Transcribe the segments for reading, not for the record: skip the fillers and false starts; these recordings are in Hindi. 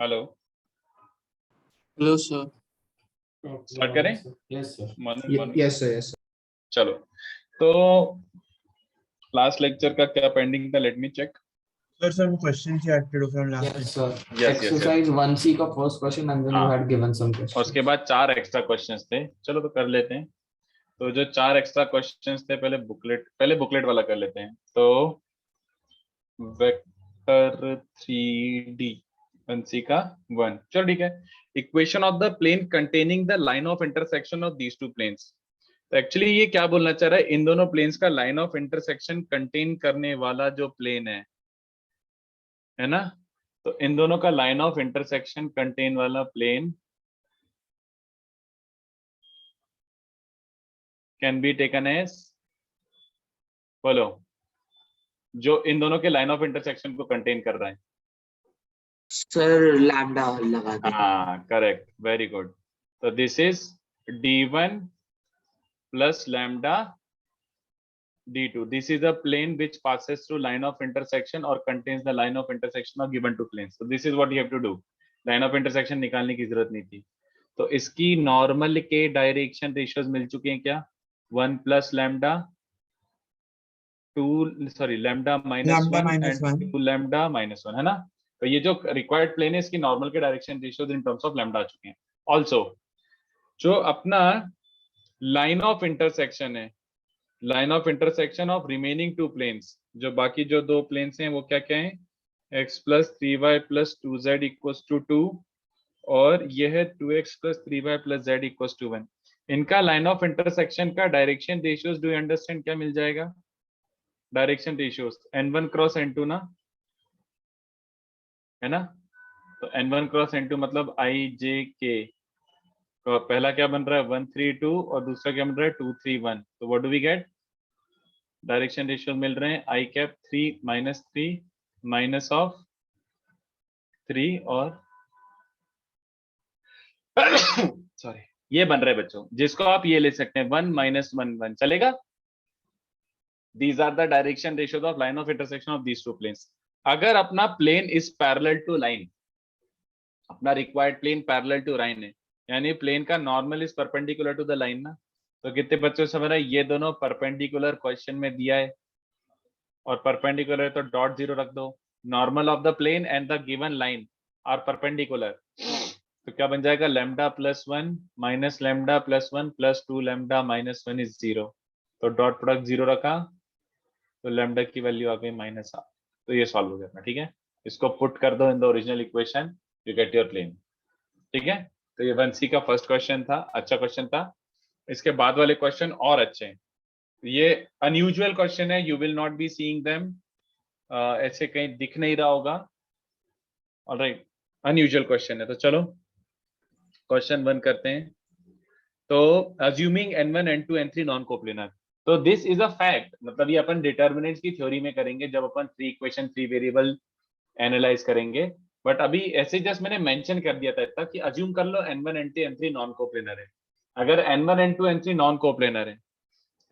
Hello, hello sir. स्टार्ट करें। Yes sir. Morning. Yes sir, yes sir. चलो, तो लास्ट लेक्चर का क्या पेंडिंग था? Let me check. Sir, some questions you had to do from last Yes, week. sir. Yes, Exercise 1C का first question and then you हाँ। had given some और उसके questions. बाद 4 एक्स्ट्रा क्वेश्चंस थे। चलो तो कर लेते हैं। तो जो 4 एक्स्ट्रा क्वेश्चंस थे, पहले बुकलेट वाला कर लेते हैं। तो वेक्टर 3D 1C का 1, चलो ठीक है। Equation of the plane containing the line of intersection of these two planes. तो एक्चुअली ये क्या बोलना चाह रहा है, इन दोनों प्लेन्स का लाइन ऑफ इंटरसेक्शन कंटेन करने वाला जो प्लेन है ना, तो इन दोनों का लाइन ऑफ इंटरसेक्शन कंटेन वाला plane can be taken as, बोलो, जो इन दोनों के लाइन ऑफ इंटरसेक्शन को कंटेन कर रहा है। सर लैम्डा लगा दे। हाँ, करेक्ट, वेरी गुड। तो this is d1 plus lambda d2. This is a plane which passes through line of intersection or contains the line of intersection of given two planes. So this is what you have to do. Line of intersection निकालने की जरूरत नहीं थी। तो इसकी नॉर्मल के डायरेक्शन रेशियोज मिल चुके हैं क्या? 1 plus lambda, 2 sorry lambda minus 1 and 2 lambda minus 1, है ना। तो ये जो रिक्वायर्ड प्लेन है इसकी नॉर्मल के direction ratios in terms of lambda आ चुके हैं। ऑल्सो जो अपना लाइन ऑफ इंटरसेक्शन है, line of intersection of remaining two planes, जो बाकी जो दो प्लेन्स हैं वो क्या क्या हैं? x plus 3y plus 2z equals to 2 और ये है 2x plus 3y plus z equals to 1। इनका लाइन ऑफ इंटरसेक्शन का direction ratios, do you understand क्या मिल जाएगा? Direction ratios n1 cross n2 ना, है ना। तो n1 क्रॉस n2 मतलब i j k। तो पहला क्या बन रहा है 1 3 2 और दूसरा क्या बन रहा है 2 3 1। तो what do we get? Direction ratio मिल रहे हैं i कैप 3 माइनस ऑफ 3 और सॉरी ये बन रहा है बच्चों, जिसको आप ये ले सकते हैं 1 माइनस 1 1, चलेगा। These are the direction ratios of line of intersection of these two planes. अगर अपना plane is parallel to line, अपना required plane parallel to line है, यानी प्लेन का normal is perpendicular to the line ना, तो कितने बच्चों समझ रहे हैं? ये दोनों परपेंडिकुलर क्वेश्चन में दिया है और परपेंडिकुलर तो डॉट जीरो रख दो। Normal of the plane and the given line are perpendicular, तो क्या बन जाएगा? Lambda plus 1 minus lambda plus 1 plus 2 lambda minus 1 is 0। तो डॉट प्रोडक्ट 0 रखा तो लैम्डा की वैल्यू आ गई -8। तो ये सॉल्व हो गया, ठीक है। इसको पुट कर दो in the original equation, you get your plane, ठीक है। तो ये 1C का फर्स्ट क्वेश्चन था, अच्छा क्वेश्चन था। इसके बाद वाले क्वेश्चन और अच्छे हैं। ये अनयूजुअल क्वेश्चन है, you will not be seeing them, ऐसे कहीं दिख नहीं रहा होगा। ऑलराइट, अनयूजुअल क्वेश्चन है। तो चलो क्वेश्चन 1 करते हैं। तो assuming n1 n2 n3 non coplanar, तो दिस इज अ फैक्ट, मतलब ये अपन डिटर्मिनेंट्स की थ्योरी में करेंगे जब अपन 3 इक्वेशन 3 वेरिएबल एनालाइज करेंगे। बट अभी ऐसे जस्ट मैंने मेंशन कर दिया था इतना कि अज्यूम कर लो n1 n2 n3 non coplanar है। अगर n1 n2 n3 non coplanar है,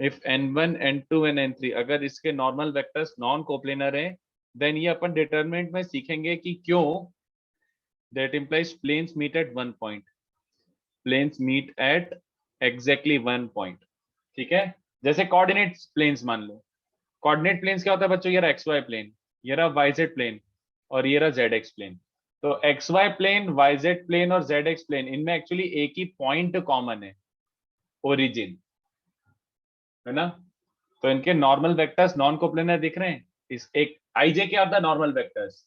if n1 n2 and n3 अगर इसके नॉर्मल वेक्टर्स नॉन कोप्लेनर है, देन ये अपन डिटरमिनेंट में सीखेंगे कि क्यों। That implies planes meet at one point, planes meet at exactly one point, ठीक है। जैसे कोऑर्डिनेट प्लेन्स मान लो, कोऑर्डिनेट प्लेन्स क्या होता है बच्चों? ये रहा xy प्लेन, ये रहा yz प्लेन और ये रहा zx प्लेन। तो xy प्लेन, yz प्लेन और zx प्लेन, इनमें एक्चुअली एक ही पॉइंट कॉमन है, ओरिजिन, है ना। तो इनके नॉर्मल वेक्टर्स नॉन कोप्लेनर दिख रहे हैं। इस एक ij के are the normal vectors.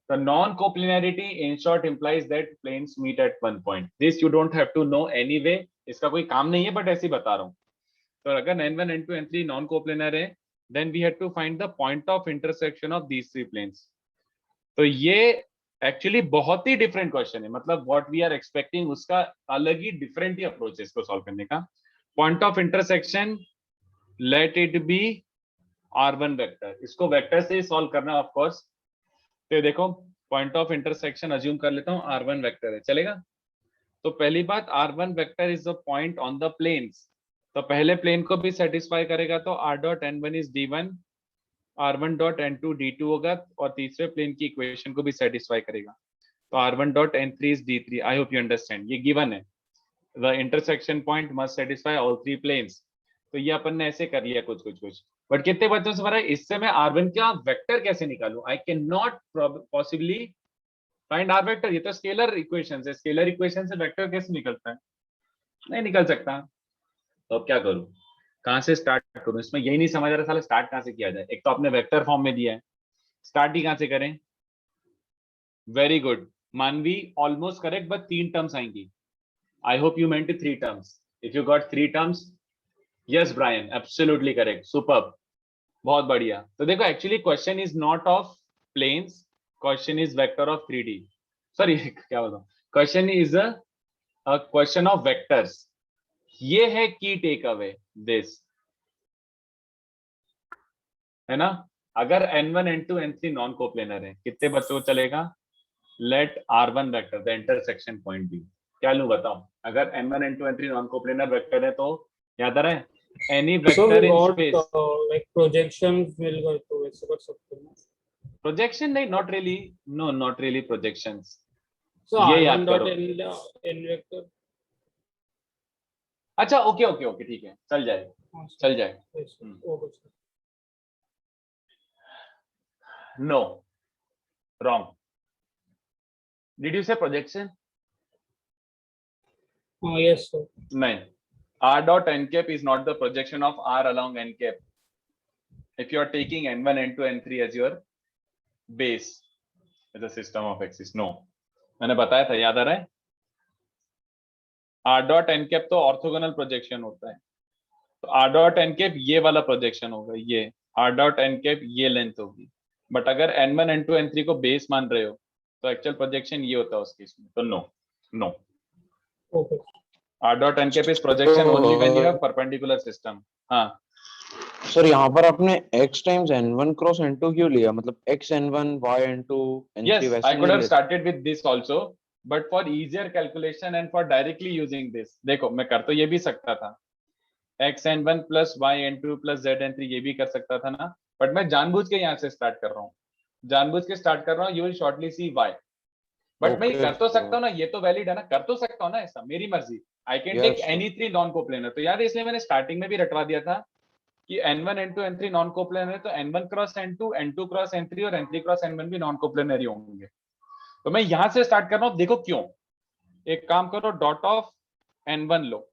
The non-coplanarity in short implies that planes meet at one point. This you don't have to know anyway. इसका कोई काम नहीं है, बट ऐसे ही बता रहा हूँ। तो अगर n1, n2, n3 non-coplanar है, then we have to find the point of intersection of these three planes. तो ये एक्चुअली बहुत ही डिफरेंट क्वेश्चन है, मतलब व्हाट वी आर एक्सपेक्टिंग उसका अलग ही डिफरेंट ही अप्रोच है इसको सॉल्व करने का। Point of intersection, let it be r1 vector, इसको वेक्टर से सॉल्व करना ऑफ कोर्स। तो देखो पॉइंट ऑफ इंटरसेक्शन अज्यूम कर लेता हूं r1 वेक्टर है, चलेगा। तो पहली बात, r1 vector is the point on the planes, तो पहले प्लेन को भी सेटिस्फाई करेगा, तो r dot n1 is d1, r1 dot n2 d2 होगा, और तीसरे प्लेन की इक्वेशन को भी सेटिस्फाई करेगा। So r1 dot n3 is d3. I hope you understand. ये given है. The intersection point must satisfy all three planes. तो ये अपन ने ऐसे कर लिया कुछ. बट कितने बच्चों से भरा है? इससे मैं r1 का वेक्टर कैसे निकालूं? I cannot possibly find r vector. ये तो स्केलर इक्वेशन है. स्केलर इक्वेशन से वेक्टर कैसे निकलता है? नहीं निकल सकता. तो अब क्या करूं? कहां से स्टार्ट करूं? इसमें यही नहीं समझ आ रहा साला स्टार्ट कहां से किया जाए. एक तो आपने वेक्टर फॉर्म में दिया है, स्टार्ट ही कहां से करें? Very good Manvi, almost correct, but 3 terms आएंगी. I hope you meant 3 terms. If you got 3 terms, yes Brian, absolutely correct, superb, बहुत बढ़िया. तो देखो actually question is not of planes, question is vector of 3D. Sorry क्या बोल रहा हूं, question is a question of vectors. ये है की टेक अवे दिस, है ना. अगर n1 n2 n3 non coplanar है, कितने बच्चों को चलेगा? Let r1 vector the intersection point be. क्या लूं बताओ? अगर n1 n2 n3 non coplanar vector है तो याद आ रहा है any So vector we in got space. like projections मिल गए तो वैसे कर सकते हैं. प्रोजेक्शन नहीं, not really, no not really projections. So ये R1 याद dot करो. n vector. अच्छा ओके ठीक है, चल जाएगा, चल जाएगा. Yes, okay, sir. No, wrong. Did you say projection? Yes, sir. नहीं. R dot n cap is not the projection of R along n cap. If you are taking n1, n2, n3 as your base as a system of axis, no. मैंने बताया था, याद आ रहा है? R dot n cap तो ऑर्थोगोनल प्रोजेक्शन होता है. तो R dot n cap ये वाला प्रोजेक्शन होगा, ये R dot n cap ये लेंथ होगी. बट अगर n1, n2, n3 को बेस मान रहे हो तो एक्चुअल प्रोजेक्शन ये होता है उस केस में. तो no. Okay. R dot n cap is projection only when you have perpendicular system. हाँ. सर यहाँ पर आपने x times n1 cross n2 क्यों लिया? मतलब x n1 y n2 n3 Yes, वैसे I could नहीं have लेते? started with this also, but for easier calculation and for directly using this, देखो मैं कर तो ये भी सकता था, x n1 plus y n2 plus z n3 ये भी कर सकता था ना. बट मैं जानबूझ के यहाँ से स्टार्ट कर रहा हूँ, you will shortly see why. But मैं ये कर तो सकता हूँ ना, ये तो वैलिड है ना, कर तो सकता हूँ ना, ऐसा मेरी मर्जी. I can take any 3 non coplanar. तो याद है, इसलिए मैंने स्टार्टिंग में भी रटवा दिया था कि n1 n2 n3 non coplanar है तो n1 cross n2 n2 cross n3 और n3 क्रॉस n1 भी नॉन कोप्लेनर ही होंगे. तो मैं यहां से स्टार्ट कर रहा हूं. देखो क्यों, एक काम करो, डॉट ऑफ n1 लो,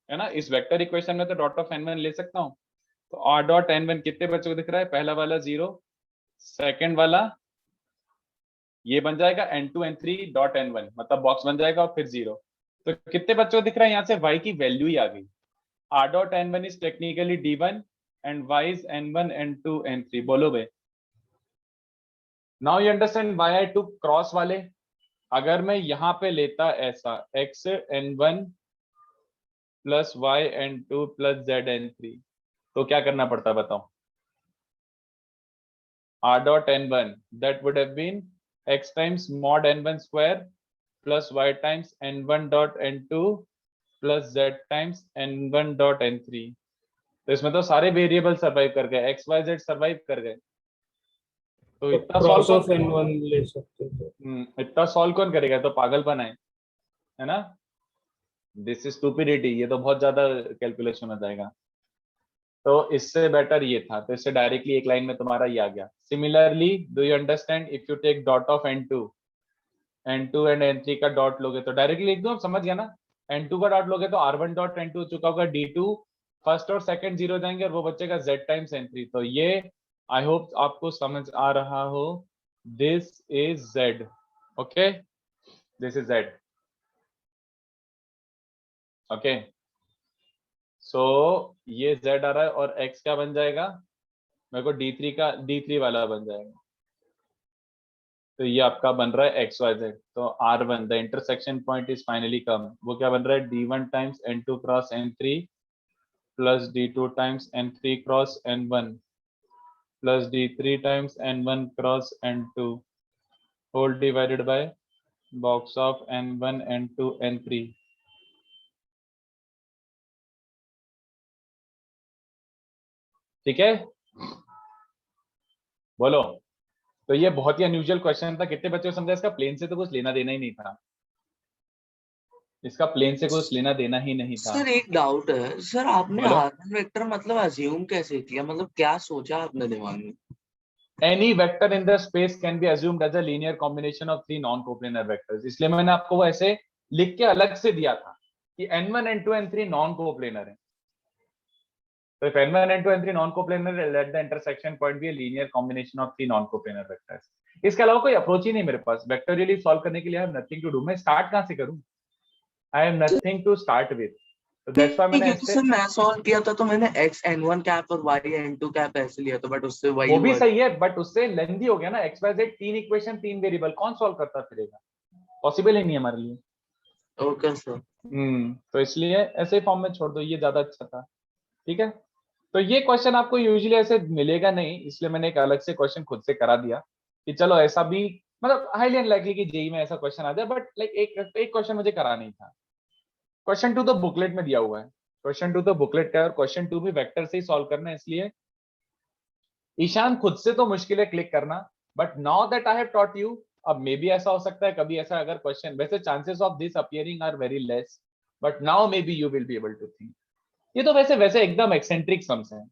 है ना. इस वेक्टर इक्वेशन में तो डॉट ऑफ n1 ले सकता हूं. तो r डॉट n1 कितने बच्चों को दिख रहा है? पहला वाला 0, सेकंड वाला ये बन जाएगा n2 n3 डॉट n1, मतलब बॉक्स बन जाएगा और फिर 0. तो कितने बच्चों को दिख रहा है? यहाँ से y की वैल्यू ही आ गई. r dot n1 is technically d1 and y is n1 n2 n3. बोलो बे. Now you understand why I took cross वाले. अगर मैं यहाँ पे लेता ऐसा x n1 plus y n2 plus z n3 तो क्या करना पड़ता बताओ? r dot n1 that would have been x times mod n1 square plus y times n1 dot n2 plus z times n1 dot n3. तो इसमें तो सारे वेरिएबल सर्वाइव कर गए, x y z सर्वाइव कर गए. तो इतना क्रॉस सॉल्व ऑफ n1 ले सकते हैं. इतना सॉल्व कौन करेगा? तो पागलपन है ना. This is stupidity. ये तो बहुत ज्यादा कैलकुलेशन हो जाएगा. तो इससे बेटर ये था, तो इससे डायरेक्टली एक लाइन में तुम्हारा ये आ गया. Similarly do you understand, if you take dot of n2 and n3 का डॉट लोगे तो डायरेक्टली लिख दो, समझ गया ना. n2 का डॉट लोगे तो r1 डॉट n2 हो चुका होगा d2, फर्स्ट और सेकंड 0 जाएंगे और वो बचेगा z टाइम्स n3. तो ये आई होप आपको समझ आ रहा हो. This is z. Okay, this is z. Okay, so ये z आ रहा है और x क्या बन जाएगा? मेरे को d3 वाला बन जाएगा. तो ये आपका बन रहा है xyz. तो r1 the intersection point is finally come. वो क्या बन रहा है? d1 times n2 cross n3 plus d2 times n3 cross n1 plus d3 times n1 cross n2 whole divided by box of n1 n2 n3. ठीक है, बोलो. तो ये बहुत ही अनयूजुअल क्वेश्चन था। कितने बच्चों को समझा इसका प्लेन से तो कुछ लेना देना ही नहीं था, इसका प्लेन से कुछ लेना देना ही नहीं था। सर एक डाउट है सर, आपने बोलो। R1 वेक्टर मतलब अज्यूम कैसे किया, मतलब क्या सोचा आपने दिमाग में? Any vector in the space can be assumed as a linear combination of three non-coplanar vectors। इसलिए मैंने आपको वो ऐसे लिख के अलग से दिया था कि n1 n2 n3 non-coplanar है। So if n1 n2 n3 non-coplanar, let the intersection point be a linear combination of three non-coplanar vectors। इसके अलावा कोई अप्रोच ही नहीं मेरे पास वेक्टोरियली सॉल्व करने के लिए। I have nothing to do। मैं स्टार्ट कहां से करूं? I have nothing to start with। So that's why मैंने क्योंकि ऐसे, सर मैं सॉल्व किया था तो मैंने x n1 कैप और y n2 कैप ऐसे लिया था, बट उससे वही वो भी हुआ। सही है बट उससे लेंथी हो गया ना। X Y Z 3 equation 3 variable, कौन सॉल्व करता फिरेगा? पॉसिबल ही नहीं है हमारे लिए। Okay sir. तो इसलिए ऐसे फॉर्म में छोड़ दो, ये ज्यादा अच्छा था। ठीक है, तो ये क्वेश्चन आपको यूजुअली ऐसे मिलेगा नहीं, इसलिए मैंने एक अलग से क्वेश्चन खुद से करा दिया कि चलो ऐसा भी, मतलब हाईली अनलाइकली कि जेई में ऐसा क्वेश्चन आ जाए, बट लाइक एक क्वेश्चन मुझे करा नहीं था। क्वेश्चन 2 तो बुकलेट में दिया हुआ है, क्वेश्चन 2 तो बुकलेट का है और क्वेश्चन 2 भी वेक्टर से ही सॉल्व करना है। इसलिए ईशान खुद से तो मुश्किल है क्लिक करना, but now that I have taught you, अब मे बी ऐसा हो सकता है कभी ऐसा अगर क्वेश्चन, वैसे chances of this appearing are very less, but now maybe you will be able to think. ये तो वैसे एकदम एक्सेंट्रिक सम्स हैं,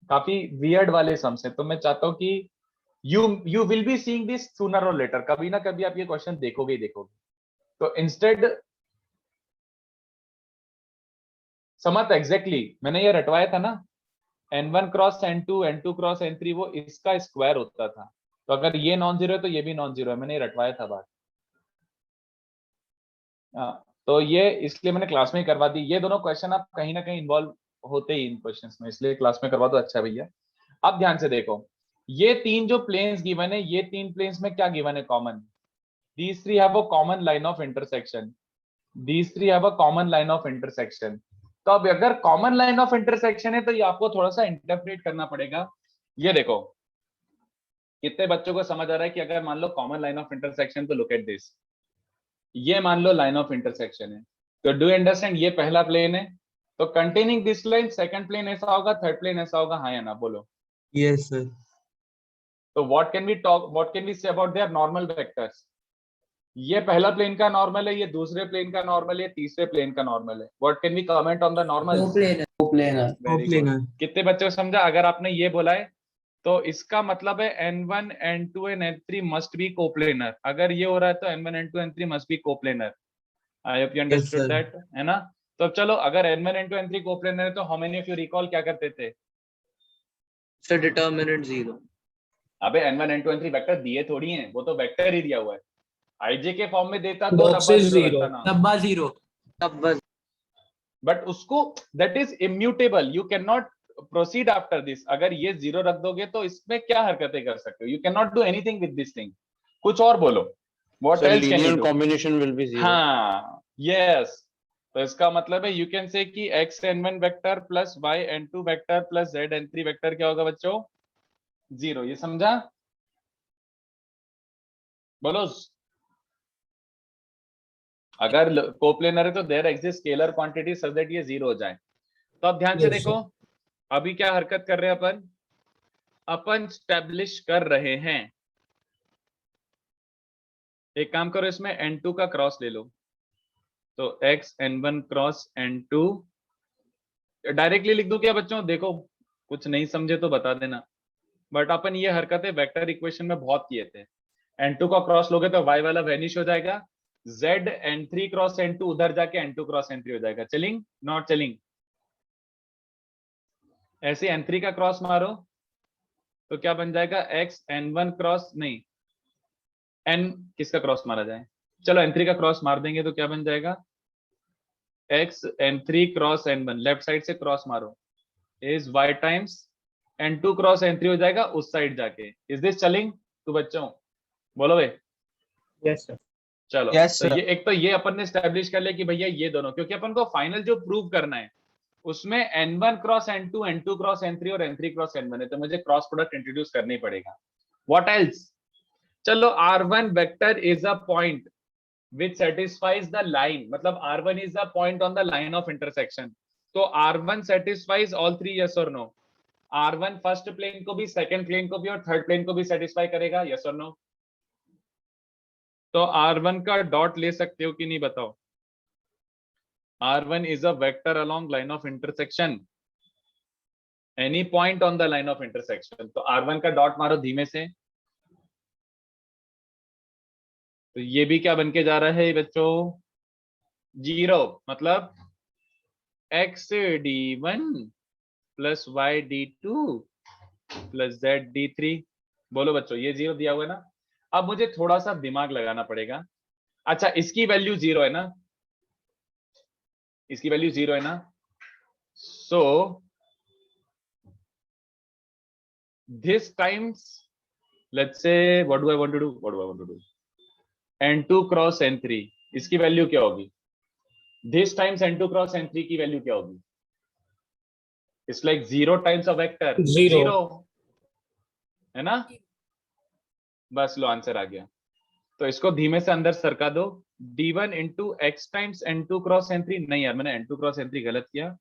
काफी वियर्ड वाले सम्स हैं। तो मैं चाहता हूं कि you will be seeing this sooner और लेटर, कभी ना कभी आप ये क्वेश्चन देखोगे ही देखोगे। तो इंस्टेड समझ एग्जैक्टली मैंने ये रटवाया था ना, n1 cross n2 n2 cross n3 वो इसका स्क्वायर होता था। तो अगर ये नॉन जीरो है तो ये भी नॉन जीरो है, मैंने ये रटवाया था बात। तो ये इसलिए मैंने क्लास में ही करवा दी। ये दोनों क्वेश्चन आप कहीं ना कहीं इन्वॉल्व होते ही इन क्वेश्चंस में, इसलिए क्लास में करवा दो। अच्छा भैया, अब ध्यान से देखो, ये तीन जो प्लेन्स गिवन है, ये तीन प्लेन्स में क्या गिवन है common? these three have a common line of intersection, these three have a common line of intersection। तो अब अगर कॉमन लाइन ऑफ इंटरसेक्शन है तो ये आपको थोड़ा सा इंटरप्रेट करना पड़ेगा। ये देखो कितने बच्चों को समझ आ रहा है कि अगर मान लो कॉमन लाइन ऑफ इंटरसेक्शन, तो लुक एट दिस, ये मान लो लाइन ऑफ इंटरसेक्शन है, तो डू अंडरस्टैंड ये पहला प्लेन है, तो containing this line second plane ऐसा होगा, थर्ड प्लेन ऐसा होगा, हाँ या ना बोलो। Yes, sir. तो what can we talk, what can we say about their normal vectors? ये पहला प्लेन का नॉर्मल है, ये दूसरे प्लेन का नॉर्मल है, तीसरे प्लेन का नॉर्मल है। What can we comment on the normal? Coplanar. Co-planar. कितने बच्चों को समझा? अगर आपने ये बोला है तो इसका मतलब है n1 n2 and n3 must be coplanar. अगर ये हो रहा है तो n1 n2 n3 must be coplanar. I hope you understood sir. That, है ना? तो अब चलो, अगर n1 n2 n3 कोप्लेनर है तो how many of you recall क्या करते थे? Sir determinant 0। अबे n1 n2 n3 वेक्टर दिए थोड़ी हैं, वो तो वेक्टर ही दिया हुआ है। आईजे के फॉर्म में देता तो Boxes डब्बा zero. रखता ना, डब्बा 0। तब बस बट उसको that is immutable, you can not proceed after this. अगर ये 0 रख दोगे तो इसमें क्या हरकतें कर सकते हो? You can not do anything with this thing. कुछ और बोलो, what So else can you linear do? combination will be 0. हाँ, यस। तो इसका मतलब है यू कैन से कि x n1 vector plus y n2 vector plus z n3 vector क्या होगा बच्चों? 0। ये समझा? बोलो। अगर कोप्लेनर है तो there exist scalar quantity such that ये 0 हो जाए। तो अब ध्यान से Yes, देखो, अभी क्या हरकत कर रहे हैं अपन स्टैब्लिश कर रहे हैं। एक काम करो, इसमें n2 का क्रॉस ले लो, तो x n1 cross n2 directly लिख दूं क्या बच्चों? देखो कुछ नहीं समझे तो बता देना, बट अपन ये हरकतें वेक्टर इक्वेशन में बहुत किए थे। n2 का क्रॉस लोगे तो y वाला वैनिश हो जाएगा, z n3 क्रॉस n2 उधर जाके n2 क्रॉस n3 हो जाएगा। चलिंग नॉट चलिंग? ऐसे n3 का क्रॉस मारो तो क्या बन जाएगा? x n1 क्रॉस, नहीं n किसका क्रॉस मारा जाए? चलो n3 का क्रॉस मार देंगे तो क्या बन जाएगा? x n3 cross n1, left side से क्रॉस मारो, is y times n2 cross n3 हो जाएगा उस साइड जाके। इज दिस चलिंग तो बच्चों? बोलो भाई। Yes, sir. चलो Yes, तो sir. ये एक तो ये अपन ने स्टैब्लिश कर लिया कि भैया ये दोनों, क्योंकि अपन को फाइनल जो प्रूव करना है उसमें n1 cross n2 n2 cross n3 और n3 क्रॉस n1 है, तो मुझे क्रॉस प्रोडक्ट इंट्रोड्यूस करना ही पड़ेगा। What else? चलो r1 vector is a point which satisfies the line, मतलब r1 is a point on the line of intersection, तो r1 satisfies all three, yes or no? R1 first plane को भी, सेकंड प्लेन को भी और थर्ड प्लेन को भी सेटिस्फाई करेगा, यस और नो? तो R1 का डॉट ले सकते हो कि नहीं बताओ? R1 is a vector along line of intersection, any point on the line of intersection. तो R1 का डॉट मारो धीमे से, तो ये भी क्या बन के जा रहा है बच्चों? 0, मतलब x d1 plus y d2 plus z d3। बोलो बच्चों, ये 0 दिया हुआ है ना? अब मुझे थोड़ा सा दिमाग लगाना पड़ेगा। अच्छा, इसकी वैल्यू 0 है ना? इसकी वैल्यू 0 है ना? सो this times, let's say, what do I want to do? n2 cross n3, इसकी वैल्यू क्या होगी? this times n2 cross n3 की वैल्यू क्या होगी? It's like 0 times a vector, Zero. 0 है ना? बस लो, आंसर आ गया। तो इसको धीमे से अंदर सरका दो, d1 into x times n2 cross n3। नहीं यार, मैंने n2 क्रॉस n3 गलत किया।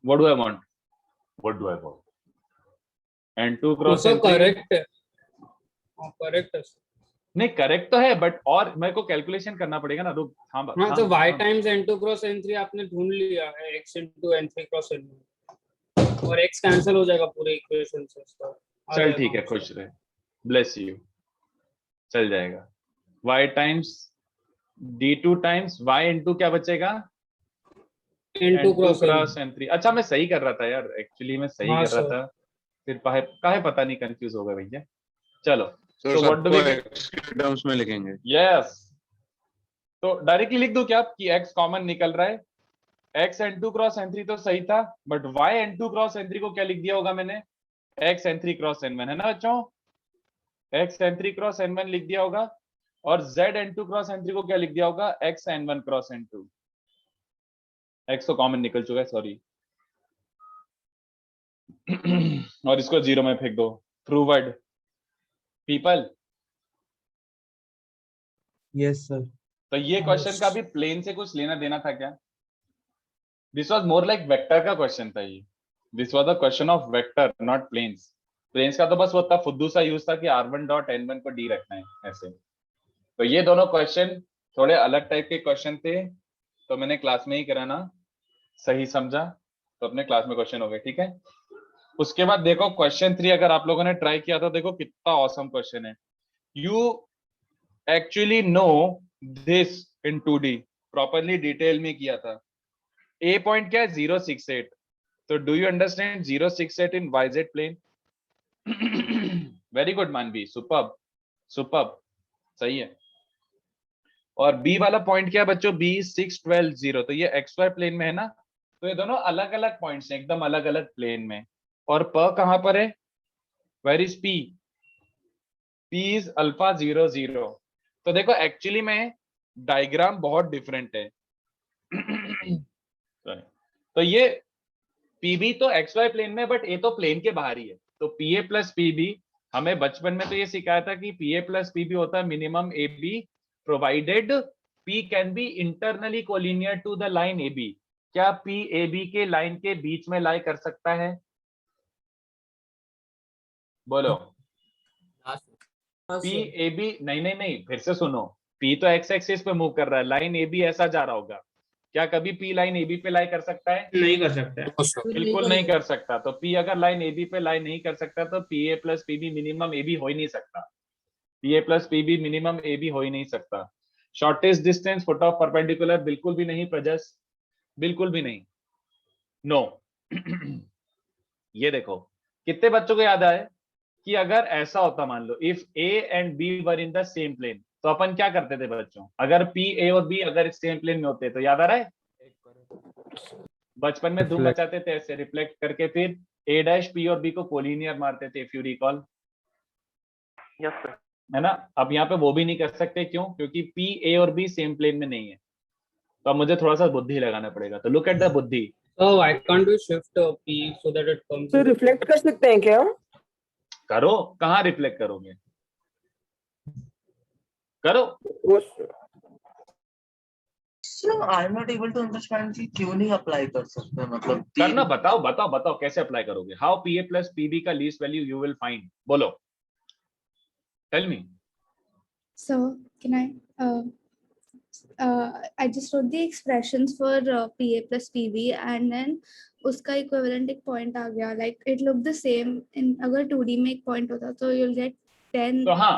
what do I want? n2 cross Also n3 correct है। हाँ, correct है। नहीं, करेक्ट तो है, बट और मेरे को कैलकुलेशन करना पड़ेगा ना। रुक, हाँ हाँ, तो y times n2 cross n3 आपने ढूंढ लिया है, x into n3 cross n1, और x कैंसिल हो जाएगा पूरे इक्वेशन से। इसका आ चल जाएगा ठीक है, आंसर। खुश रहे, ब्लेस यू, चल जाएगा। y times d2 times y into क्या बचेगा? n2 cross cross n3। अच्छा, मैं सही कर रहा था यार, एक्चुअली मैं सही हाँ, कर रहा सर। था, फिर काहे पता नहीं, कंफ्यूज हो गया भैया। चलो, सर So what do सबको we- x के टर्म्स में लिखेंगे। यस, तो डायरेक्टली लिख दूं क्या कि x कॉमन निकल रहा है? x n2 क्रॉस n3 तो सही था, but y n2 cross n3 को क्या लिख दिया होगा मैंने? x n3 क्रॉस n1, है ना बच्चों? x n3 क्रॉस n1 लिख दिया होगा, और z n2 क्रॉस n3 को क्या लिख दिया होगा? x n1 cross n2। x तो कॉमन निकल चुका है, सॉरी। और इसको 0 में फेंक दो। Proved people. Yes, sir. तो ये क्वेश्चन का भी प्लेन से कुछ लेना देना था क्या? This was more like vector का क्वेश्चन था ये। This was the question of vector, not planes. Planes का तो बस वो था फुद्दू सा यूज था कि r1 डॉट n1 को d रखना है ऐसे। तो ये दोनों क्वेश्चन थोड़े अलग टाइप के क्वेश्चन थे, तो मैंने क्लास में ही कराना, सही समझा तो अपने क्लास में क्वेश्चन हो गए, ठीक है। उसके बाद देखो क्वेश्चन 3, अगर आप लोगों ने ट्राई किया था, देखो कितना ऑसम क्वेश्चन है। You actually know this in 2D, properly detail में किया था। ए पॉइंट क्या है? 068। तो do you understand 068 in YZ plane? Very good Manvi, superb superb, सही है। और बी वाला पॉइंट क्या है बच्चों? B 6 12 0। तो ये XY प्लेन में है ना, तो ये दोनों अलग अलग पॉइंट्स हैं, एकदम अलग अलग प्लेन में। और प कहां पर है? Where is P? P is alpha 0 0। तो देखो एक्चुअली में डायग्राम बहुत डिफरेंट है। तो ये PB तो XY प्लेन में, बट ए तो प्लेन के बाहर ही है। तो PA प्लस PB, हमें बचपन में तो ये सिखाया था कि PA प्लस PB होता है minimum AB, provided P can be internally collinear to the line AB। क्या P AB के लाइन के बीच में लाई कर सकता है? बोलो। P AB, नहीं, फिर से सुनो। P तो x एक्सिस पे मूव कर रहा है, लाइन AB ऐसा जा रहा होगा। क्या कभी P लाइन AB पे लाई कर सकता है? नहीं कर सकते। बिल्कुल नहीं कर सकता। तो P अगर लाइन AB पे लाई नहीं कर सकता, तो PA plus PB minimum AB हो ही नहीं सकता। PA plus PB minimum AB हो ही नहीं सकता। Shortest distance foot of perpendicular, बिल्कुल भी नहीं प्रजस, बिल्कुल भी नहीं, नो। ये देखो कितने बच्चों को याद आए कि अगर ऐसा होता, मान लो if A and B were in the same plane, तो अपन क्या करते थे बच्चों? अगर P A और B अगर सेम प्लेन में होते, तो याद आ रहा है बचपन में धूम मचाते थे ऐसे रिफ्लेक्ट करके, फिर A डैश P और B को कोलिनियर मारते थे, if you recall. Yes sir. है ना? अब यहाँ पे वो भी नहीं कर सकते, क्यों? क्योंकि P A और B सेम प्लेन में नहीं है। तो अब मुझे थोड़ा सा बुद्धि लगाना पड़ेगा। तो लुक एट द बुद्धि। So why can't we shift P so that it comes? तो रिफ्लेक्ट कर सकते हैं क्या? करो, कहाँ रिफ्लेक्ट करोगे? करो। Sir I am not able to understand कि क्यों नहीं अप्लाई कर सकते, मतलब करना, बताओ बताओ बताओ कैसे अप्लाई करोगे? हाउ पीए प्लस पीबी का least value you will find, बोलो, tell me. So can I just wrote the expressions for PA plus PB and then उसका equivalent एक point आ गया, like it looked the same in अगर 2D में एक point होता तो you'll get 10. तो हाँ,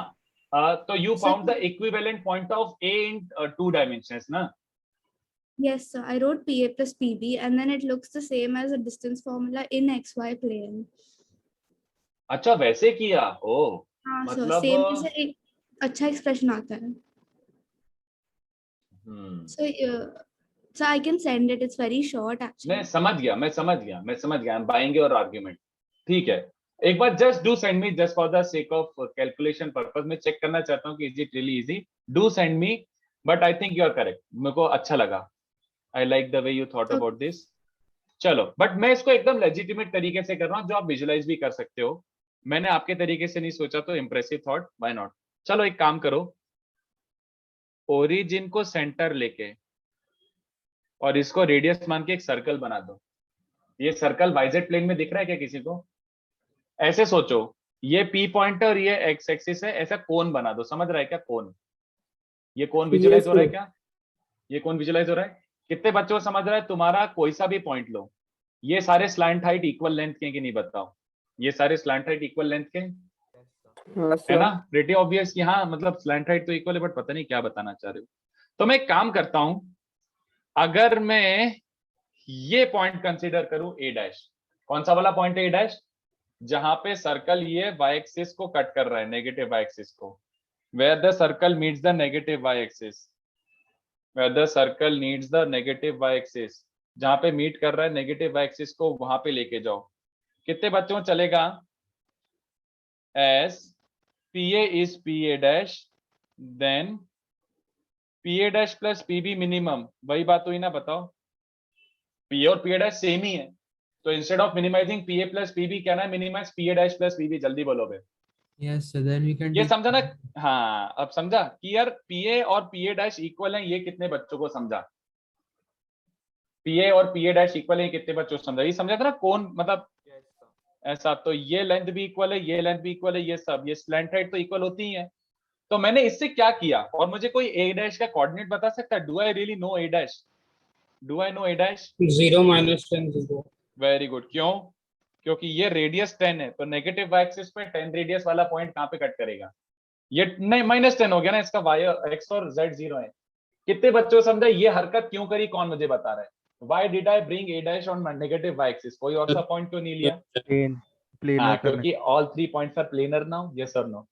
तो you Sir, found the equivalent point of A in 2 dimensions ना? yes sir, I wrote PA plus PB and then it looks the same as a distance formula in XY plane. अच्छा वैसे किया, ओ हाँ sir, मतलब same जैसे एक अच्छा expression आता है. So I can send it, it's very short actually. मैं समझ गया, मैं समझ गया, मैं समझ गया, बाइंग योर आर्ग्यूमेंट, ठीक है। एक बार just do send me, just for the sake of calculation purpose, मैं चेक करना चाहता हूँ कि is it really easy. Do send me, but I think you are correct, मेरे को अच्छा लगा, I like the way you thought about this. चलो, बट मैं इसको एकदम लेजिटिमेट तरीके से कर रहा हूँ जो आप विजुलाइज भी कर सकते हो, मैंने आपके तरीके से नहीं सोचा, तो इंप्रेसिव थॉट, व्हाई नॉट। चलो एक काम करो, ओरिजिन को सेंटर लेके और इसको रेडियस मान के एक सर्कल बना दो। ये सर्कल वाइजेड प्लेन में दिख रहा है क्या किसी को? ऐसे सोचो, ये पी पॉइंट और ये एक्स एक्सिस है, ऐसा कोन बना दो, समझ रहा है क्या कोन? ये कोन विजुलाइज हो रहा है क्या? ये कोन विजुलाइज हो रहा है? कितने बच्चों को समझ रहा है? तुम्हारा कोई सा भी पॉइंट लो, ये सारे स्लैंट हाइट इक्वल लेंथ के कि नहीं बताओ? ये सारे स्लैंट हाइट इक्वल लेंथ के है ना? प्रीटी ऑब्वियस कि हाँ, मतलब स्लैंट हाइट तो इक्वल है, बट पता नहीं क्या बताना चाह रहे हो। तो मैं एक काम करता हूं, अगर मैं ये पॉइंट कंसीडर करूं ए डैश, कौन सा वाला पॉइंट है ए डैश? जहां पे सर्कल ये वाई एक्सिस को कट कर रहा है, नेगेटिव वाई एक्सिस को, where the circle meets the negative Y axis, where the circle needs the negative Y axis, जहां पे मीट कर रहा है नेगेटिव वाई एक्सिस को, वहां पे लेके जाओ। कितने बच्चों को चलेगा? S P A is P A dash, then P A dash plus P B minimum, वही बात हुई ना? बताओ, पी और पी ए डैश सेम ही है, तो instead of minimizing P A plus P B, क्या ना minimize P A dash plus P B. जल्दी बोलो बे। Yes, so then we can ये take समझा ना? हाँ, अब समझा कि यार पी ए और पी ए डैश इक्वल है, ये कितने बच्चों को समझा? पी ए और पी ए डैश इक्वल है, कितने बच्चों को समझा? ये समझा था ना कौन, मतलब ऐसा, तो ये लेंथ भी इक्वल है, ये लेंथ भी इक्वल है, ये सब, ये स्लैंट हाइट तो इक्वल होती ही है। तो मैंने इससे क्या किया, और मुझे कोई ए डैश का कोऑर्डिनेट बता सकता है? Do I really know A dash? Do I know A dash? 0 - 10 0। Very good. क्यों? क्योंकि ये रेडियस 10 है, तो नेगेटिव वाई एक्सिस पे 10 रेडियस वाला पॉइंट कहां पे कट करेगा? ये नहीं, -10 हो गया ना, इसका वाई एक्स और जेड 0 है। कितने बच्चों को समझा ये हरकत क्यों करी? कौन मुझे बता रहा है? Why did I bring a dash on negative Y axis? कोई और सा पॉइंट क्यों नहीं लिया? हाँ, क्योंकि all 3 points are planar now. Yes और no?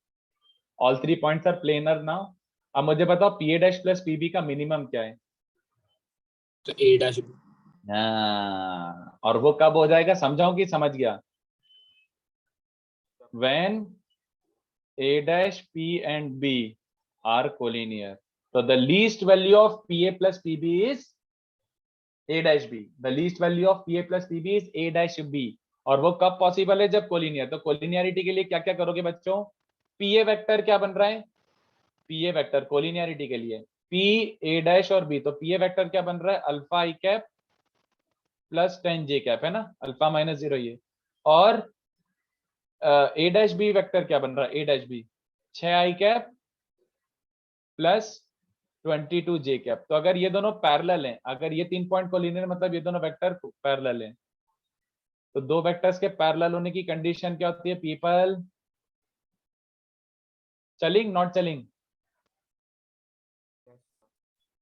All 3 points are planar now. अब मुझे बताओ P A dash plus P B का मिनिमम क्या है? तो ए डैश। हाँ, और वो कब हो जाएगा? समझाऊं कि समझ गया? when a dash p and b are collinear, so the least value of pa plus pb is a dash b, the least value of pa plus pb is a dash b। और वो कब पॉसिबल है? जब कोलिनियर। तो कोलिनियरिटी के लिए क्या क्या करोगे बच्चों? पीए वेक्टर क्या बन रहा है? पीए वेक्टर कोलिनियरिटी के लिए पी ए डैश और बी, तो पीए वेक्टर क्या बन रहा है? अल्फा आई कैप प्लस 10 जे कैप, है ना? अल्फा -0 ये। और ए डैश बी वेक्टर क्या बन रहा है? ए डैश बी 6 आई कैप प्लस 22 जे कैप। तो अगर ये दोनों पैरेलल हैं, अगर ये 3 पॉइंट कोलिनियर, मतलब ये दोनों वेक्टर पैरेलल हैं, तो दो वेक्टर्स के पैरेलल होने की कंडीशन क्या होती है पीपल? चलिंग, नॉट चलिंग?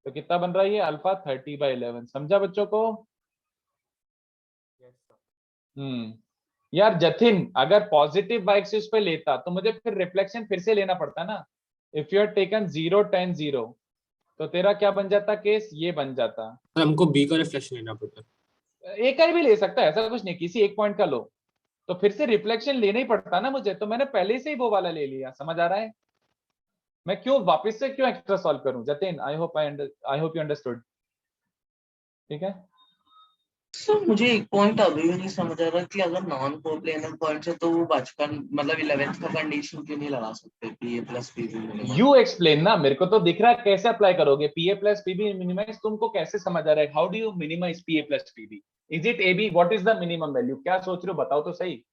तो कितना बन रहा है ये? अल्फा 30/11। समझा बच्चों को? यार जतिन, अगर पॉजिटिव वाई एक्सिस पे लेता तो मुझे फिर रिफ्लेक्शन फिर से लेना पड़ता ना। इफ यू आर टेकन 0 10 0, तो तेरा क्या बन जाता केस? ये बन जाता। हमको बी का रिफ्लेक्शन लेना पड़ता। एक का भी ले सकता है, ऐसा कुछ नहीं, किसी एक पॉइंट का लो, तो फिर से रिफ्लेक्शन लेना ही पड़ता ना मुझे। तो मैंने पहले से ही वो वाला ले लिया। समझ आ रहा है? मैं क्यों वापस से क्यों एक्स्ट्रा सॉल्व करूं? जतिन, आई होप यू अंडरस्टूड। ठीक है, सर मुझे एक पॉइंट अभी भी नहीं समझ आ रहा कि अगर नॉन कोप्लेनर पॉइंट है तो वो बचपन मतलब 11th का कंडीशन क्यों नहीं लगा सकते P A plus P B minimum? You explain ना, मेरे को तो दिख रहा है कैसे अप्लाई करोगे पीए प्लस पीबी मिनिमाइज, तुमको कैसे समझ आ रहा है? How do you minimize PA plus PB? Is it AB? What is the minimum value? क्या सोच रहे हो बताओ तो सही।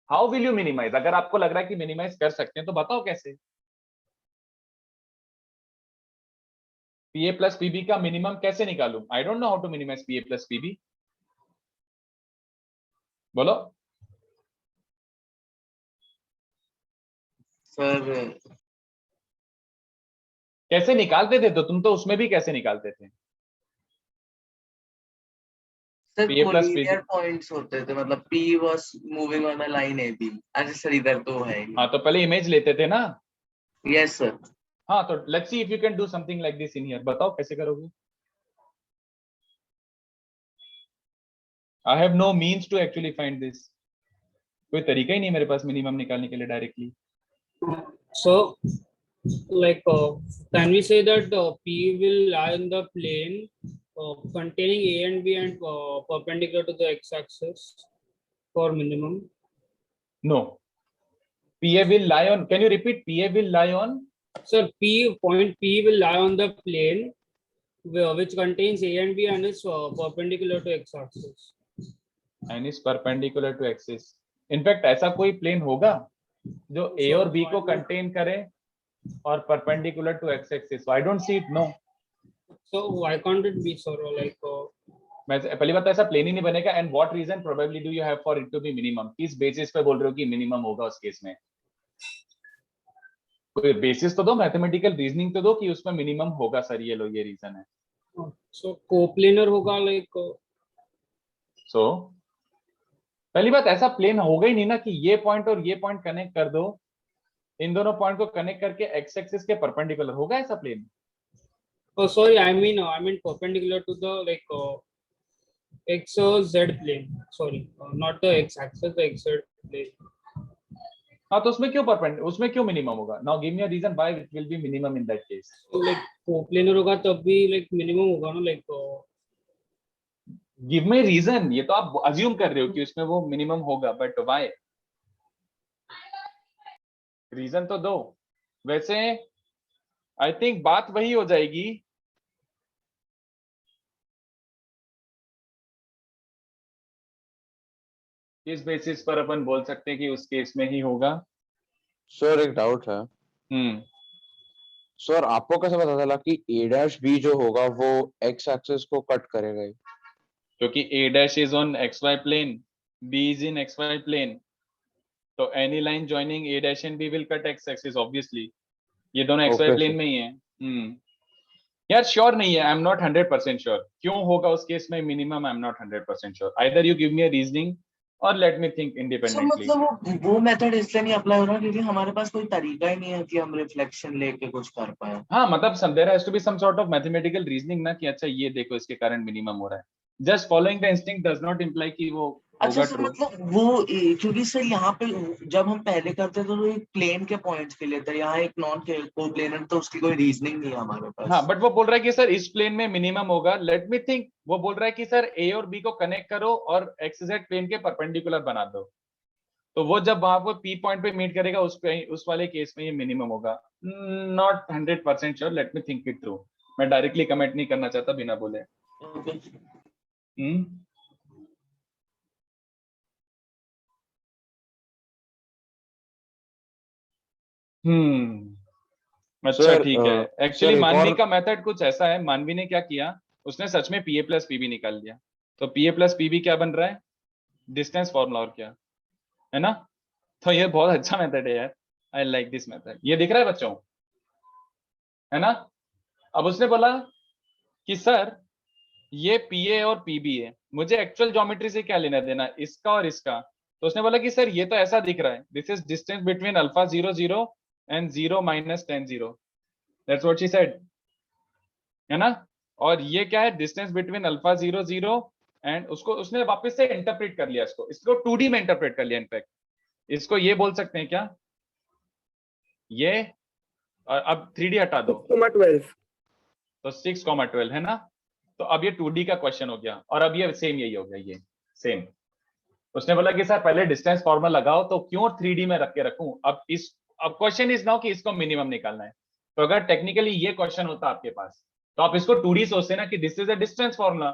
How will you minimize? अगर आपको लग रहा है कि मिनिमाइज कर सकते हैं तो बताओ कैसे। पीए प्लस पीबी का मिनिमम कैसे निकालूं? I don't know how to minimize PA plus PB. बोलो। सर कैसे निकालते थे? तो तुम तो उसमें भी कैसे निकालते थे? Sir PA plus PB. Collinear points होते थे मतलब P was moving on a line AB. अरे सर इधर तो है हाँ तो पहले इमेज लेते थे ना। Yes sir. हाँ तो let's see if you can do something like this in here. बताओ कैसे करोगे? I have no means to actually find this. कोई तरीका ही नहीं मेरे पास मिनिमम निकालने के लिए directly. So, like, can we say that P will lie in the plane containing A and B and perpendicular to the x-axis for minimum? No. PA will lie on. Can you repeat? PA will lie on. Sir, point P will lie on the plane which contains A and B and is perpendicular to x-axis. And is perpendicular to axis. In fact, ऐसा कोई plane होगा जो A और B को contain करे और perpendicular to x-axis. So I don't see it. No. So why can't it be, sir? Like, पहली बात तो ऐसा प्लेन ही नहीं बनेगा. And what reason probably do you have for it to be minimum? किस बेसिस पे बोल रहे हो कि मिनिमम होगा उस केस में? कोई बेसिस तो दो, मैथमेटिकल रीजनिंग तो दो कि उसमें मिनिमम होगा सर. ये लो ये रीजन है. so coplanar होगा like. सो पहली बात ऐसा प्लेन होगा ही नहीं ना कि ये पॉइंट और ये पॉइंट कनेक्ट कर दो. इन दोनों पॉइंट को कनेक्ट करके एक्स एक्सिस के परपेंडिकुलर होगा ऐसा plane? Oh, sorry, I mean perpendicular to the like x z plane. Sorry, not the x-axis, the x z plane. हाँ तो उसमें क्यों परपेंडिकुलर, उसमें क्यों मिनिमम होगा? Now give me a reason why it will be minimum in that case. So like coplanar होगा तब भी like minimum होगा ना like. Give me reason. ये तो आप अज्यूम कर रहे हो कि उसमें वो मिनिमम होगा, बट व्हाई? रीजन तो दो. वैसे आई थिंक बात वही हो जाएगी. किस बेसिस पर अपन बोल सकते हैं कि उस केस में ही होगा? सर एक डाउट है. सर आपको कैसे पता चला कि ए डैश बी जो होगा वो एक्स एक्सिस को कट करेगा ही? क्योंकि a dash is on xy plane, b is in xy plane, तो any line joining a dash and b will cut x axis obviously. ये दोनों xy Okay, plane sir. में ही है. यार श्योर नहीं है. आई एम नॉट 100% श्योर क्यों होगा उस केस में minimum. I am not 100% sure. Either you give me a reasoning और let me think sir independently. मतलब वो मेथड इसलिए नहीं अप्लाई हो रहा क्योंकि हमारे पास कोई तरीका ही नहीं है कि हम रिफ्लेक्शन लेके कुछ कर पाए. हाँ मतलब there has to be some sort of mathematical reasoning ना कि अच्छा ये देखो इसके कारण मिनिमम हो रहा है. Just following the instinct does not imply कि वो अच्छा होगा सर ट्रू. मतलब वो क्योंकि सर यहाँ पे जब हम पहले करते थे तो एक प्लेन के पॉइंट्स के लिए था. यहाँ एक नॉन कोप्लेनर तो उसकी कोई रीजनिंग नहीं है हमारे पास. हाँ बट वो बोल रहा है कि सर इस प्लेन में मिनिमम होगा. Late me think. वो बोल रहा है कि सर ए और बी को कनेक्ट करो और एक्स जेड प्लेन के परपेंडिकुलर बना दो. तो वो जब वहां पर पी पॉइंट पे मीट करेगा उस वाले केस में ये मिनिमम होगा. Not 100% sure. Late me think it through. मैं डायरेक्टली कमेंट नहीं करना चाहता बिना बोले. अच्छा Sir, ठीक है. एक्चुअली sir, एक मानवी और- का मेथड कुछ ऐसा है. मानवी ने क्या किया, उसने सच में पीए प्लस पीबी निकाल लिया. तो पीए प्लस पीबी क्या बन रहा है? डिस्टेंस फॉर्मूला और क्या है ना. तो ये बहुत अच्छा मेथड है यार. I like this method. ये दिख रहा है बच्चों, है ना. अब उसने बोला कि सर ये पीए और पीबी है, मुझे एक्चुअल ज्योमेट्री से क्या लेना देना इसका और इसका. तो उसने बोला कि सर ये तो ऐसा दिख रहा है. This is distance between alpha 0 0 and 0 minus 10 0. That's what she said, है ना. और ये क्या है? डिस्टेंस बिटवीन अल्फा 0 0 एंड उसको उसने वापस से इंटरप्रेट कर लिया. इसको 2D में इंटरप्रेट कर लिया. इनफैक्ट इसको ये बोल सकते हैं क्या, ये. और अब 3D हटा दो 6,12 तो 6,12 है ना. तो अब ये 2D का क्वेश्चन हो गया, और अब ये सेम यही हो गया, ये सेम। उसने बोला कि सर पहले डिस्टेंस फॉर्मूला लगाओ, तो क्यों 3D में रख के रखूं? अब क्वेश्चन इज नाउ कि इसको मिनिमम निकालना है। तो अगर टेक्निकली ये क्वेश्चन होता आपके पास, तो आप इसको 2D सोचते ना कि this is a distance formula,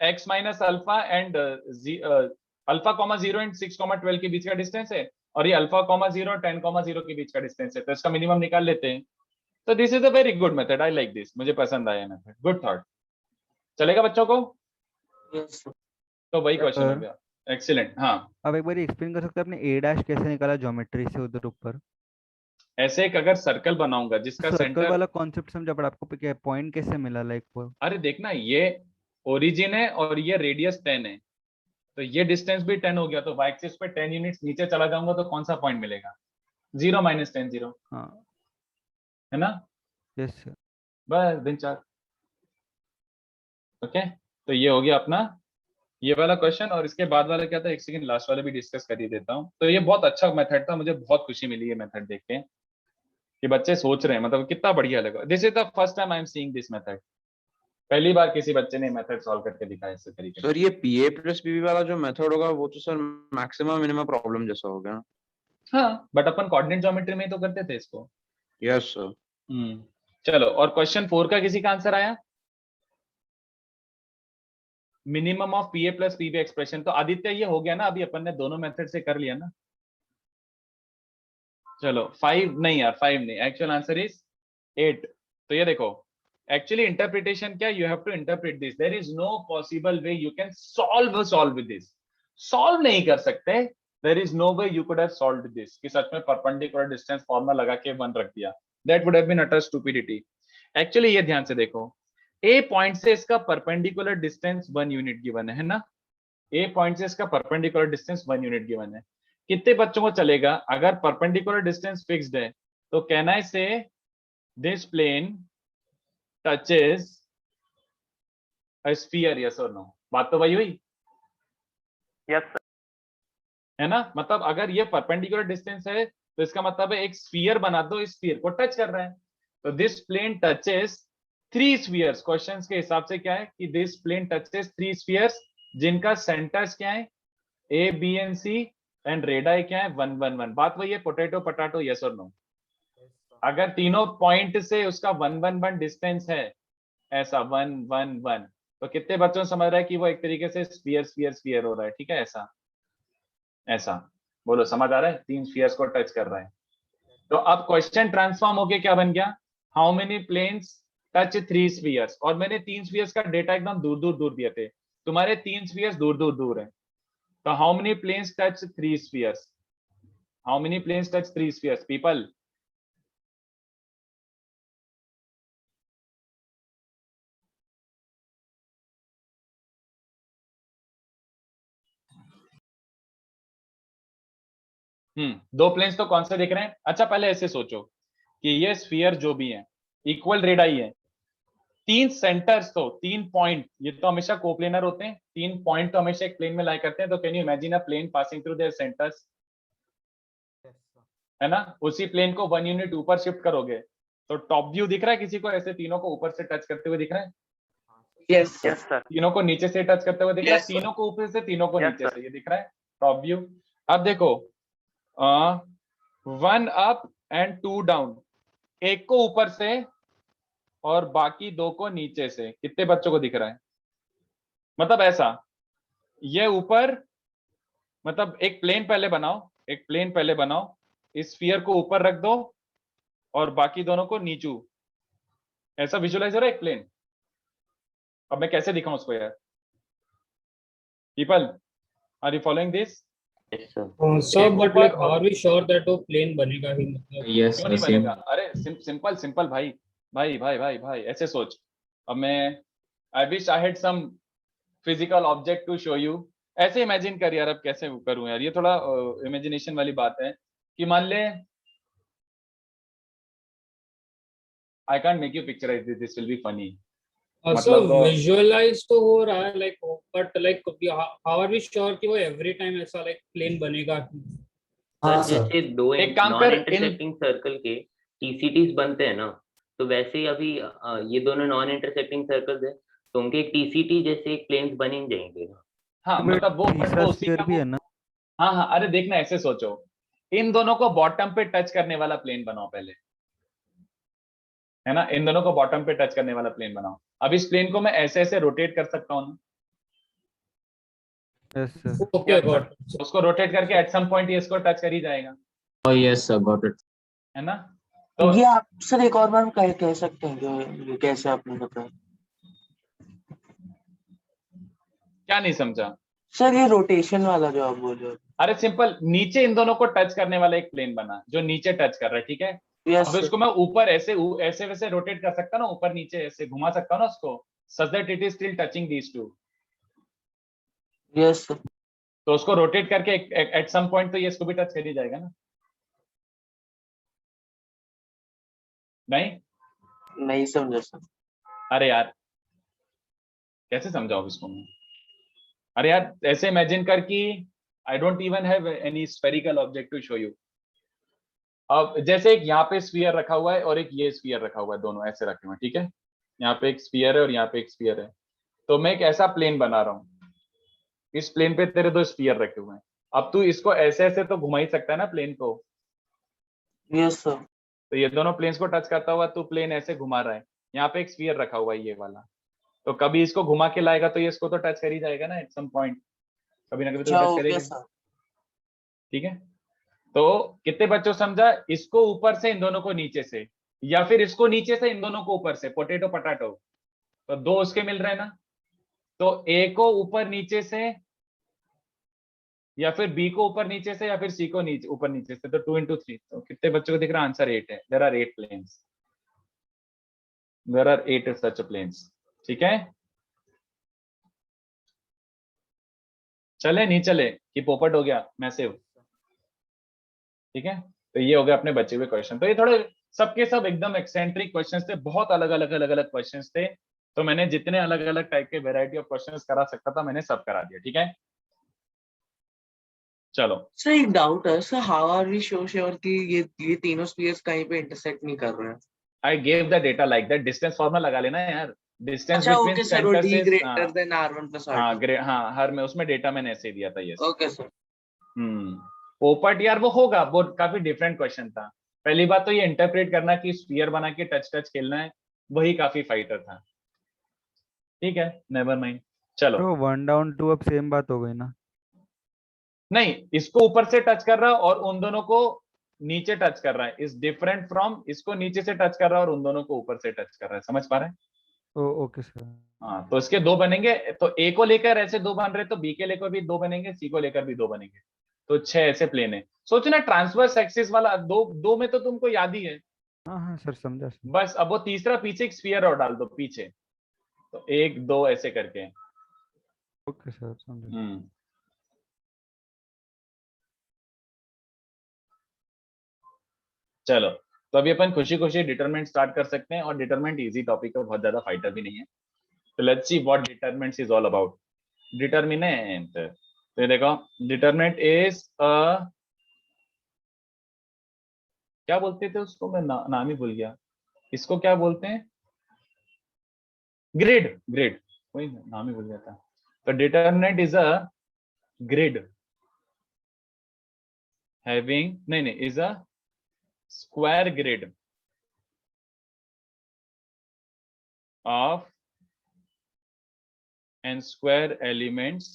x minus alpha and alpha comma 0 and 6 comma 12 के बीच का डिस्टेंस है, और ये अल्फा कॉमा 0 और 10 कॉमा 0 के बीच का डिस्टेंस है, तो इसका मिनिमम निकाल लेते हैं। तो this is a very good method, I like this, मुझे पसंद आया मेथड, गुड थॉट। चलेगा बच्चों को? Yes, sir. तो वही क्वेश्चन हो सर। गया। एक्सीलेंट। हाँ, अब एक बार एक्सप्लेन कर सकते हैं आपने ए डैश कैसे निकाला ज्योमेट्री से उधर ऊपर? ऐसे एक अगर सर्कल बनाऊंगा जिसका सर्कल सेंटर, वाला कॉन्सेप्ट समझा, बट आपको क्या पॉइंट कैसे मिला लाइक वो? अरे देखना, ये ओरिजिन है और ये रेडियस 10 है, तो ये डिस्टेंस भी 10 हो गया, तो y एक्सिस पे 10 यूनिट्स नीचे चला जाऊंगा तो कौन सा पॉइंट मिलेगा? 0 माइनस 10 0, हाँ, है ना? Yes sir. बस दिन 4। ओके, तो ये हो गया अपना ये वाला क्वेश्चन, और इसके बाद वाला क्या था, एक सेकंड, लास्ट वाला भी डिस्कस कर ही देता हूँ। तो ये बहुत अच्छा मेथड था, मुझे बहुत खुशी मिली ये मेथड देख के कि बच्चे सोच रहे हैं, मतलब कितना बढ़िया लगा। This is the first time I am seeing this method, पहली बार किसी बच्चे ने मेथड सॉल्व करके दिखाया इस तरीके से। सर ये PA प्लस PB वाला जो मेथड होगा वो तो सर मैक्सिमम मिनिमम प्रॉब्लम जैसा हो गया। हाँ, बट अपन कोऑर्डिनेट ज्योमेट्री में ही तो करते थे इसको। Yes sir. चलो, और क्वेश्चन 4 का किसी का आंसर आया? Minimum of PA plus PB expression. तो आदित्य ये हो गया ना, अभी अपन ने दोनों मेथड से कर लिया ना। चलो 5 नहीं यार, 5 नहीं, एक्चुअल आंसर इज 8। तो ये देखो, एक्चुअली इंटरप्रिटेशन क्या, you have to interpret this, there is no possible way you can solve with this. Solve नहीं कर सकते, there is no way you could have solved this कि सच में परपेंडिकुलर डिस्टेंस फॉर्मूला लगा के 1 रख दिया, that would have been utter stupidity. Actually ये ध्यान से देखो, ए पॉइंट से इसका परपेंडिकुलर डिस्टेंस 1 यूनिट गिवन है ना, ए पॉइंट से इसका परपेंडिकुलर डिस्टेंस 1 यूनिट गिवन है। कितने बच्चों को चलेगा अगर परपेंडिकुलर डिस्टेंस फिक्स्ड है, तो can I say this plane touches a sphere, yes और नो? बात तो वही हुई, यस सर। है ना? मतलब अगर ये परपेंडिकुलर डिस्टेंस है तो इसका मतलब है एक स्फीयर बना दो, इस स्फीयर को टच कर रहा है, तो this plane touches 3 spheres. Questions के हिसाब से क्या है कि दिस प्लेन टचेस 3 स्फीयर्स जिनका सेंटर्स क्या है, A, B and C, and radii क्या है, 1 1 1। बात वही है, पोटैटो पटाटो, यस और नो? अगर तीनों पॉइंट से उसका 1 1 1 डिस्टेंस है, ऐसा 1 1 1, तो कितने बच्चों को समझ रहा है कि वो एक तरीके से स्फीयर स्फीयर स्फीयर हो रहा है? ठीक है, ऐसा ऐसा बोलो, समझ आ रहा है? 3 स्फीयर्स को टच कर रहा है। तो अब क्वेश्चन ट्रांसफॉर्म होके क्या बन गया, how many planes touch 3 spheres, और मैंने 3 स्फीयर्स का डेटा एकदम दूर दूर दूर दिए थे, तुम्हारे 3 स्फीयर्स दूर दूर दूर है, तो how many planes touch 3 spheres? How many planes touch 3 spheres people? दो प्लेन्स तो कौन से दिख रहे हैं? अच्छा, पहले ऐसे सोचो कि ये स्फीयर जो भी है इक्वल रेडाई है, 3 सेंटर्स, तो 3 पॉइंट, ये तो हमेशा कोप्लेनर होते हैं, 3 पॉइंट तो हमेशा एक प्लेन में लाई करते हैं, तो can you imagine a plane passing through their centres, है ना? उसी प्लेन को 1 यूनिट ऊपर शिफ्ट करोगे तो टॉप व्यू दिख रहा है किसी को? ऐसे तीनों को ऊपर से टच करते हुए दिख रहा है? Yes, sir. Yes sir. तीनों को नीचे से टच करते हुए दिख रहा है? Yes, sir. तीनों को ऊपर से, तीनों को Yes, नीचे sir. से, ये दिख रहा है टॉप व्यू। अब देखो 1 अप एंड 2 डाउन, एक को ऊपर से और बाकी 2 को नीचे से, कितने बच्चों को दिख रहा है? मतलब ऐसा, ये ऊपर, मतलब एक प्लेन पहले बनाओ, एक प्लेन पहले बनाओ, इस स्फीयर को ऊपर रख दो और बाकी दोनों को नीचू, ऐसा विजुअलाइज हो रहा है एक प्लेन। अब मैं कैसे दिखाऊं उसको यार? People, are you following this? Yes sir. Sir but ऊपर लाइक और- आर वी श्योर दैट वो प्लेन बनेगा ही? मतलब Yes, क्यों नहीं same. बनेगा? अरे सिंपल सिंपल भाई भाई भाई भाई भाई, ऐसे सोच। अब मैं, I wish I had some physical object to show you. ऐसे इमेजिन कर यार, अब कैसे करूं यार, ये थोड़ा इमेजिनेशन वाली बात है कि मान ले, I can't make you picturise this, this will be funny. Sir मतलब, विजुअलाइज तो हो रहा है like, but like how are we sure कि वो एवरी टाइम ऐसा लाइक प्लेन बनेगा? हाँ सर सर. जैसे दो एक काम नॉन कर, इंटरसेक्टिंग सर्कल के TCTs बनते हैं ना, तो वैसे ही अभी ये दोनों नॉन इंटरसेक्टिंग सर्कल्स है, तो उनके टीसीटी जैसे प्लेन्स बन ही जाएंगे। हाँ तो मतलब वो तीसरा उसी स्फीयर का भी वो- है ना? हाँ हाँ, अरे देखना ऐसे सोचो, इन दोनों को बॉटम पे टच करने वाला प्लेन बनाओ पहले, है ना, इन दोनों को बॉटम पे टच करने वाला प्लेन बनाओ। अब इस प्लेन को मैं ऐसे ऐसे रोटेट कर सकता हूँ ना, yes sir. Okay, got it. उसको रोटेट करके एट सम पॉइंट ये इसको टच कर ही जाएगा, Oh yes, sir, got it. है ना। तो ये आप सर एक और बार कह सकते हैं कि ये कैसे आपने बताया? क्या नहीं समझा? सर ये रोटेशन वाला जो आप बोल रहे हो। अरे सिंपल, नीचे इन दोनों को टच करने वाला एक प्लेन बना जो नीचे टच कर रहा है, ठीक है। यस अब इसको मैं ऊपर ऐसे ऐसे वैसे रोटेट कर सकता ना, ऊपर नीचे ऐसे घुमा सकता ना उसको, such that it is still touching these two. Yes sir. तो उसको रोटेट करके एट सम पॉइंट तो ये इसको भी टच कर ही जाएगा ना, नहीं? नहीं समझा सर। अरे यार कैसे समझाऊं इसको मैं? अरे यार ऐसे इमेजिन कर कि I don't even have any spherical object to show you. अब जैसे एक यहाँ पे स्फीयर रखा हुआ है और एक ये स्फीयर रखा हुआ है, दोनों ऐसे रखे हुए हैं, ठीक है। यहाँ पे एक स्फीयर है और यहाँ पे एक स्फीयर है। तो मैं एक ऐसा प्लेन बना रहा हूँ, इस प्लेन पे तेरे दो स्फीयर रखे हुए हैं। अब तू इसको ऐसे ऐसे तो घुमा ही सकता है ना प्लेन को। Yes sir. तो ये दोनों प्लेन्स को टच करता हुआ तू प्लेन ऐसे घुमा रहा है, यहाँ पे एक स्फीयर रखा हुआ है ये वाला, तो कभी इसको घुमा के लाएगा तो ये इसको तो टच कर ही जाएगा ना एट सम पॉइंट, कभी ना कभी तो अच्छा टच ओके करेगा, सर। ठीक है। तो कितने बच्चों समझा? इसको ऊपर से इन दोनों को नीचे से, या फिर इसको नीचे से इन दोनों को ऊपर से, पोटैटो पटाटो, तो दो उसके मिल रहे हैं ना। तो ए को ऊपर नीचे से, या फिर बी को ऊपर नीचे से, या फिर सी को नीचे ऊपर नीचे से, तो 2 into 3। तो कितने बच्चों को दिख रहा है? आंसर 8 है। There are 8 planes, there are 8 such planes, ठीक है। चले नहीं चले कि पोपट हो गया मैसिव, ठीक है। तो ये हो गया अपने बचे हुए क्वेश्चन। तो ये थोड़े सबके सब एकदम एक्सेंट्रिक क्वेश्चंस थे, बहुत अलग अलग क्वेश्चंस थे। तो मैंने जितने अलग अलग टाइप के वेराइटी ऑफ क्वेश्चंस करा सकता था मैंने सब करा दिया, ठीक है। चलो सर एक डाउट है sir, how are we sure कि ये तीनों स्पीयर्स कहीं पे इंटरसेक्ट नहीं कर रहे हैं? I gave the data like that, distance formula लगा लेना यार, डिस्टेंस अच्छा बिटवीन ओके सर, वो सेंटर d से, ग्रेटर देन r1 plus हाँ r2। हाँ हर में उसमें डेटा मैंने ऐसे ही दिया था, यस। Okay sir. पोपट यार वो होगा, वो काफी डिफरेंट क्वेश्चन था। पहली बात तो ये इंटरप्रेट करना कि स्फीयर बना के टच टच खेलना है, वही काफी फाइटर था, ठीक है, नेवर माइंड। चलो तो 1 down 2 अब सेम बात हो गई ना? नहीं, इसको ऊपर से टच कर रहा है और उन दोनों को नीचे टच कर रहा है, इज डिफरेंट फ्रॉम इसको नीचे से टच कर रहा है और उन दोनों को ऊपर से टच कर रहा है, समझ पा रहे हैं? Okay sir. हाँ तो इसके दो बनेंगे, तो ए को लेकर ऐसे दो बन रहे, तो बी के लेकर भी दो बनेंगे, सी को लेकर भी दो बनेंगे, तो 6 ऐसे प्लेन है। सोचना ट्रांसवर्स एक्सिस वाला दो में तो तुमको याद ही है, हाँ हाँ सर, समझा सर। बस अब वो तीसरा पीछे एक स्फीयर और डाल दो पीछे, तो 1 2 ऐसे करके। ओके सर, समझा। चलो तो अभी अपन खुशी खुशी डिटरमिनेंट स्टार्ट कर सकते हैं, और डिटरमिनेंट इजी टॉपिक है, बहुत ज्यादा फाइटर भी नहीं है। तो let's see what determinant is all about. Determinant, तो ये देखो, डिटरमिनेंट इज क्या बोलते थे उसको, मैं नाम ही भूल गया, इसको क्या बोलते हैं? ग्रिड, ग्रिड, वही नाम ही भूल गया था। तो determinant is a grid having, नहीं is a square grid of n square elements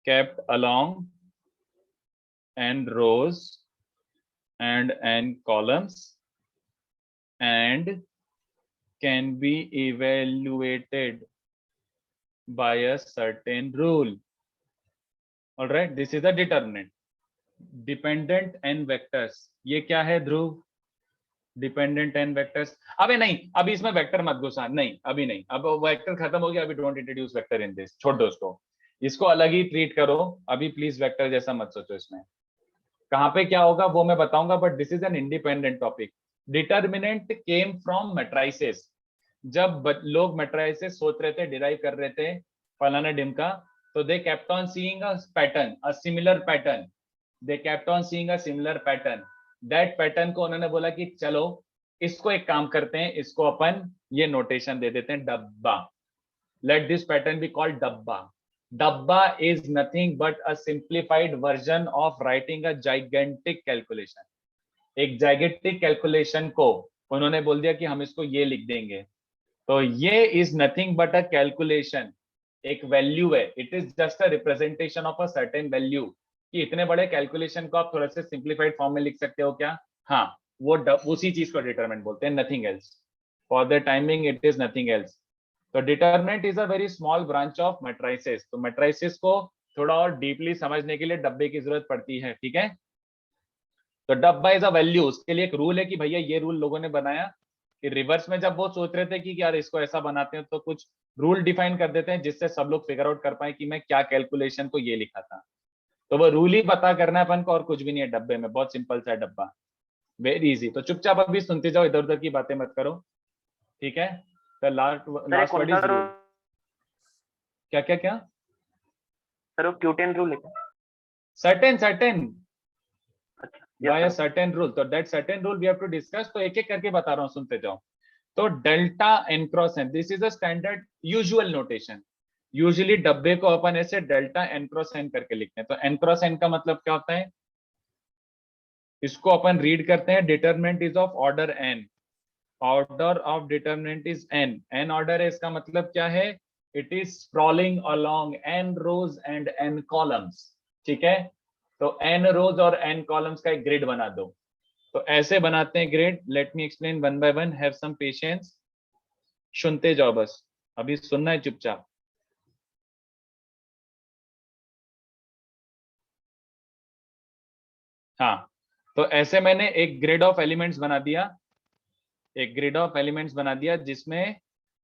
kept along n rows and n columns and can be evaluated by a certain rule. All right, this is a determinant. Dependent n vectors, ये क्या है ध्रुव? Dependent N vectors. अबे नहीं, अभी इसमें वेक्टर मत घुसा, नहीं अभी नहीं, अब वेक्टर खत्म हो गया, अभी don't introduce vector in this, छोड़ दो इसको अलग ही ट्रीट करो अभी प्लीज, वेक्टर जैसा मत सोचो इसमें। कहाँ पे क्या होगा वो मैं बताऊंगा, but this is an independent topic. Determinant came from matrices, जब लोग मैट्राइसेस सोच रहे थे, डिराइव कर रहे थे फलाना ढिमका, तो they kept on seeing a pattern, a similar pattern, they kept on seeing a similar pattern. That pattern को उन्होंने बोला कि चलो इसको एक काम करते हैं, इसको अपन ये नोटेशन दे देते हैं डब्बा. Let this pattern be called dabba. Dabba is nothing but a simplified version of writing a gigantic calculation. एक gigantic calculation को उन्होंने बोल दिया कि हम इसको ये लिख देंगे. तो ये is nothing but a calculation. एक वैल्यू है. It is just a representation of a certain value. कि इतने बड़े कैलकुलेशन को आप थोड़ा से सिंप्लीफाइड फॉर्म में लिख सकते हो क्या? हाँ, वो उसी चीज को डिटरमिनेंट बोलते हैं, nothing else. For the timing it is nothing else. तो determinant is a very small branch of matrices. तो मैट्रिसेस को थोड़ा और डीपली समझने के लिए डब्बे की जरूरत पड़ती है. ठीक है, तो डब्बा इज अ वैल्यू. उसके लिए एक रूल है कि भैया ये रूल लोगों ने बनाया कि रिवर्स में जब वो सोच रहे थे कि यार इसको ऐसा बनाते हैं तो कुछ रूल डिफाइन कर देते हैं जिससे सब लोग फिगर आउट कर पाए कि मैं क्या कैलकुलेशन को ये लिखा था. तो वो रूल ही पता करना है अपन को और कुछ भी नहीं है डब्बे में. बहुत सिंपल सा है डब्बा, वेरी इजी. तो चुपचाप अभी सुनते जाओ, इधर उधर की बातें मत करो. ठीक है, the last word is rule. क्या क्या क्या सर वो क्यूटेन रूल है क्या? certain by a certain rule. तो that certain rule we have to discuss. तो एक एक करके बता रहा हूँ, सुनते जाओ. तो delta n cross n, this is a standard usual notation. Usually डब्बे को अपन ऐसे डेल्टा n क्रॉस n करके लिखते हैं. तो n क्रॉस n का मतलब क्या होता है, इसको अपन रीड करते हैं determinant is of order n. Order of determinant is n. n order है, इसका मतलब क्या है, it is sprawling along n rows and n columns. ठीक है, तो n रोज और n कॉलम्स का एक ग्रिड बना दो. तो ऐसे बनाते हैं grid. Let me explain one by one, have some patience. सुनते जाओ, बस अभी सुनना है चुपचाप. हाँ, तो ऐसे मैंने एक ग्रिड ऑफ एलिमेंट्स बना दिया. एक ग्रिड ऑफ एलिमेंट्स बना दिया जिसमें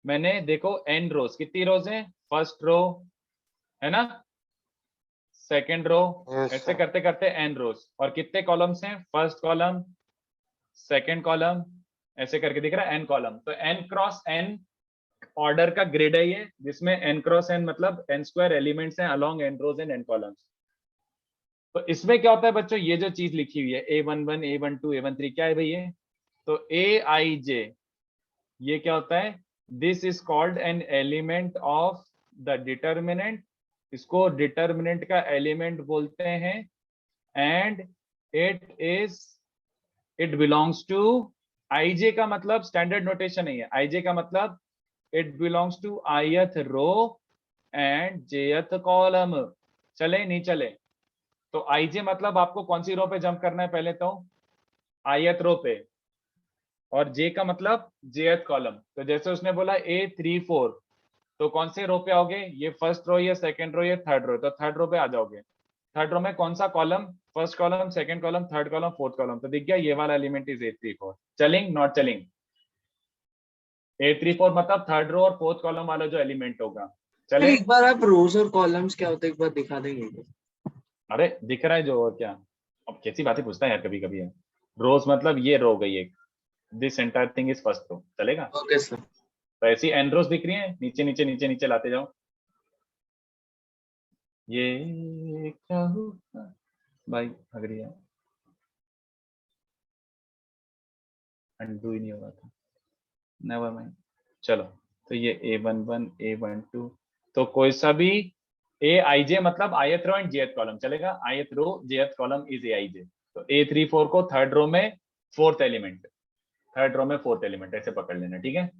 मैंने, देखो n रोज, कितनी रोज हैं, फर्स्ट रो है ना, सेकेंड रो, ऐसे करते करते n रोज. और कितने कॉलम्स हैं, फर्स्ट कॉलम, सेकेंड कॉलम, ऐसे करके दिख रहा है n कॉलम. तो n क्रॉस n ऑर्डर का ग्रिड है ये, जिसमें n क्रॉस n मतलब n स्क्वायर एलिमेंट्स हैं along n rows and n columns. तो इसमें क्या होता है बच्चों, ये जो चीज लिखी हुई है A11 A12 A13 क्या है भाई ये, तो Aij ये क्या होता है, this is called an element of the determinant. इसको डिटरमिनेंट का एलिमेंट बोलते हैं. And it belongs to, Ij का मतलब स्टैंडर्ड नोटेशन नहीं है. Ij का मतलब it belongs to ith row and jth column. चले नहीं चले, तो Ij मतलब आपको कौन सी रो पे जंप करना है, पहले तो ith रो पे, और j का मतलब jth कॉलम. तो जैसे उसने बोला A34, तो कौन से रो पे आओगे, ये फर्स्ट रो, ये सेकंड रो, ये थर्ड रो. तो थर्ड रो पे आ जाओगे. थर्ड रो में कौन सा column, first column, second column, third column, fourth column. तो दिख गया ये वाला एलिमेंट इज A34. चलिंग नॉट चलिंग, A34 मतलब थर्ड रो और फोर्थ कॉलम वाला जो एलिमेंट होगा. तो चले, एक बार आप रोज और कॉलम्स क्या होता है एक बार दिखा देंगे क्या? अरे दिख रहा है जो, और क्या. अब कैसी बातें पूछता है यार कभी कभी. है रोज मतलब ये रो गई एक, this entire thing is first row. चलेगा, ओके सर. तो ऐसी एन रोज दिख रही है, नीचे नीचे नीचे नीचे लाते जाओ. ये क्या हुआ भाई, भाग रही है, अनडू ही नहीं हो रहा था. नेवर माइंड, चलो. तो ये A11 A12, तो कोई सा भी Aij मतलब ith row and jth column. चलेगा, ith row jth column is Aij. तो A34 को थर्ड रो में फोर्थ एलिमेंट, थर्ड रो में फोर्थ एलिमेंट, ऐसे पकड़ लेना. ठीक है,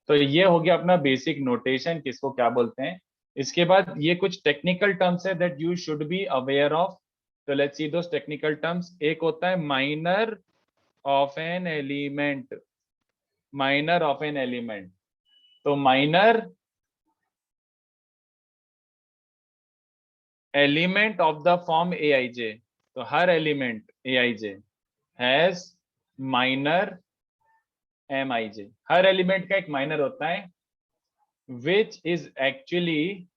तो ये हो गया अपना बेसिक नोटेशन, किसको क्या बोलते हैं. इसके बाद ये कुछ टेक्निकल टर्म्स है that you should be aware of. तो let's see those technical terms. एक होता है minor of an element. Minor of an element, तो minor element of the form Aij. तो हर element Aij has minor Mij. हर एलिमेंट का एक माइनर होता है which is actually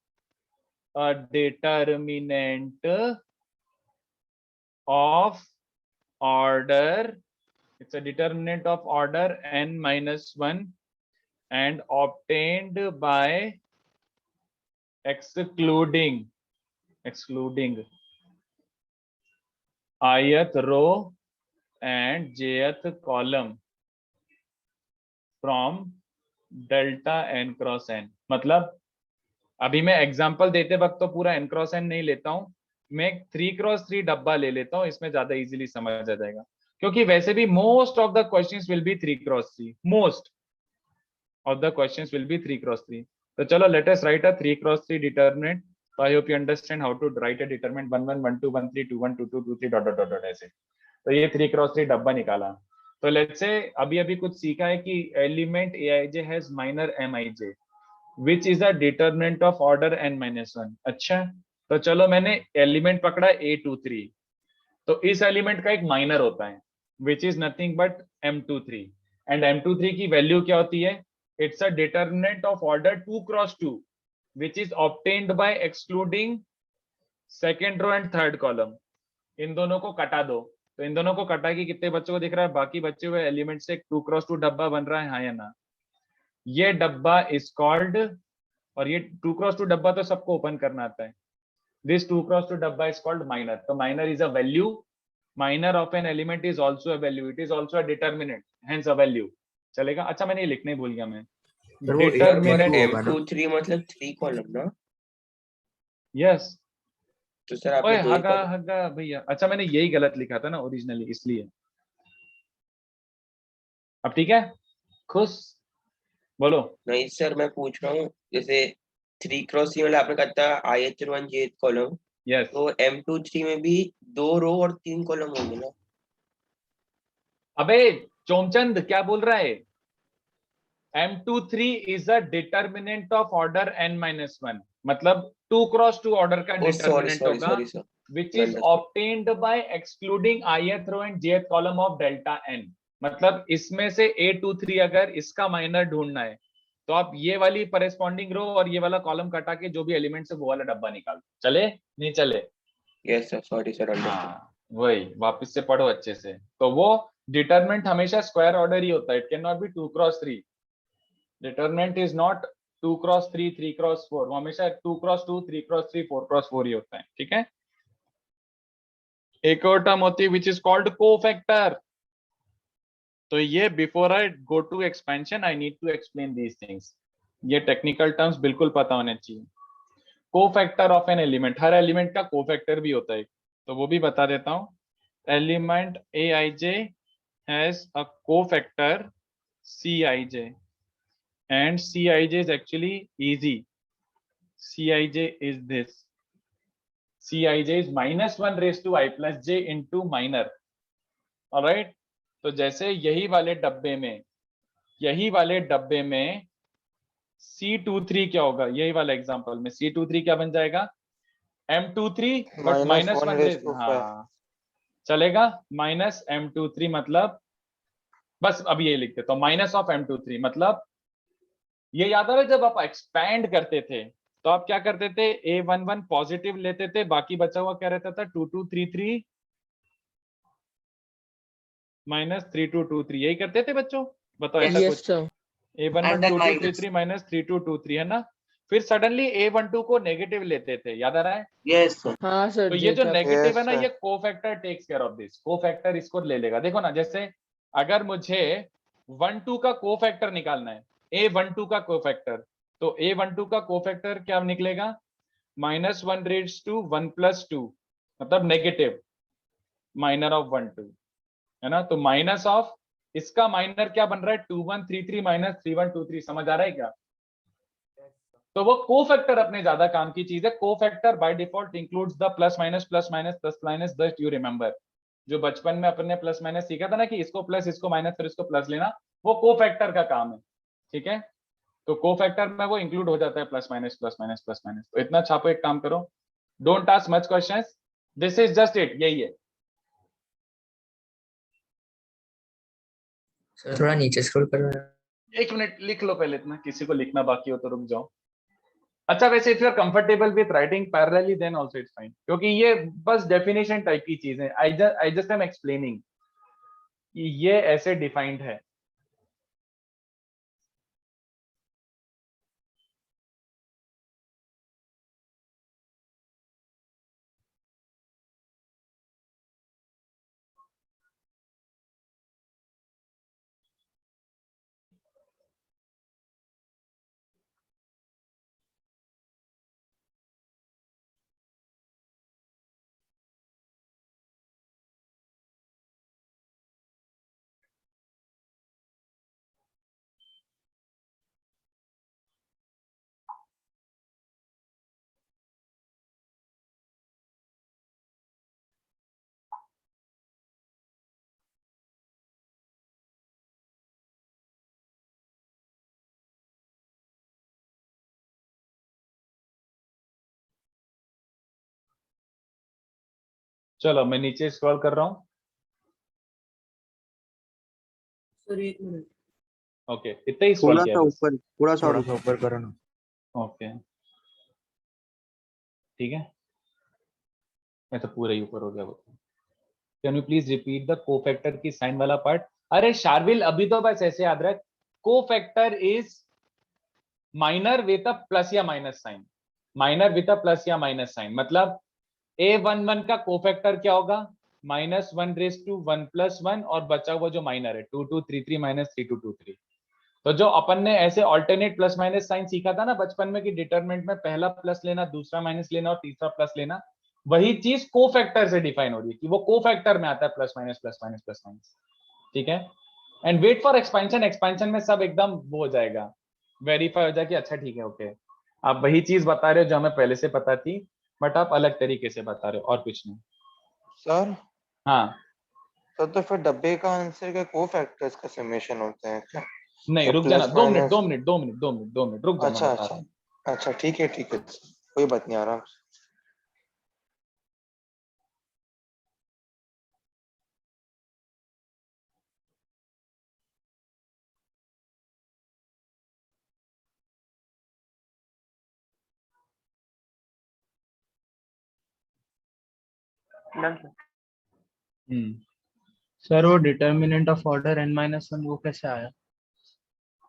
a determinant of order. It's a determinant of order n minus 1 and obtained by excluding ith row and jth column from delta n cross n. मतलब अभी मैं एग्जांपल देते वक्त तो पूरा एन क्रॉस एन नहीं लेता हूं, मैं 3x3 डब्बा ले लेता हूं, इसमें ज्यादा इजीली समझ आ जाएगा, क्योंकि वैसे भी most of the questions will be 3x3, most of the questions will be 3x3. So chalo, let us write a 3x3 determinant. So I hope you understand how to write a determinant 1 1 1 2 1 3 2 1 2 2 2 3 dot dot dot dot ऐसे। तो ये 3x3 डब्बा निकाला। तो let's say अभी अभी कुछ सीखा है कि element aij has minor mij which is a determinant of order n minus 1। अच्छा, तो चलो मैंने एलिमेंट पकड़ा a23, तो इस एलिमेंट का एक माइनर होता है which is nothing but m23, and m23 की वैल्यू क्या होती है? It's a determinant of order 2x2 which is obtained by excluding second row and third column। इन दोनों को कटा दो, तो इन दोनों को कटा के कितने बच्चों को दिख रहा है? बाकी बचे हुए एलिमेंट से एक 2x2 डब्बा बन रहा है, हाँ या ना? ये डब्बा इज कॉल्ड, और ये 2x2 डब्बा तो सबको ओपन करना आता है, दिस 2x2 डब्बा इज कॉल्ड माइनर। तो minor is a value, minor of an element is also a value, it is also a determinant, hence a value। चलेगा? अच्छा मैंने ये लिखने ही भूल गया मैं, determinant M23 मतलब 3 कॉलम ना? यस। तो सर ओए आपने 2 ही हगा कॉलम। हगा भैया, अच्छा मैंने यही गलत लिखा था ना ओरिजिनली, इसलिए। अब ठीक है, खुश? बोलो। नहीं सर, मैं पूछ रहा हूँ जैसे 3x3 मतलब आपने कहा था ith1 jth कॉलम, यस। तो M23 में भी 2 रो और 3 कॉलम होंगे ना? अबे चोमचंद क्या बोल रहा है? M23 is a determinant of order n-1, मतलब 2x2 ऑर्डर का ओ सॉरी डिटर्मिनेंट सॉरी होगा, sorry sir, which is Understood. obtained by excluding ith row and jth column of delta n। मतलब इसमें से A23 अगर इसका माइनर ढूंढना है तो आप ये वाली करेस्पॉन्डिंग रो और ये वाला कॉलम कटा के जो भी एलिमेंट है वो वाला डब्बा निकाल। चले? नहीं चले? Yes sir, sorry sir, understood. हाँ वही, वापस से पढ़ो अच्छे से। तो वो डिटरमिनेंट हमेशा स्क्वायर ऑर्डर ही होता है, it can not be 2x3। Determinant is not 2x3 3x4, वो हमेशा 2x2 3x3 4x4 ही होता है। ठीक है? एक और टर्म होती है विच इज कॉल्ड कोफैक्टर। तो ये before I go to expansion I need to explain these things, ये टेक्निकल टर्म्स बिल्कुल पता होने चाहिए। कोफैक्टर ऑफ एन एलिमेंट, हर एलिमेंट का कोफैक्टर भी होता है, तो वो भी बता देता हूं। Element aij has a cofactor Cij, and Cij is actually easy। Cij is this, Cij is -1 raised to I plus j into minor। Alright, तो जैसे यही वाले डब्बे में C23 क्या होगा? यही वाला एग्जांपल में C23 क्या बन जाएगा? M23 बट -1 रेज, हाँ चलेगा। -M23 मतलब बस अभी ये लिख देता हूं, माइनस ऑफ M23 मतलब ये याद आ रहा है जब आप एक्सपैंड करते थे तो आप क्या करते थे? A11 पॉजिटिव लेते थे, बाकी बचा हुआ क्या रहता था? 2233 -3223, यही करते थे बच्चों? बताओ ऐसा कुछ? A11 2233 -3223 है ना? फिर सडनली A12 को नेगेटिव लेते थे, याद आ रहा है? Yes sir. हाँ सर, तो ये जो नेगेटिव है ना, ये cofactor takes care of this, cofactor इसको ले लेगा। देखो ना, जैसे अगर मुझे 12 का कोफैक्टर निकालना है, A12 का कोफैक्टर, तो A12 का कोफैक्टर क्या निकलेगा? -1 रेज टू 1 + 2, मतलब नेगेटिव माइनर ऑफ 12 है ना? तो माइनस ऑफ इसका माइनर क्या बन रहा है? 2133 -3123। समझ आ रहा है क्या? तो वो कोफैक्टर अपने ज्यादा काम की चीज है। Cofactor by default includes the plus minus plus minus plus minus. Just you remember, जो बचपन में अपने प्लस माइनस सीखा था ना कि इसको प्लस इसको माइनस फिर इसको प्लस लेना, वो कोफैक्टर का काम है। ठीक है? तो कोफैक्टर में वो इंक्लूड हो जाता है plus minus plus minus plus minus. तो इतना छापो, एक काम करो, don't ask much questions, this is just it, यही है। सर थोड़ा नीचे स्क्रॉल करो। एक मिनट लिख लो पहले, इतना किसी को लिखना बाकी हो तो रुक जाओ। अच्छा वैसे if you are comfortable with writing parallelly then also it's fine, क्योंकि ये बस डेफिनेशन टाइप की चीज है। आई जस्ट एम एक्सप्लेनिंग कि ये ऐसे डिफाइंड है। चलो मैं नीचे स्क्रॉल कर रहा हूँ. सर एक मिनट. ओके, इतना ही स्क्रॉल थोड़ा किया सा है बस. ऊपर, थोड़ा सा थोड़ा और सा ऊपर करो ना. ओके, ठीक है. मैं तो पूरा ही ऊपर हो गया वो. Can you please repeat the cofactor की साइन वाला पार्ट? अरे शार्विल, अभी तो बस ऐसे याद रख, cofactor is minor with a plus या minus sign. Minor with a plus या माइनस साइन मतलब a11 का कोफैक्टर क्या होगा? -1 + 1 और बचा हुआ जो माइनर है 2233 - 3223. तो जो अपन ने ऐसे ऑल्टरनेट प्लस माइनस साइन सीखा था ना बचपन में कि डिटरमिनेंट में पहला प्लस लेना, दूसरा माइनस लेना और तीसरा प्लस लेना, वही चीज कोफैक्टर से डिफाइन हो रही है कि वो कोफैक्टर में आता है plus minus plus minus plus minus. ठीक है. And wait for expansion. Expansion में सब एकदम वो हो जाएगा, वेरीफाई हो जाए कि अच्छा ठीक है, ओके आप वही चीज बता रहे हो जो हमें पहले से पता थी, बट आप अलग तरीके से बता रहे हो और कुछ नहीं. सर हाँ, सर तो फिर डब्बे का आंसर के कोफैक्टर्स का समेशन होते हैं क्या? नहीं या रुक जाना, plus 2 minute minus? 2 minute 2 minute 2 minute 2 minute रुक जाना, अच्छा बता रहा अच्छा हूँ. अच्छा, ठीक है कोई बात नहीं, आराम से. Done sir. सर वो डिटर्मिनेंट ऑफ ऑर्डर n-1 वो कैसे आया?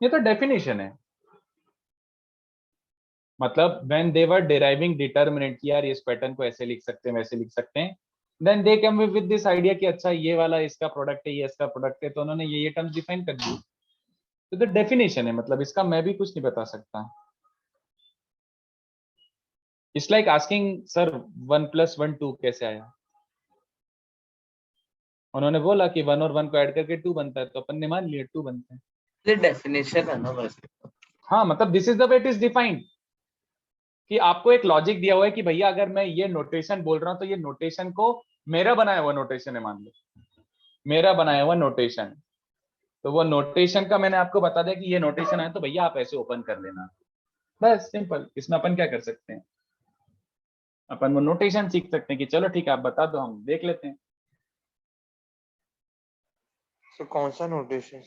ये तो डेफिनेशन है. मतलब when they were deriving determinant कि यार इस पैटर्न को ऐसे लिख सकते हैं, वैसे लिख सकते हैं, then they come with this idea कि अच्छा ये वाला इसका प्रोडक्ट है, ये इसका प्रोडक्ट है, तो उन्होंने ये टर्म्स डिफाइन कर दी. तो डेफिनेशन है, मतलब इसका मैं भी कुछ नहीं बता सकता. इट्स लाइक आस्किंग सर 1 + 1 2 कैसे आया? उन्होंने बोला कि 1 और 1 को ऐड करके 2 बनता है, तो अपन ने मान लिया 2 बनता है. ये डेफिनेशन है ना बस. हाँ, मतलब this is the way it is defined कि आपको एक लॉजिक दिया हुआ है कि भैया अगर मैं ये नोटेशन बोल रहा हूं तो ये नोटेशन को मेरा बनाया हुआ नोटेशन है, मान लो मेरा बनाया हुआ नोटेशन, तो वो नोटेशन का मैंने आपको बता दिया कि ये नोटेशन है, तो भैया आप ऐसे ओपन कर लेना. बस सिंपल. इसमें अपन क्या कर सकते हैं? अपन वो नोटेशन सीख सकते हैं कि चलो ठीक है आप बता दो, हम देख लेते हैं. तो कौन सा नोटेशन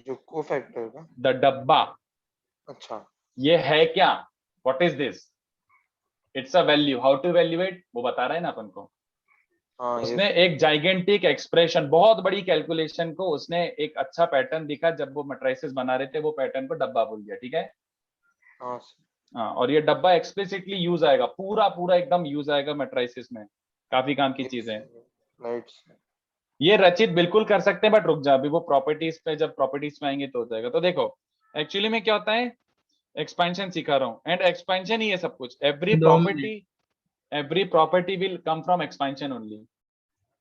जो कोफैक्टर का? द डब्बा. अच्छा, ये है क्या? What is this? It's a value. How to valuate वो बता रहा है ना अपन को. हाँ ये उसने एक जाइगेंटिक एक्सप्रेशन, बहुत बड़ी कैलकुलेशन को उसने एक अच्छा पैटर्न दिखा, जब वो मैट्रिसेस बना रहे थे वो पैटर्न को डब्बा बोल दिया. ठीक है. हाँ हाँ, और ये डब्बा एक्सप्लिसिटली यूज आएगा, पूरा पूरा एकदम यूज आएगा मैट्रिसेस में, काफी काम की चीजें हैं. राइट. ये रचित बिल्कुल कर सकते हैं, बट रुक जा, अभी वो प्रॉपर्टीज पे, जब प्रॉपर्टीज में आएंगे तो हो जाएगा. तो देखो एक्चुअली में क्या होता है, एक्सपेंशन सिखा रहा हूँ, एंड एक्सपेंशन ही है सब कुछ. Every property will come from expansion only.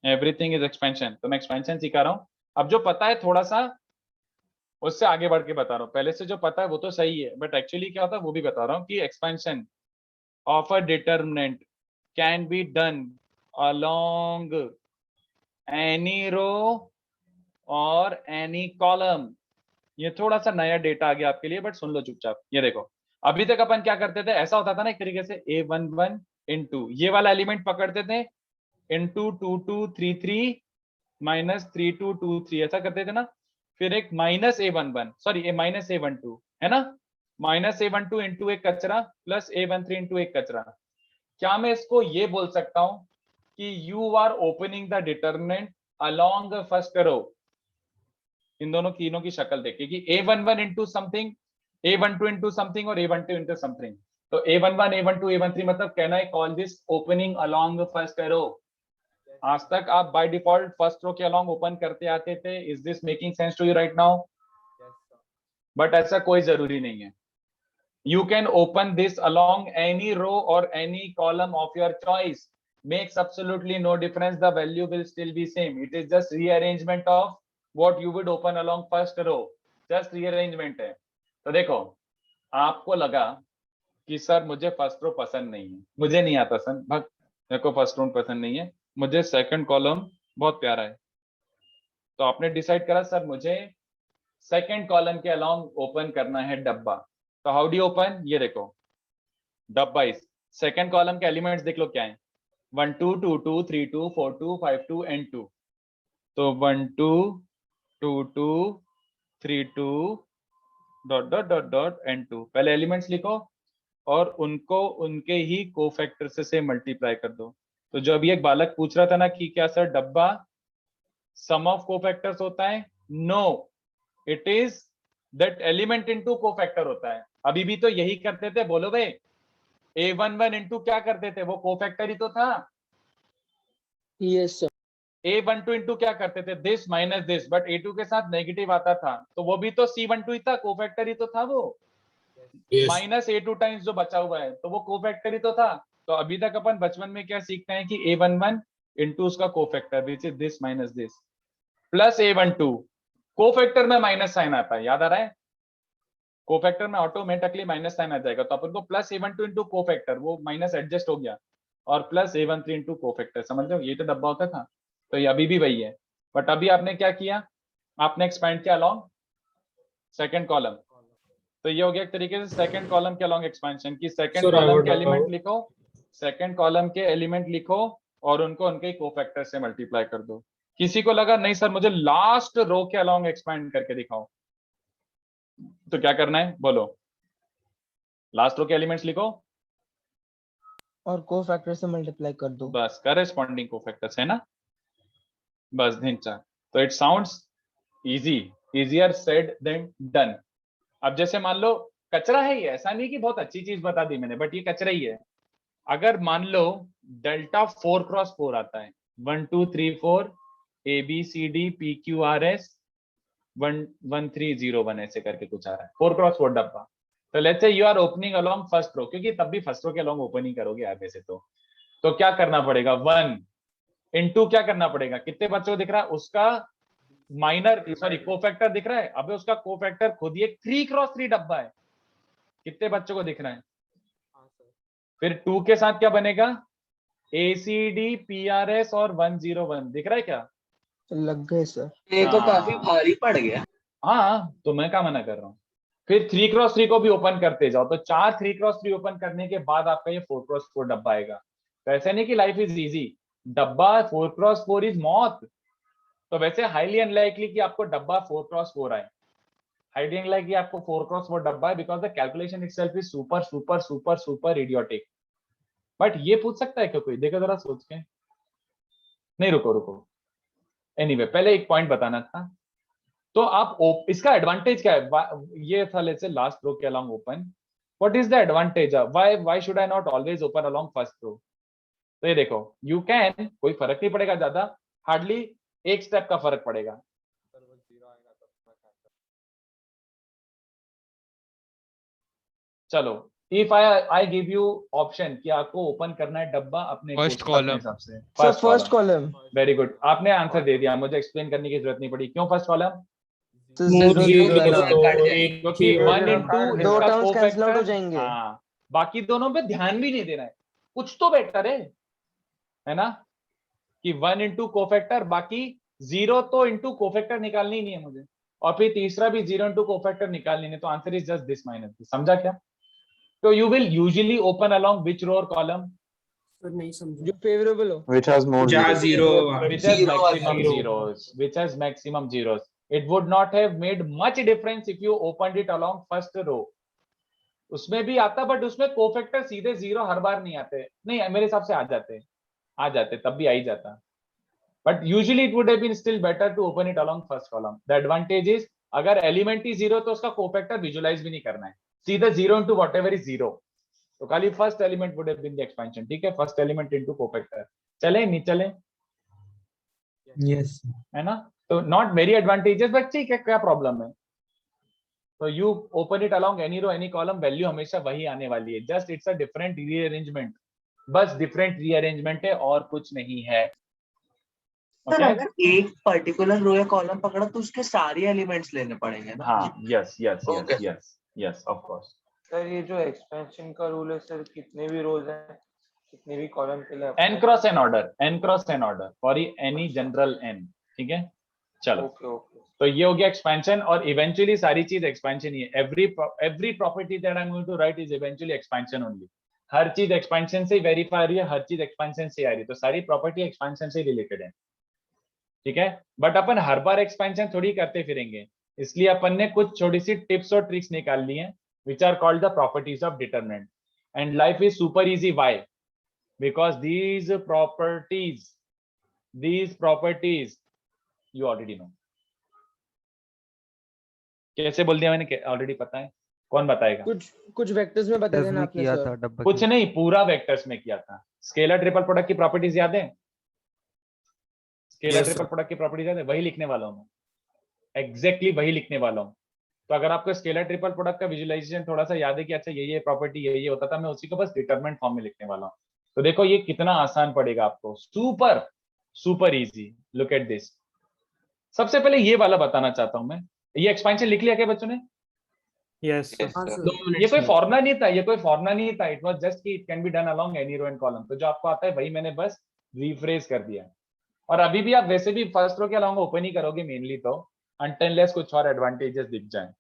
Everything is expansion. तो मैं एक्सपेंशन सिखा रहा हूँ. अब जो पता है थोड़ा सा उससे आगे बढ़ के बता रहा हूँ. पहले से जो पता है वो तो सही है, बट एक्चुअली क्या होता है वो भी बता रहा हूँ कि expansion of a determinant can be done along any row और एनी कॉलम. ये थोड़ा सा नया डेटा आ गया आपके लिए, बट सुन लो चुपचाप. ये देखो, अभी तक अपन क्या करते थे, ऐसा होता था ना एक तरीके से a11 into ये वाला एलिमेंट पकड़ते थे into 2233 - 3223 ऐसा करते थे ना. फिर एक -a11 सॉरी -a12 है ना, -a12 into एक कचरा प्लस a13 into एक कचरा. क्या मैं इसको ये बोल सकता हूं कि you are opening the determinant along first row? इन दोनों तीनों की शक्ल देखिए कि a11 into something, a12 into something और a12 into समथिंग. तो a11 a12 a13 मतलब can I call this opening along first row? आज तक आप बाय डिफॉल्ट फर्स्ट रो के अलोंग ओपन करते आते थे. Is this making sense to you right now? But ऐसा कोई जरूरी नहीं है. You can open this along any row or any column of your choice. Makes absolutely no difference. The value will still be same. It is just rearrangement of what you would open along first row. Just rearrangement है. तो देखो, आपको लगा कि सर मुझे फर्स्ट रो पसंद नहीं है, मुझे नहीं आता सर, भग मेरे को फर्स्ट रो पसंद नहीं है, मुझे सेकंड कॉलम बहुत प्यारा है. तो आपने डिसाइड करा सर मुझे सेकंड कॉलम के अलोंग ओपन करना है डब्बा. तो हाउ डू यू ओपन? ये देखो, डब्बा इज सेकंड कॉलम के एलिमेंट्स देख लो क्या है. 1 2 2 2 3 2 4 2 5 2 and 2. तो 1 2 2 2 3 2 dot dot dot dot and 2. पहले एलिमेंट्स लिखो और उनको उनके ही कोफैक्टर से मल्टीप्लाई कर दो. तो जो अभी एक बालक पूछ रहा था ना कि क्या सर डब्बा सम ऑफ कोफैक्टर्स होता है, no, it is that element into cofactor होता है. अभी भी तो यही करते थे, बोलो भाई. A11 इनटू क्या करते थे, वो कोफैक्टर ही तो था. Yes sir. A12 इनटू क्या करते थे, this minus this, but A2 के साथ नेगेटिव आता था, तो वो भी तो C12 ही था, कोफैक्टर ही तो था वो. माइनस A2 टाइम्स जो बचा हुआ है, तो वो कोफैक्टर ही तो था. तो अभी तक अपन बचपन में क्या सीखते हैं कि A11 इनटू उसका cofactor which is this minus this plus A12. Cofactor में माइनस साइन आता है, याद आ रहा है. कोफैक्टर में ऑटोमेटिकली माइनस साइन आ जाएगा, तो अपन को प्लस A12 इनटू कोफैक्टर, वो माइनस एडजस्ट हो गया, और प्लस A13 इनटू कोफैक्टर. समझ लो, ये तो डब्बा होता था. तो ये अभी भी वही है, बट अभी आपने क्या किया, आपने एक्सपैंड किया अलोंग सेकंड कॉलम. तो ये हो गया एक तरीके से सेकंड कॉलम के अलोंग एक्सपेंशन की. Second Sir, I column would, के एलिमेंट लिखो, सेकंड कॉलम के एलिमेंट लिखो और उनको उनके कोफैक्टर से मल्टीप्लाई कर दो. किसी को लगा नहीं सर मुझे लास्ट रो के अलोंग एक्सपैंड करके दिखाओ, तो क्या करना है बोलो. लास्ट रो के एलिमेंट्स लिखो और कोफैक्टर से मल्टीप्लाई कर दो. बस, करेस्पॉन्डिंग कोफैक्टर्स है ना, बस ढिंचा. तो it sounds easy, easier said than done. अब जैसे मान लो कचरा है ये, ऐसा नहीं कि बहुत अच्छी चीज बता दी मैंने, बट ये कचरा ही है. अगर मान लो डेल्टा 4x4 आता है, 1 2 3 4 ABCD PQRS 1 1 3 0 1 ऐसे करके कुछ आ रहा है, 4x4 डब्बा. तो let's say you are opening along first row, क्योंकि तब भी फर्स्ट रो के अलोंग ओपन ही करोगे यार वैसे तो क्या करना पड़ेगा, 1 इनटू क्या करना पड़ेगा, कितने बच्चों को दिख रहा है उसका माइनर, सॉरी कोफैक्टर दिख रहा है. अबे उसका कोफैक्टर खुद ही एक 3x3 डब्बा है. कितने बच्चों को दिख रहा है. फिर 2 के साथ क्या बनेगा, ACD PRS और 101 दिख रहा है क्या. लग गए सर. ये तो काफी हाँ. भारी पड़ गया. हाँ तो मैं क्या मना कर रहा हूँ. फिर 3x3 को भी ओपन करते जाओ, तो 4 3x3 ओपन करने के बाद आपका ये 4x4 डब्बा आएगा. तो ऐसे नहीं कि लाइफ इज इजी, डब्बा 4x4 इज मौत. तो वैसे हाईली अनलाइकली कि आपको डब्बा 4x4 आए, हाईली अनलाइकली आपको 4x4 डब्बा है, because the calculation itself is super super super super idiotic. But ये पूछ सकता है क्या कोई, देखो जरा सोच के. नहीं रुको रुको, एनीवे पहले एक पॉइंट बताना था. तो आप इसका एडवांटेज क्या है, ये था लेट्स से लास्ट रो के along open. What is the advantage, why should I not always open along first row. तो ये देखो यू कैन, कोई फर्क नहीं पड़ेगा ज्यादा, हार्डली एक स्टेप का फर्क पड़ेगा. चलो if I give you option कि आपको ओपन करना है डब्बा अपने फर्स्ट कॉलम हिसाब से. First column. वेरी गुड, आपने आंसर दे दिया, मुझे एक्सप्लेन करने की जरूरत नहीं पड़ी. क्यों फर्स्ट कॉलम, क्योंकि 1 इनटू दो इसका टर्म्स कैंसिल आउट हो कोफैक्टर. जाएंगे. हाँ, बाकी दोनों पे ध्यान भी नहीं देना है, कुछ तो बेटर है ना, कि 1 इनटू कोफैक्टर, बाकी 0 तो इनटू कोफैक्टर निकालनी ही नहीं है मुझे, और फिर तीसरा भी 0 इनटू कोफैक्टर निकालनी नहीं. तो answer is just this minus this. समझा क्या. तो you will usually open along which row और कॉलम, नहीं समझा. जो फेवरेबल हो. which has more zeros. which has maximum zeros, which has maximum zeros. It would not have made much difference if you opened it along first row. उसमें भी आता, बट उसमें कोफैक्टर सीधे 0 हर बार नहीं आते. नहीं मेरे हिसाब से आ जाते तब भी आ ही जाता. But usually it would have been still better to open it along first column. The advantage is अगर एलिमेंट ही 0 तो उसका कोफैक्टर विजुअलाइज भी नहीं करना है, सीधे 0 इनटू व्हाटएवर इज 0. तो खाली first element would have been the expansion. ठीक है, फर्स्ट एलिमेंट इनटू कोफैक्टर. चले नहीं चले, Yes. है ना. तो नॉट वेरी एडवांटेजेस, बट ठीक है, क्या प्रॉब्लम है. तो you open it along any row any column, value हमेशा वही आने वाली है, just it's a different rearrangement. बस डिफरेंट रीअरेंजमेंट है और कुछ नहीं है. सर अगर एक पर्टिकुलर रो या कॉलम पकड़ा तो उसके सारे एलिमेंट्स लेने पड़ेंगे ना. हाँ yes yes Okay. Yes yes yes of course. Sir ये जो एक्सपेंशन का रूल है सर, कितने भी रोज हैं, कितने भी कॉलम के लिए n cross n order for any general n. ठीक है, चलो. Okay okay. तो ये हो गया एक्सपेंशन, और इवेंचुअली सारी चीज एक्सपेंशन ही है. Every property that I am going to write is eventually expansion only. हर चीज एक्सपेंशन से वेरीफाई आ रही है, हर चीज एक्सपेंशन से आ रही है, तो सारी प्रॉपर्टी एक्सपेंशन से रिलेटेड है, ठीक है। But upon her bar expansion थोड़ी करते फिरेंगे, इसलिए अपन ने कुछ छोटी सी टिप्स और ट्रिक्स निकाल ली हैं which are called the properties of determinant, and life is super easy. Why? Because these properties you already know. कैसे बोल दिया मैंने, ऑलरेडी पता है, कौन बताएगा? कुछ वेक्टर्स में बता देना आपने किया सर। था डब्बा कुछ नहीं, पूरा वेक्टर्स में किया था। स्केलर ट्रिपल प्रोडक्ट की प्रॉपर्टीज याद है? स्केलर ट्रिपल प्रोडक्ट की प्रॉपर्टीज याद है? वही लिखने वाला हूं मैं, एग्जैक्टली वही लिखने वाला हूं। तो अगर आपको स्केलर ट्रिपल प्रोडक्ट का विजुअलाइजेशन थोड़ा सा याद है कि अच्छा ये प्रॉपर्टी ये होता था, मैं उसी को बस डिटरमिनेंट फॉर्म में लिखने वाला हूँ। तो देखो ये कितना आसान पड़ेगा आपको, super super easy. Look at this. सबसे पहले ये वाला बताना चाहता हूं मैं, ये एक्सपेंशन लिख लिया क्या बच्चों ने? Yes, sir. ये कोई फॉर्मुला नहीं था, ये कोई फॉर्मुला नहीं था, इट वाज जस्ट कि it can be done along any row and column. तो जो आपको आता है वही मैंने बस रिफ्रेज कर दिया। और अभी भी आप वैसे भी फर्स्ट रो के अलावा ओपन ही करोगे मेनली, तो अनटिल कुछ और एडवांटेजेस दिख जाए।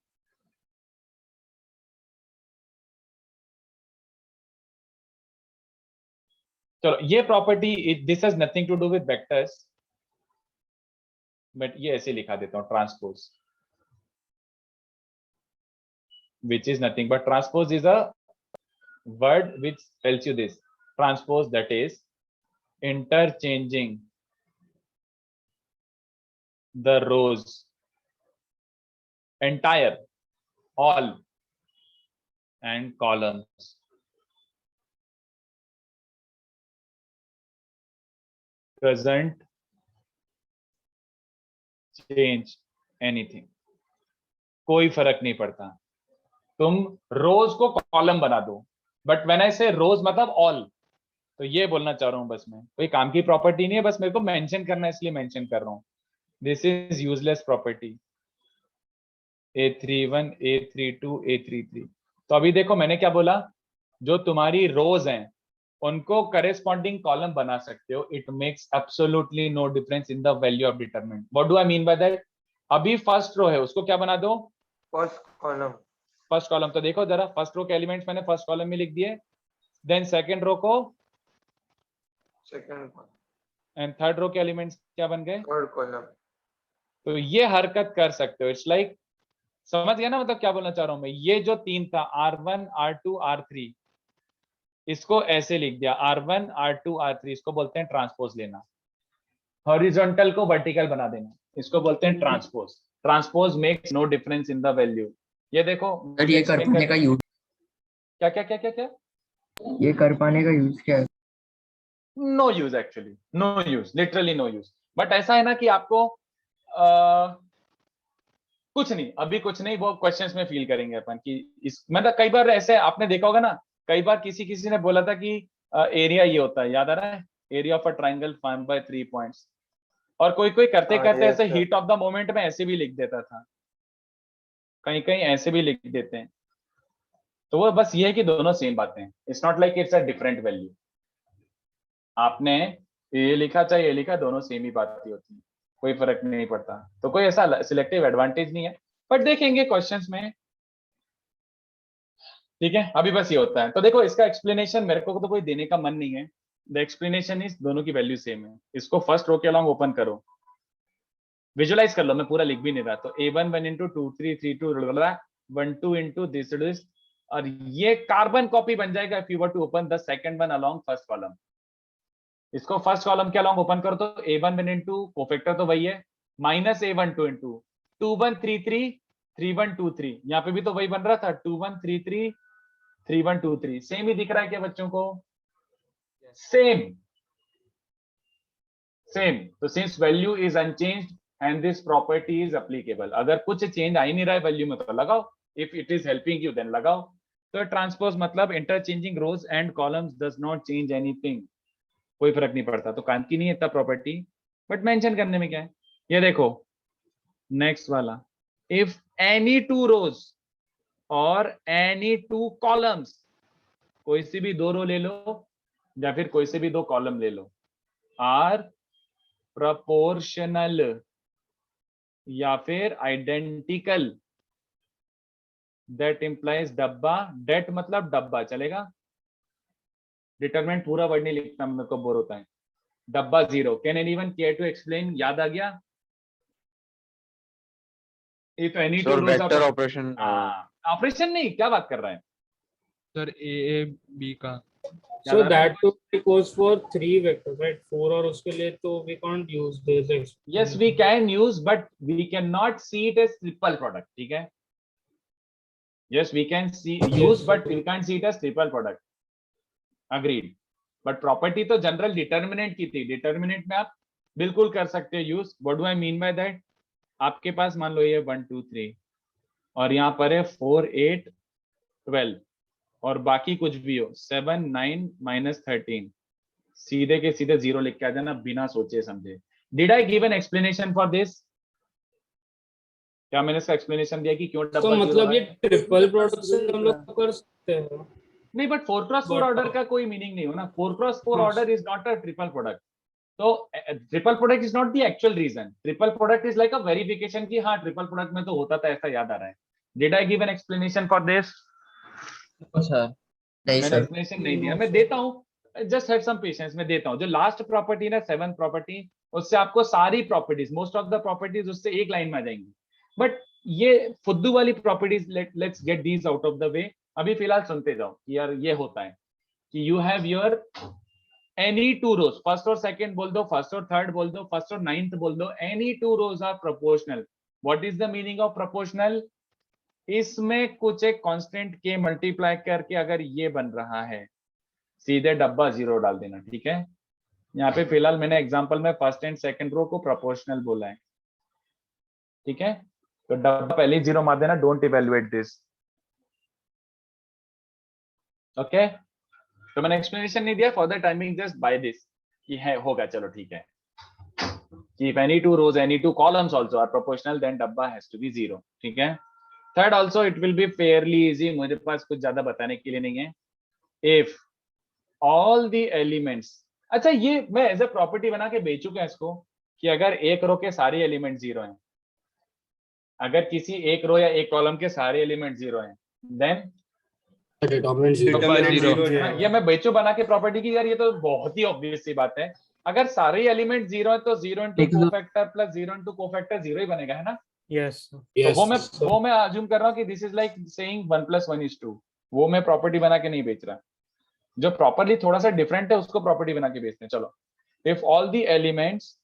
चलो ये property, this has nothing to do with vectors, but ये ऐसे लिखा देता हूं, transpose, which is nothing but transpose is a word which tells you this. Transpose, that is interchanging the rows, entire, all, and columns. Doesn't change anything. कोई फर्क नहीं पड़ता, तुम रोज को कॉलम बना दो, बट व्हेन आई से रोज मतलब ऑल, तो ये बोलना चाह रहा हूं बस मैं, कोई काम की प्रॉपर्टी नहीं है, बस मेरे को मेंशन करना है इसलिए मेंशन कर रहा हूं। This is useless property, A31, A32, A33। तो अभी देखो मैंने क्या बोला, जो तुम्हारी रोज हैं उनको करेस्पॉन्डिंग कॉलम बना सकते हो। It makes absolutely no difference in the value of determinant. What do I mean by that? अभी फर्स्ट रो है, उसको क्या बना दो? First column. First column. तो देखो जरा, फर्स्ट रो के एलिमेंट्स मैंने फर्स्ट कॉलम में लिख दिए, देन सेकंड रो को second column, and third row के एलिमेंट्स क्या बन गए? Third column. तो ये हरकत कर सकते हो। इट्स लाइक, समझ गया ना मतलब क्या बोलना चाह रहा हूं मैं? ये जो तीन था R1, R2, R3, इसको ऐसे लिख दिया R1, R2, R3, इसको बोलते हैं ट्रांसपोज लेना। हॉरिजॉन्टल को वर्टिकल बना देना, इसको बोलते हैं transpose. Transpose makes no difference in the value. ये देखो सर ये कर पाने का यूज क्या क्या क्या क्या क्या ये कर पाने का यूज क्या है? No use, actually no use, literally no use. But ऐसा है ना कि आपको कुछ नहीं, अभी कुछ नहीं, वो क्वेश्चंस में फील करेंगे अपन कि इस मतलब कई बार ऐसे आपने देखा होगा ना, कई बार किसी ने बोला था कि एरिया ये होता है, याद आ रहा है? Area of a triangle formed by 3 points. और कोई कोई करते करते ऐसे हीट ऑफ द मोमेंट में ऐसे भी लिख देता था, कहीं कहीं ऐसे भी लिख देते हैं। तो वो बस ये है कि दोनों सेम बातें हैं। It's not like it's a different value. आपने ये लिखा चाहे ये लिखा, दोनों सेम ही बात ही होती है, कोई फर्क नहीं पड़ता। तो कोई ऐसा सिलेक्टिव एडवांटेज नहीं है, बट देखेंगे क्वेश्चंस में, ठीक है। अभी बस ये होता है। तो देखो इसका एक्सप्लेनेशन मेरे को तो कोई देने का मन नहीं है। द एक्सप्लेनेशन इज दोनों की वैल्यू सेम है। इसको फर्स्ट रो के अलॉन्ग ओपन करो, विजुअलाइज कर लो, मैं पूरा लिख भी नहीं रहा। तो A1 1 into 2 3 3 2 1 2 into this, और ये कार्बन कॉपी बन जाएगा if you were to open the second one along first column. इसको फर्स्ट कॉलम के अलोंग ओपन करो तो A1 1 into कोफैक्टर तो वही है, माइनस A1 2 into 2 1 3 3 3 1 2 3, यहाँ पे भी तो वही बन रहा था 2 1 3 3 3 1 2 3। सेम ही दिख रहा है क्या बच्चों को? Same same. तो since value is unchanged and this property is applicable, अगर कुछ चेंज आ ही नहीं रहा है वैल्यू में तो लगाओ, if it is helping you then लगाओ। तो ट्रांसपोज मतलब interchanging rows and columns does not change anything, कोई फर्क नहीं पड़ता। तो काम की नहीं है इतना प्रॉपर्टी, बट मेंशन करने में क्या है। ये देखो नेक्स्ट वाला, इफ एनी टू रोज और एनी टू कॉलम्स, कोई सी भी दो रो ले लो या फिर कोई से भी दो कॉलम ले लो, आर प्रोपोर्शनल या फिर आइडेंटिकल, दैट इंप्लाइज डब्बा, डेट मतलब डब्बा चलेगा, डिटरमिनेंट पूरा वर्ड नहीं लिखता, मेरे को बोर होता है। डब्बा 0, can anyone care to explain? याद आ गया? If any two sir rows vector operation operation नहीं, क्या बात कर रहा है सर ए बी का। So that too goes for 3 vectors, right? 4 और उसके लिए तो we can't use this. Yes, we can use, but we cannot see it as triple product. ठीक है? Yes, we can see use, but we can't see it as triple product. Agreed. But property तो general determinant की थी। determinant में आप बिल्कुल कर सकते हो use. What do I mean by that? आपके पास मान लो ये 1 2 3 और यहाँ पर है 4 8 12 और बाकी कुछ भी हो 7 9 -13, सीधे के सीधे 0 लिख के आ जाना बिना सोचे समझे। Did I give an explanation for this? क्या मैंने इसका एक्सप्लेनेशन दिया कि क्यों डब्बा तो मतलब ये ट्रिपल प्रोडक्ट से हम लोग कर सकते हैं? नहीं, बट 4x4 ऑर्डर का कोई मीनिंग नहीं हो ना। 4x4 order is not a triple product. तो triple product is not the actual reason. Triple product is like a verification कि हाँ ट्रिपल प्रोडक्ट में तो होता था, ऐसा याद आ रहा है। Did I give an explanation for this? मैंने एक्सप्लेनेशन नहीं दिया, मैं देता हूँ। जस्ट हैव सम पेशेंस, मैं देता हूँ। जो लास्ट प्रॉपर्टी ना 7th प्रॉपर्टी, उससे आपको सारी properties, most of the properties उससे एक लाइन में आ जाएंगी। बट ये फुद्दू वाली properties, let's get these out of the way. अभी फिलहाल सुनते जाओ कि यार ये होता है कि you have your any 2 rows, first और सेकंड बोल दो, फर्स्ट और थर्ड बोल दो, फर्स्ट और 9th बोल दो, any 2 rows are proportional. What is the meaning of proportional? इसमें कुछ एक कांस्टेंट के मल्टीप्लाई करके अगर ये बन रहा है, सीधे डब्बा 0 डाल देना। ठीक है? यहाँ पे फिलहाल मैंने एग्जांपल में फर्स्ट एंड सेकंड रो को प्रोपोर्शनल बोला है। ठीक है? तो डब्बा पहले ही 0 मार देना, डोंट इवेल्युएट दिस। ओके? तो मैंने एक्सप्लेनेशन नहीं दिया, for the timing just by this कि है होगा। चलो ठीक है कि if any 2 rows, any 2 columns also are proportional, then डब्बा has to be 0। ठीक है? Third also it will B Fairlie easy, मुझे पास कुछ ज्यादा बताने के लिए नहीं है। इफ ऑल द एलिमेंट्स, अच्छा ये मैं एज ए प्रॉपर्टी बना के बेच चुका इसको कि अगर एक रो के सारे एलिमेंट 0 हैं, अगर किसी एक रो या एक कॉलम के सारे एलिमेंट 0 हैं, देन ये मैं बेचू बना के प्रॉपर्टी की। यार ये तो बहुत ही ऑब्वियस सी बात है। अगर सारे एलिमेंट 0 है तो 0 into cofactor plus 0 into cofactor 0 ही बनेगा, है ना? Yes. तो वो मैं अज्यूम कर रहा हूँ कि दिस इज लाइक सेइंग 1 + 1 = 2। वो मैं प्रॉपर्टी बना के नहीं बेच रहा। जो प्रॉपर्ली थोड़ा सा डिफरेंट है उसको प्रॉपर्टी बना के बेचते हैं। चलो, if all the elements,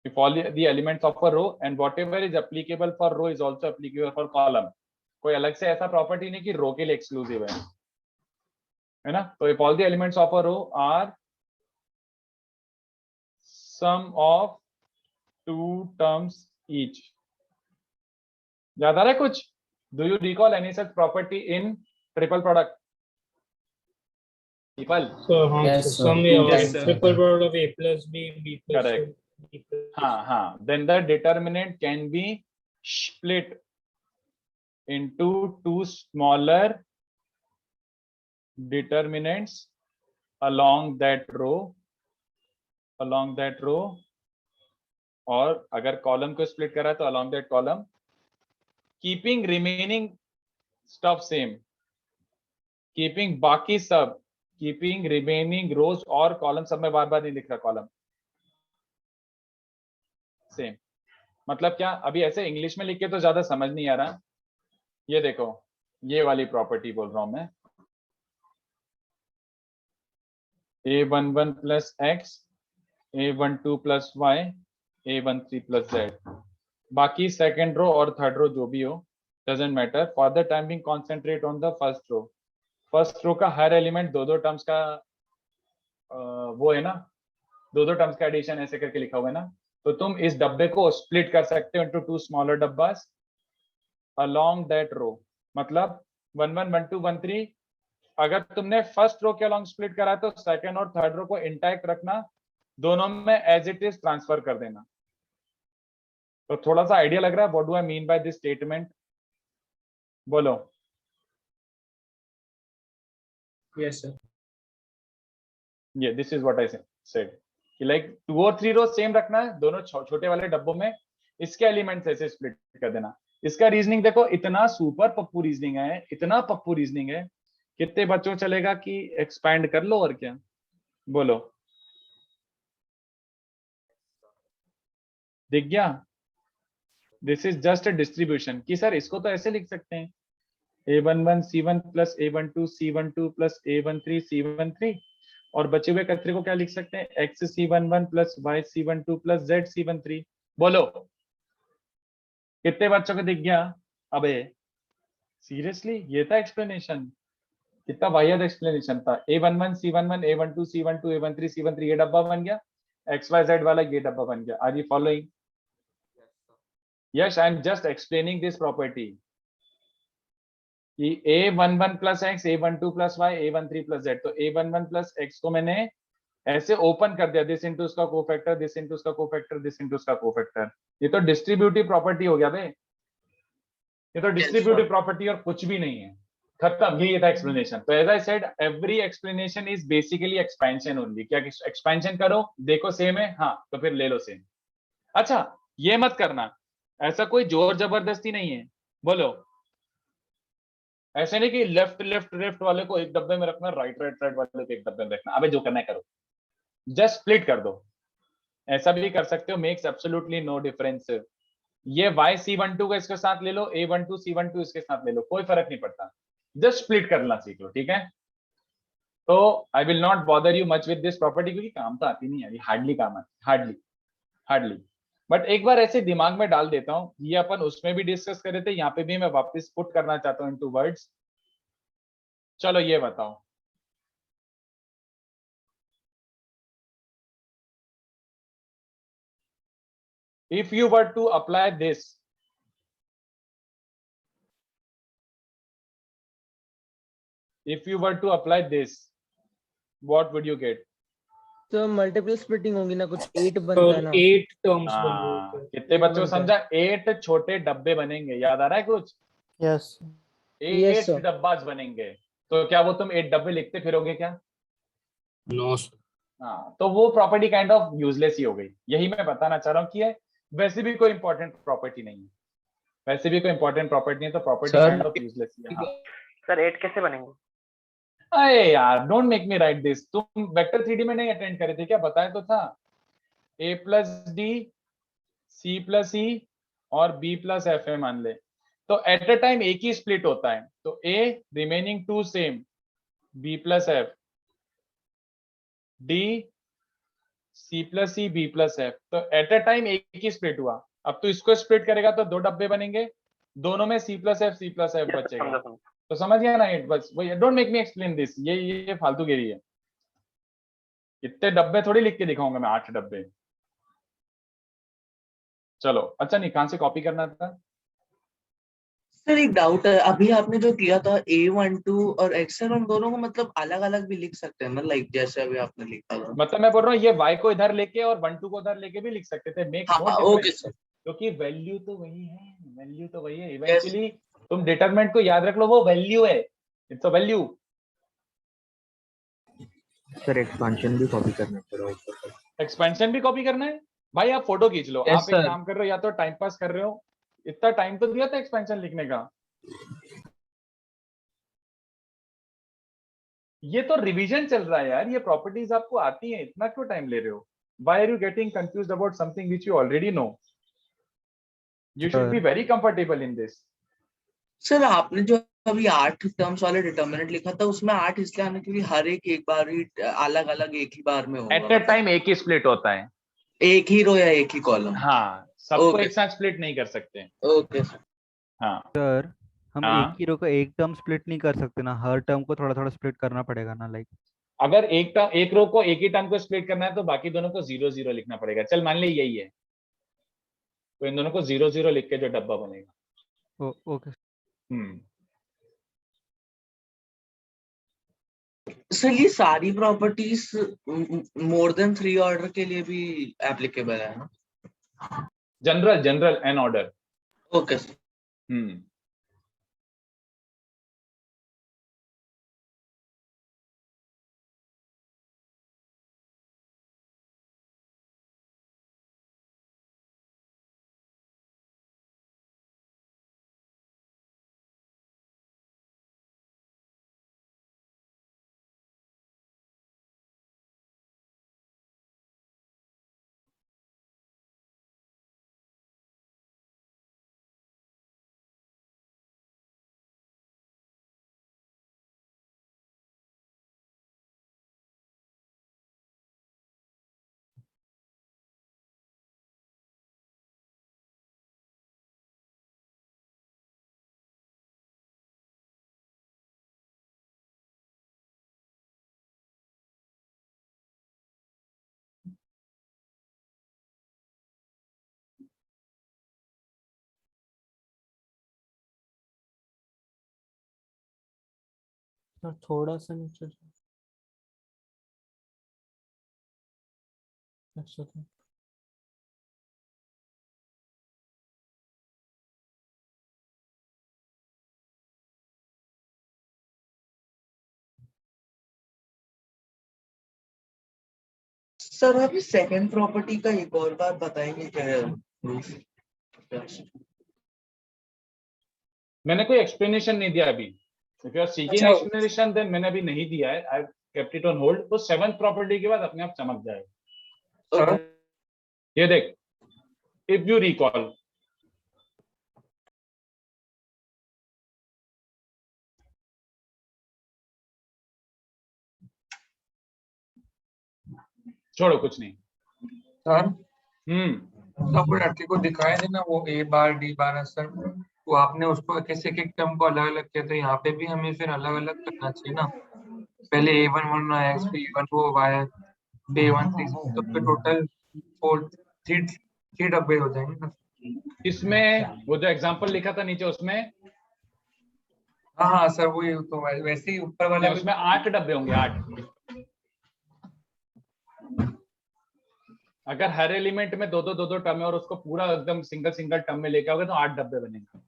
if all the elements of a row and whatever is applicable for row is also applicable for column, कोई अलग से ऐसा प्रॉपर्टी नहीं कि रो के लिए एक्सक्लूसिव है ना? तो if all the elements of a row are sum of 2 terms each, याद आ रहा है कुछ? Do you recall any such property in triple product? People? So sum triple product of A plus B, B plus Correct. C, B plus C. हाँ, then the determinant can be split into 2 smaller determinants along that row, और अगर कॉलम को स्प्लिट करा तो along that column, keeping remaining stuff same, keeping बाकी सब, keeping remaining rows और कॉलम, सब में बार-बार नहीं लिख रहा कॉलम, सेम। मतलब क्या? अभी ऐसे इंग्लिश में लिख के तो ज्यादा समझ नहीं आ रहा। ये देखो, ये वाली प्रॉपर्टी बोल रहा हूं मैं, a11 + x, a12 + y, a13 + z, बाकी सेकंड रो और थर्ड रो जो भी हो, doesn't matter. For the time being concentrate on the first row. First row का हर एलिमेंट 2-2 टर्म्स का वो है ना, 2-2 टर्म्स का एडिशन ऐसे करके लिखा हुआ है ना। तो तुम इस डब्बे को स्प्लिट कर सकते हो into 2 smaller dabbas along that row. मतलब 1 1 1 2 1 3, अगर तुमने फर्स्ट रो के अलोंग स्प्लिट करा तो सेकंड और थर्ड रो को इंटैक्ट रखना, दोनों में एज इट इज ट्रांसफर कर देना। तो थोड़ा सा आइडिया लग रहा है? What do I mean by this statement? बोलो। Yes sir. ये this is what I said कि लाइक 2 और 3 रो सेम रखना है, दोनों छोटे वाले डब्बों में इसके एलिमेंट्स ऐसे स्प्लिट कर देना। इसका रीजनिंग देखो, इतना सुपर पप्पू रीजनिंग है, इतना पप्पू रीजनिंग है, कितने बच्चों चलेगा कि एक्सपैंड कर लो और क्या, बोलो। दिख गया? This is just a distribution कि सर इसको तो ऐसे लिख सकते हैं, A11 C1 plus A12 C12 plus A13 C13, और बचे हुए कचरे को क्या लिख सकते हैं, X C11 plus Y C12 plus Z C13। बोलो कितने बच्चों को दिख गया? अबे सीरियसली, ये था एक्सप्लेनेशन? कितना वाहियात एक्सप्लेनेशन था। A11 C11 A12 C12 A13 C13, ये डब्बा बन गया, XYZ वाला ये डब्बा बन गया। Are you following? Yes, I am just explaining this property कि A11 plus x A12 plus y A13 plus z. तो A11 प्लस एक्स को मैंने ऐसे ओपन कर दिया, दिस इंटू उसका कोफैक्टर, दिस इंटू उसका कोफैक्टर, दिस इंटू उसका कोफैक्टर। ये तो डिस्ट्रीब्यूटिव प्रॉपर्टी हो गया बे, ये तो डिस्ट्रीब्यूटिव प्रॉपर्टी और कुछ भी नहीं है, खत्म। ये था एक्सप्लेनेशन। तो as I said, every explanation is basically expansion only. क्या एक्सपेंशन करो, देखो सेम है, हाँ तो फिर ले लो सेम। अच्छा ये मत करना, ऐसा कोई जोर जबरदस्ती नहीं है, बोलो। ऐसे नहीं कि लेफ्ट लेफ्ट लेफ्ट वाले को एक डब्बे में रखना, राइट राइट राइट वाले को एक डब्बे में रखना। अबे जो करना है करो, जस्ट स्प्लिट कर दो। ऐसा भी कर सकते हो, मेक्स एब्सोल्युटली नो डिफरेंस। ये y C12 को इसके साथ ले लो, A12 C12 इसके साथ ले लो, कोई फर्क नहीं पड़ता, जस्ट स्प्लिट करना सीख लो, ठीक है। तो I will not bother you much with this property, क्योंकि काम तो आती नहीं है, हार्डली काम आती, हार्डली हार्डली। बट एक बार ऐसे दिमाग में डाल देता हूँ, ये अपन उसमें भी डिस्कस कर रहे थे, यहाँ पे भी मैं वापस पुट करना चाहता हूँ इनटू वर्ड्स। चलो ये बताओ, if you were to apply this, if you were to apply this, what would you get? तो मल्टीपल स्प्लिटिंग होगी ना, कुछ 8 तो बनता है ना। 8 टर्म्स हाँ, कितने eight बच्चों को बनता है। समझा? 8 छोटे डब्बे बनेंगे, याद आ रहा है कुछ? Yes 8 sir. डब्बाज बनेंगे। तो क्या वो तुम 8 डब्बे लिखते फिरोगे क्या? नो। हाँ, तो वो प्रॉपर्टी काइंड ऑफ यूजलेस ही हो गई। यही मैं बताना चाह रहा हूँ कि वैसे भी कोई इंपॉर्टेंट प्रॉपर्टी नहीं है, वैसे भी कोई इंपॉर्टेंट प्रॉपर्टी नहीं है, तो प्रॉपर्टी काइंड ऑफ यूजलेस ही है। हाँ। सर 8 कैसे बनेंगे? अरे यार don't make me right this. तुम वेक्टर 3D में नहीं अटेंड करे थे क्या? बताया तो था, A plus D C plus E और B प्लस एफ है मान ले, तो एट अ टाइम एक ही स्प्लिट होता है, तो A remaining 2 same, B plus F, D C plus E B plus F, तो एट अ टाइम एक ही स्प्लिट हुआ। अब तो इसको स्प्लिट करेगा तो 2 डब्बे बनेंगे, दोनों में C प्लस एफ बचेगा। तो समझ गया ना? ये बस वही, don't make me explain this, ये फालतू गिरी है। इतने डब्बे थोड़ी लिख के दिखाऊंगा मैं, 8 डब्बे। चलो अच्छा, नहीं कहां से कॉपी करना था? सर एक डाउट है, अभी आपने जो किया था A12 और XL, उन दोनों को मतलब अलग अलग भी लिख सकते हैं ना, लाइक जैसे अभी आपने लिखा था। मतलब मैं बोल रहा हूँ ये y को इधर लेके और 1 2 को उधर लेके भी लिख सकते थे, मेक्स नो हाँ ओके डिफरेंस, सर। क्योंकि वैल्यू तो वही है, वैल्यू तो वही है इवेंचुअली। तुम डिटरमिनेंट को याद रख लो, वो वैल्यू है, it's a value. Sir expansion भी कॉपी करना पड़ेगा। एक्सपेंशन भी कॉपी करना है भाई? आप फोटो खींच लो। Yes, आप एक sir. काम कर रहे हो, या तो टाइम पास कर रहे हो, इतना टाइम तो दिया था एक्सपेंशन लिखने का। ये तो रिवीजन चल रहा है यार, ये प्रॉपर्टीज आपको आती हैं, इतना क्यों टाइम ले रहे हो? Why are you getting confused about something which you already know? You should be very comfortable in this. Sir आपने जो अभी 8 टर्म्स वाले डिटर्मिनेंट लिखा था, उसमें 8 इसलिए आने क्योंकि हर एक बार ही अलग अलग एक ही बार में होगा। एट अ टाइम एक ही स्प्लिट होता है, एक ही रो या एक ही कॉलम। हाँ, सबको Okay. एक साथ स्प्लिट नहीं कर सकते। Okay sir. हाँ सर हम हाँ। एक ही रो को एक टर्म स्प्लिट नहीं कर सकते ना, हर टर्म को थोड़ा थोड़ा स्प्लिट करना पड़ेगा ना, लाइक अगर एक रो को एक ही टर्म को स्प्लिट करना है तो बाकी दोनों को 0 0 लिखना पड़ेगा। चल मान ले यही है, तो इन दोनों को 0 0 लिख के जो डब्बा बनेगा। ओके। सर ये सारी प्रॉपर्टीज मोर देन 3 ऑर्डर के लिए भी एप्लीकेबल है ना? General n order. Okay sir. Sir थोड़ा सा नीचे जाओ। अच्छा था। सर आप सेकंड प्रॉपर्टी का एक और बार बताएंगे क्या? मैंने कोई एक्सप्लेनेशन नहीं दिया अभी. इफ यू आर सीकिंग अच्छा. एक्सप्लेनेशन देन मैंने अभी नहीं दिया है. I kept it on hold. तो सेवंथ प्रॉपर्टी के बाद अपने आप चमक जाएगा. Okay. ये देख, इफ यू रिकॉल, छोड़ो कुछ नहीं. सर हम्म. वो लड़के को दिखाए थे ना वो ए बार डी बार है सर, वो आपने उसको कैसे एक एक टर्म को अलग अलग किया, तो यहाँ पे भी हमें फिर अलग अलग करना चाहिए ना. पहले A11 एक्स पे A1 वो वाई पे A1 3, तो फिर टोटल 3 डब्बे हो जाएंगे ना. इसमें वो जो एग्जांपल लिखा था नीचे उसमें, हाँ हाँ सर वही, तो वैसे ही ऊपर वाला नहीं, भी. उसमें 8 डब्बे होंगे. 8. अगर हर एलिमेंट में दो दो टर्म है और उसको पूरा एकदम सिंगल सिंगल टर्म में लेके आओगे तो 8 डब्बे बनेंगे.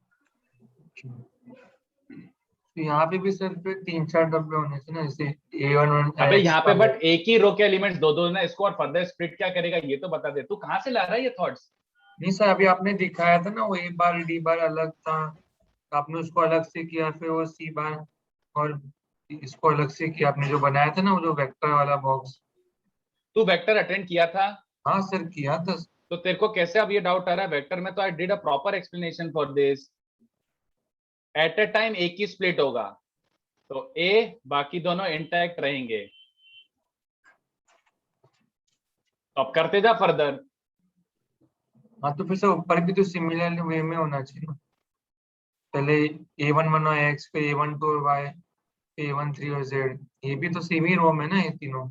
तो यहाँ पे भी सर फिर 3-4 डब्बे होने चाहिए ना, जैसे A11 अबे एक्स यहाँ पे बट एक ही रो के एलिमेंट्स दो ना, इसको और फर्दर स्प्लिट क्या करेगा ये तो बता दे. तू कहाँ से ला रहा है ये थॉट्स? नहीं सर, अभी आपने दिखाया था ना वो ए बार डी बार अलग था, तो आपने उसको अलग से किया, फिर वो सी बार और इसको अलग से किया, आपने जो बनाया था ना वो जो वेक्टर वाला बॉक्स. तू वेक्टर अटेंड किया था? हाँ सर किया था. तो तेरे को कैसे अब ये डाउट आ रहा है? वेक्टर में तो I did a proper explanation for this. At a time एक ही स्प्लिट होगा तो ए बाकी दोनों इंटैक्ट रहेंगे. अब करते जा फर्दर. हाँ तो फिर सर ऊपर भी तो सिमिलर वे में होना चाहिए ना. पहले A11 और एक्स पे A12 और वाई पे A13 और जेड, ये भी तो सेम ही रो में ना ये तीनों.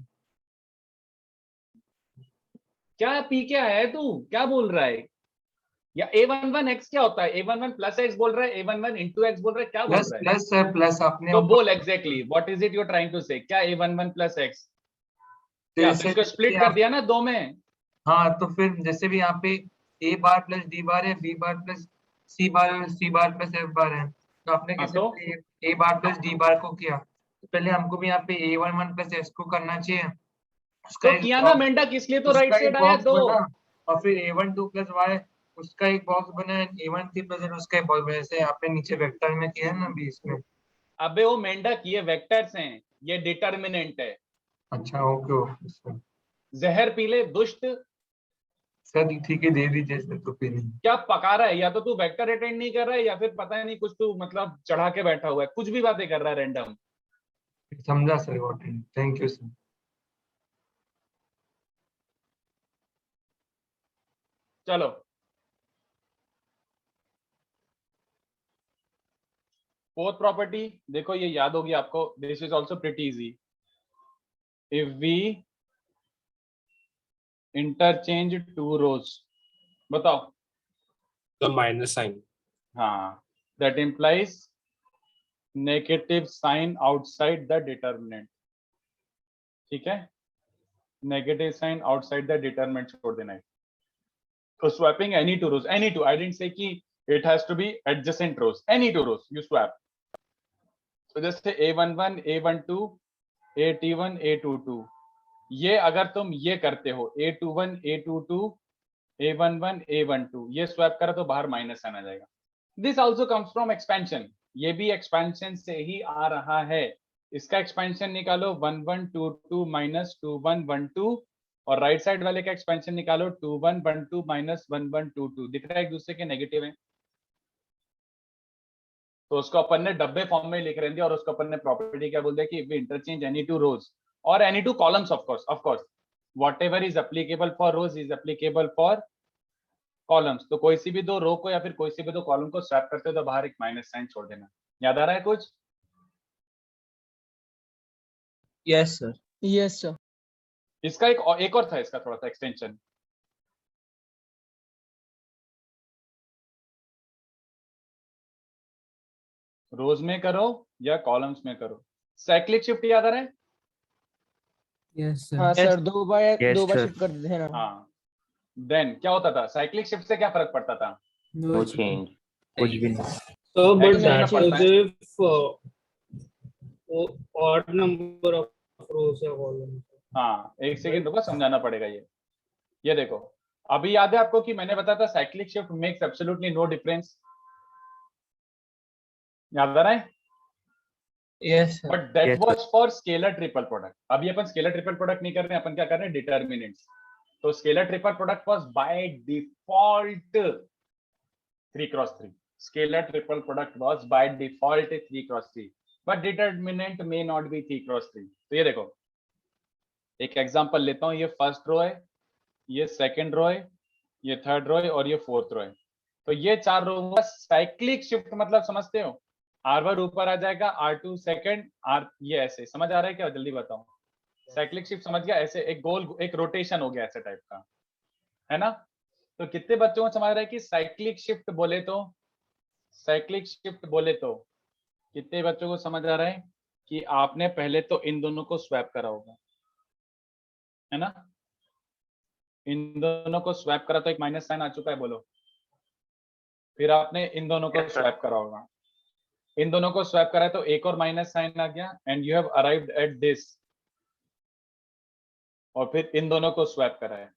क्या पी क्या है तू? क्या बोल रहा है? या A11 x क्या होता है? A11 प्लस एक्स बोल रहा है? A11 इंटू एक्स बोल रहा है? क्या बोल प्लस रहा है? प्लस सर प्लस आपने तो ऊपर. बोल exactly what is it you trying to say. क्या A11 प्लस एक्स? क्या तो जैसे इसको स्प्लिट कर दिया ना दो में. हाँ तो फिर जैसे भी यहाँ पे ए बार प्लस डी बार है, बी बार प्लस सी बार है, सी बार प्लस एफ बार है, तो आपने हाँ कैसे तो ए बार प्लस डी बार को किया, तो पहले हमको भी यहाँ पे A11 प्लस एस को करना चाहिए. उसका तो एक किया ना बॉक्स, मेंढक, इसलिए तो राइट उसका एक साइड आया बॉक्स दो. बना, और फिर A12 प्लस वाई उसका एक बॉक्स बना है, A13 प्लस जेड उसका एक बॉक्स बना, जैसे यहाँ पे नीचे वेक्टर में किया है ना बीच में. अबे वो मेंढक ये वेक्टर्स हैं, ये डिटर्मिनेंट है. अच्छा ओके ओके सर. जहर पीले दुष्ट. सर ठीक है दे दीजिए सर, तो फिर नहीं. क्या पका रहा है? या तो तू वेक्टर अटेंड नहीं कर रहा है या फिर पता नहीं कुछ तू मतलब चढ़ा के बैठा हुआ है, कुछ भी बातें कर रहा है रैंडम. समझा सर, थैंक यू सर. चलो फोर्थ प्रॉपर्टी देखो, ये याद होगी आपको. This is also pretty easy. If we interchange two rows, बताओ. The minus sign. हाँ, that implies negative sign outside the determinant. ठीक है, negative sign outside the determinant छोड़ देना है. तो swapping any two rows, any two, I didn't say कि it has to be adjacent rows, any two rows you swap. तो जैसे A11 A12 A21 A22, ये अगर तुम ये करते हो A21 A22 A11 A12 ये स्वैप करा तो बाहर माइनस आना जाएगा. This also comes from expansion. ये भी एक्सपेंशन से ही आ रहा है. इसका एक्सपेंशन निकालो 1122 माइनस 2112, और राइट साइड वाले का एक्सपेंशन निकालो 2112 माइनस 1122. दिख रहा है एक दूसरे के नेगेटिव है. तो उसको अपन ने डब्बे फॉर्म में लिख रहे थे और उसको अपन ने प्रॉपर्टी क्या बोल दिया कि we interchange any two rows और any two columns. Of course whatever is applicable for rows is applicable for columns. तो कोई सी भी दो रो को या फिर कोई सी भी दो कॉलम को स्वैप करते हो तो बाहर एक माइनस साइन छोड़ देना. याद आ रहा है कुछ? Yes sir. Yes sir. इसका एक और था, इसका थोड़ा सा एक्सटेंशन. रोज में करो या कॉलम्स में करो, साइक्लिक शिफ्ट याद आ रहा है? यस हाँ सर दो बार sir. शिफ्ट कर देते हैं ना हाँ, देन क्या होता था? साइक्लिक शिफ्ट से क्या फर्क पड़ता था? No change. कुछ भी नहीं. So, but Actually, that नहीं is if odd number of rows या columns. हाँ, एक सेकंड रुको, समझाना पड़ेगा ये देखो, अभी याद है आपको कि मैंने बताया था cyclic shift makes absolutely no difference, याद आ रहा है? Yes but that was for scalar triple product. अभी अपन स्केलर ट्रिपल प्रोडक्ट नहीं कर रहे हैं, अपन क्या कर रहे हैं? डिटरमिनेंट्स. तो scalar triple product was by default 3x3. Scalar triple product was by default 3x3, but determinant may not be 3x3. तो ये देखो, एक एग्जांपल लेता हूं. ये फर्स्ट रो है, ये सेकंड रो है, ये थर्ड रो है और ये फोर्थ रो है. तो ये 4 रो का साइक्लिक शिफ्ट मतलब समझते हो? R1 ऊपर आ जाएगा, R2 सेकंड, R ये ऐसे. समझ आ रहा है क्या? जल्दी बताओ. साइक्लिक शिफ्ट समझ गया? ऐसे एक गोल, एक रोटेशन हो गया ऐसे टाइप का, है ना? तो कितने बच्चों को समझ रहा है कि साइक्लिक शिफ्ट बोले तो, साइक्लिक शिफ्ट बोले तो कितने बच्चों को समझ आ रहा है कि आपने पहले तो इन दोनों को स्वैप करा होगा, है ना? इन दोनों को स्वैप करा तो एक माइनस साइन आ चुका है, बोलो. फिर आपने इन दोनों को स्वैप करा होगा, इन दोनों को स्वैप करा है तो एक और माइनस साइन आ गया, and you have arrived at this. और फिर इन दोनों को स्वैप करा है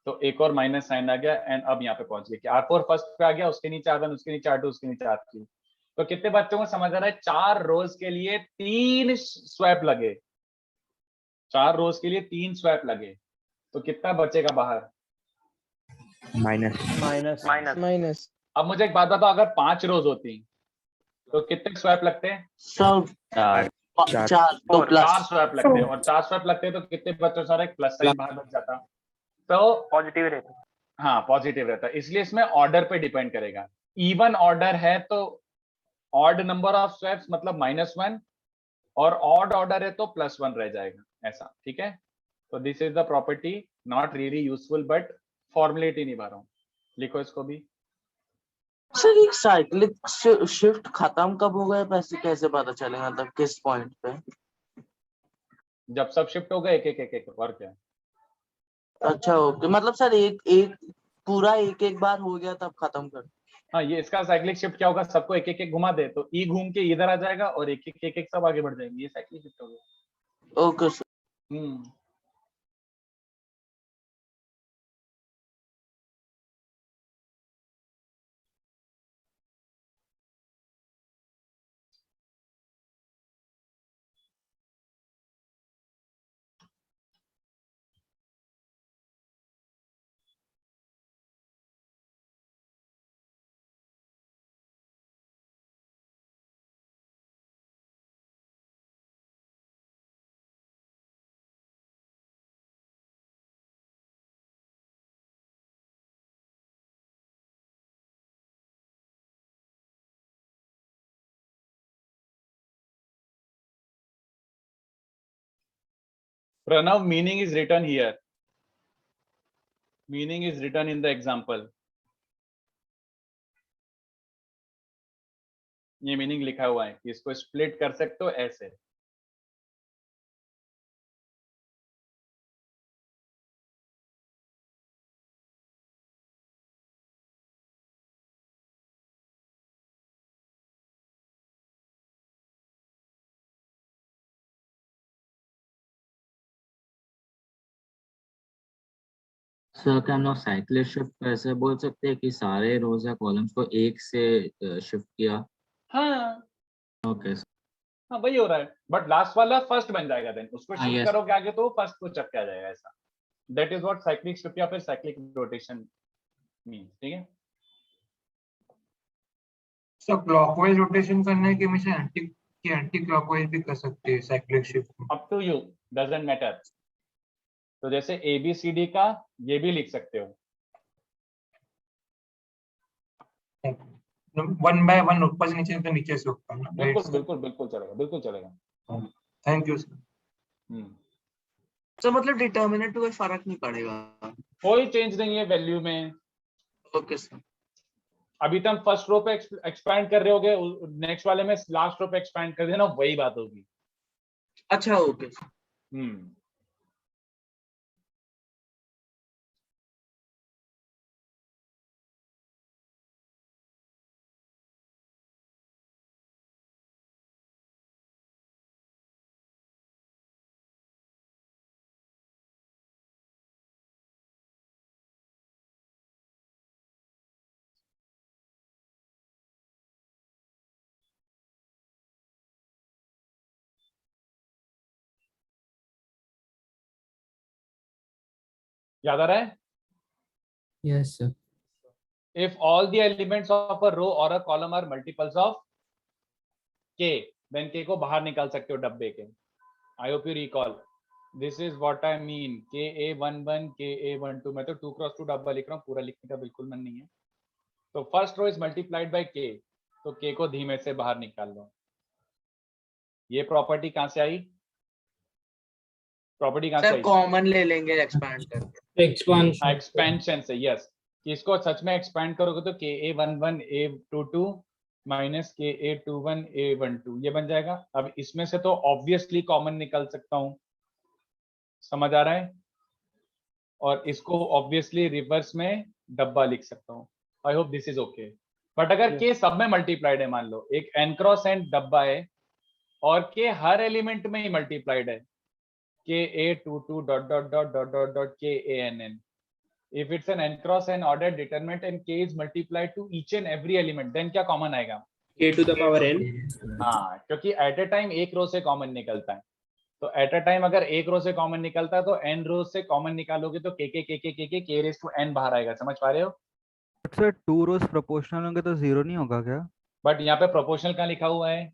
तो एक और माइनस साइन आ गया, एंड अब यहाँ पे पहुंच गए कि R4 फर्स्ट पे आ गया, उसके नीचे R1, उसके नीचे R2, उसके नीचे R3. तो कितने बच्चों को समझ आ रहा है? 4 रोज के लिए 3 स्वैप लगे, 4 रोज के लिए 3 स्वैप लगे, तो कितना बचेगा बाहर? माइनस अब मुझे एक बात बताओ, अगर 5 रोज होती तो कितने स्वैप लगते हैं? सब 4 तो प्लस 4 स्वैप लगते हैं, और 4 स्वैप लगते हैं तो कितने बच्चों सारा एक प्लस साइन बाहर बच जाता. तो पॉजिटिव रहता. हाँ, पॉजिटिव रहता है. इसलिए इसमें ऑर्डर पे डिपेंड करेगा. इवन ऑर्डर है तो ऑड नंबर ऑफ स्वैप्स मतलब -1, और ऑड ऑर्डर है तो +1 रह जाएगा, ऐसा. ठीक है? तो this is the property, not really useful but formulate निभा रहा हूँ. लिखो इसको भी. सर एक साइक्लिक शिफ्ट खत्म कब हो गया, पैसे कैसे पता चलेगा, मतलब किस पॉइंट पे? जब सब शिफ्ट हो गए एक और क्या. अच्छा ओके, मतलब सर एक पूरा एक बार हो गया तब खत्म कर. हाँ, ये इसका साइक्लिक शिफ्ट क्या होगा? सबको एक घुमा दे तो ई घूम के इधर आ जाएगा और एक सब आगे बढ़ जाएंगे. ये साइक्लिक शिफ्ट हो गया. Okay sir. Pranav, meaning is written here. Meaning is written in the example. ये मीनिंग लिखा हुआ है कि इसको स्प्लिट कर सकते हो ऐसे. सर क्या हम लोग साइक्लिक शिफ्ट ऐसे बोल सकते हैं कि सारे रोज या कॉलम्स को एक से शिफ्ट किया? हाँ, ओके. हाँ वही हो रहा है, बट लास्ट वाला फर्स्ट बन जाएगा, देन उसको शिफ्ट yes. करोगे आगे तो फर्स्ट को चक के आ जाएगा, ऐसा. That is what cyclic shift या फिर साइक्लिक रोटेशन मींस. ठीक है? सर क्लॉकवाइज रोटेशन करना है कि हमेशा एंटी क्लॉकवाइज भी कर सकते हैं cyclic shift? Up to you, doesn't matter. तो जैसे ABCD का ये भी लिख सकते हो. 1 by 1 ऊपर से नीचे तो नीचे से ऊपर. बिल्कुल बिल्कुल बिल्कुल चलेगा, बिल्कुल चलेगा. Thank you sir. तो मतलब डिटर्मिनेंट कोई फर्क नहीं पड़ेगा? कोई चेंज नहीं है वैल्यू में. Okay sir. अभी तो हम फर्स्ट रो पे एक्सपैंड कर रहे होगे, नेक्स्ट वाले में लास्ट रो पे एक्सपैंड कर देना, वही बात होगी. अच्छा ओके। याद आ रहा है? Yes, sir. If all the elements of a row or a column are multiples of k, then k को बाहर निकाल सकते हो डब्बे के. I hope you recall. This is what I mean. KA11, KA12. मैं तो 2 क्रॉस 2 डब्बा लिख रहा हूँ, पूरा लिखने का बिल्कुल मन नहीं है. तो first row is multiplied by k, तो k को धीमे से बाहर निकाल लो. ये प्रॉपर्टी कहाँ से आई? प्रॉपर्टी कहाँ से सर आई? कॉमन ले लेंगे एक्सपैंड करके। एक्सपेंशन से, यस. इसको सच में एक्सपैंड करोगे तो KA11 A22 minus KA21 A12 ये बन जाएगा. अब इसमें से तो ऑब्वियसली कॉमन निकाल सकता हूं, समझ आ रहा है? और इसको ऑब्वियसली रिवर्स में डब्बा लिख सकता हूं. I hope this is okay. But अगर k सब में मल्टीप्लाइड है, मान लो एक n क्रॉस n डब्बा है और k हर एलिमेंट में ही मल्टीप्लाइड है, KA22 dot dot dot dot dot dot KANN. If it's an n cross n ordered determinant and k is multiplied to each and every element, then क्या कॉमन आएगा? k to the power n. हाँ, क्योंकि एट ए टाइम एक रो से कॉमन निकलता है. तो एट ए टाइम अगर एक रो से कॉमन निकलता है तो n रो से कॉमन निकालोगे तो k रेज टू n बाहर आएगा. समझ पा रहे हो? सर 2 रोज प्रोपोर्शनल होंगे तो 0 नहीं होगा क्या? बट यहाँ पे प्रोपोर्शनल कहाँ लिखा हुआ है?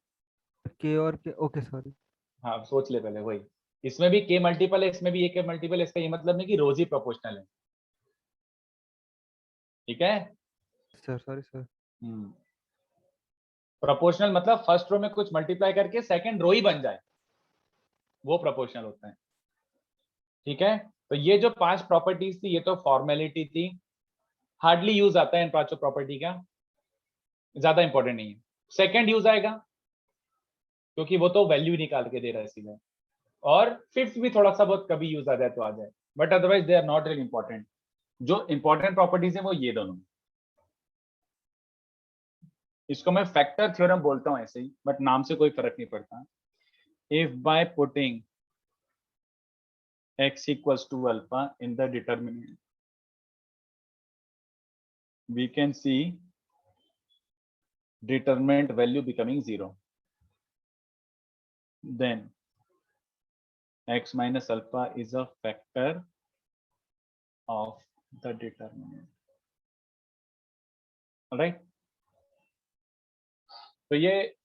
k और k. Okay sorry. हाँ, सोच ले पहले. वही, इसमें भी k मल्टीपल है, इसमें भी k मल्टीपल है. इसका ये मतलब नहीं कि रोज ही प्रोपोर्शनल है. ठीक है सर? Sorry sir. प्रोपोर्शनल मतलब फर्स्ट रो में कुछ मल्टीप्लाई करके सेकंड रो ही बन जाए, वो प्रोपोर्शनल होता है. ठीक है, तो ये जो 5 प्रॉपर्टीज थी ये तो फॉर्मेलिटी थी, हार्डली यूज आता है इन 5 प्रॉपर्टी का, ज्यादा इंपॉर्टेंट नहीं है. सेकंड यूज आएगा क्योंकि वो तो वैल्यू निकाल के दे रहा है सीधा, और फिफ्थ भी थोड़ा सा बहुत कभी यूज आ जाए तो आ जाए, but otherwise they are not really important. जो इंपॉर्टेंट प्रॉपर्टीज है वो ये दोनों. इसको मैं फैक्टर थ्योरम बोलता हूं ऐसे ही, बट नाम से कोई फर्क नहीं पड़ता. If by putting x equals to alpha in the determinant, we can see determinant value becoming 0, then x minus alpha is a factor of the determinant. All right, तो ये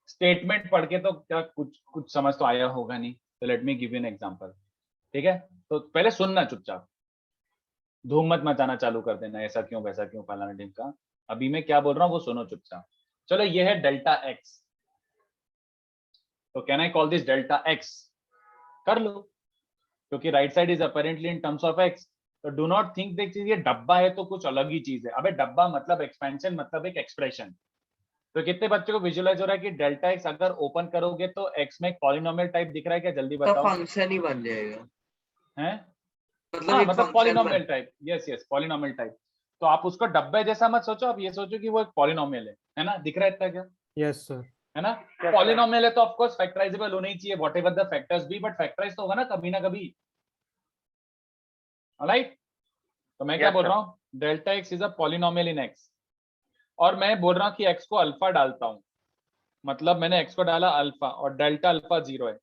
स्टेटमेंट पढ़ के तो क्या कुछ समझ तो आया होगा नहीं. तो let me give you an example. ठीक है, तो पहले सुनना चुपचाप, धूम मत मचाना चालू कर देना, ऐसा क्यों वैसा क्यों फलाना ढिमका. अभी मैं क्या बोल रहा हूँ वो सुनो चुपचाप. चलो, ये है डेल्टा x, तो can I call this delta x? कर लो, क्योंकि right side is apparently in terms of x. तो डू नॉट थिंक देख ये डब्बा है तो कुछ अलग ही चीज है. अबे डब्बा मतलब एक्सपेंशन, मतलब एक एक्सप्रेशन. तो कितने बच्चों को विजुअलाइज हो रहा है कि डेल्टा x अगर ओपन करोगे तो x में एक पॉलिनोमियल टाइप दिख रहा है क्या? जल्दी बताओ. फंक्शन ही बन जाएगा हैं? मतलब polynomial type. Yes yes, polynomial type. तो आप उसको डब्बे जैसा मत सोचो, आप ये सोचो कि वो एक पॉलिनोमियल है ना? दिख रहा है इतना क्या? Yes sir. है ना? पॉलिनोमियल है तो ऑफ कोर्स फैक्टराइजेबल होना ही चाहिए, whatever the factors be, but factorise तो होगा ना कभी ना कभी. ऑलराइट, तो मैं क्या बोल रहा हूँ, delta x is a polynomial in x, और मैं बोल रहा हूँ कि x को अल्फा डालता हूँ, मतलब मैंने x को डाला अल्फा और डेल्टा अल्फा 0 है,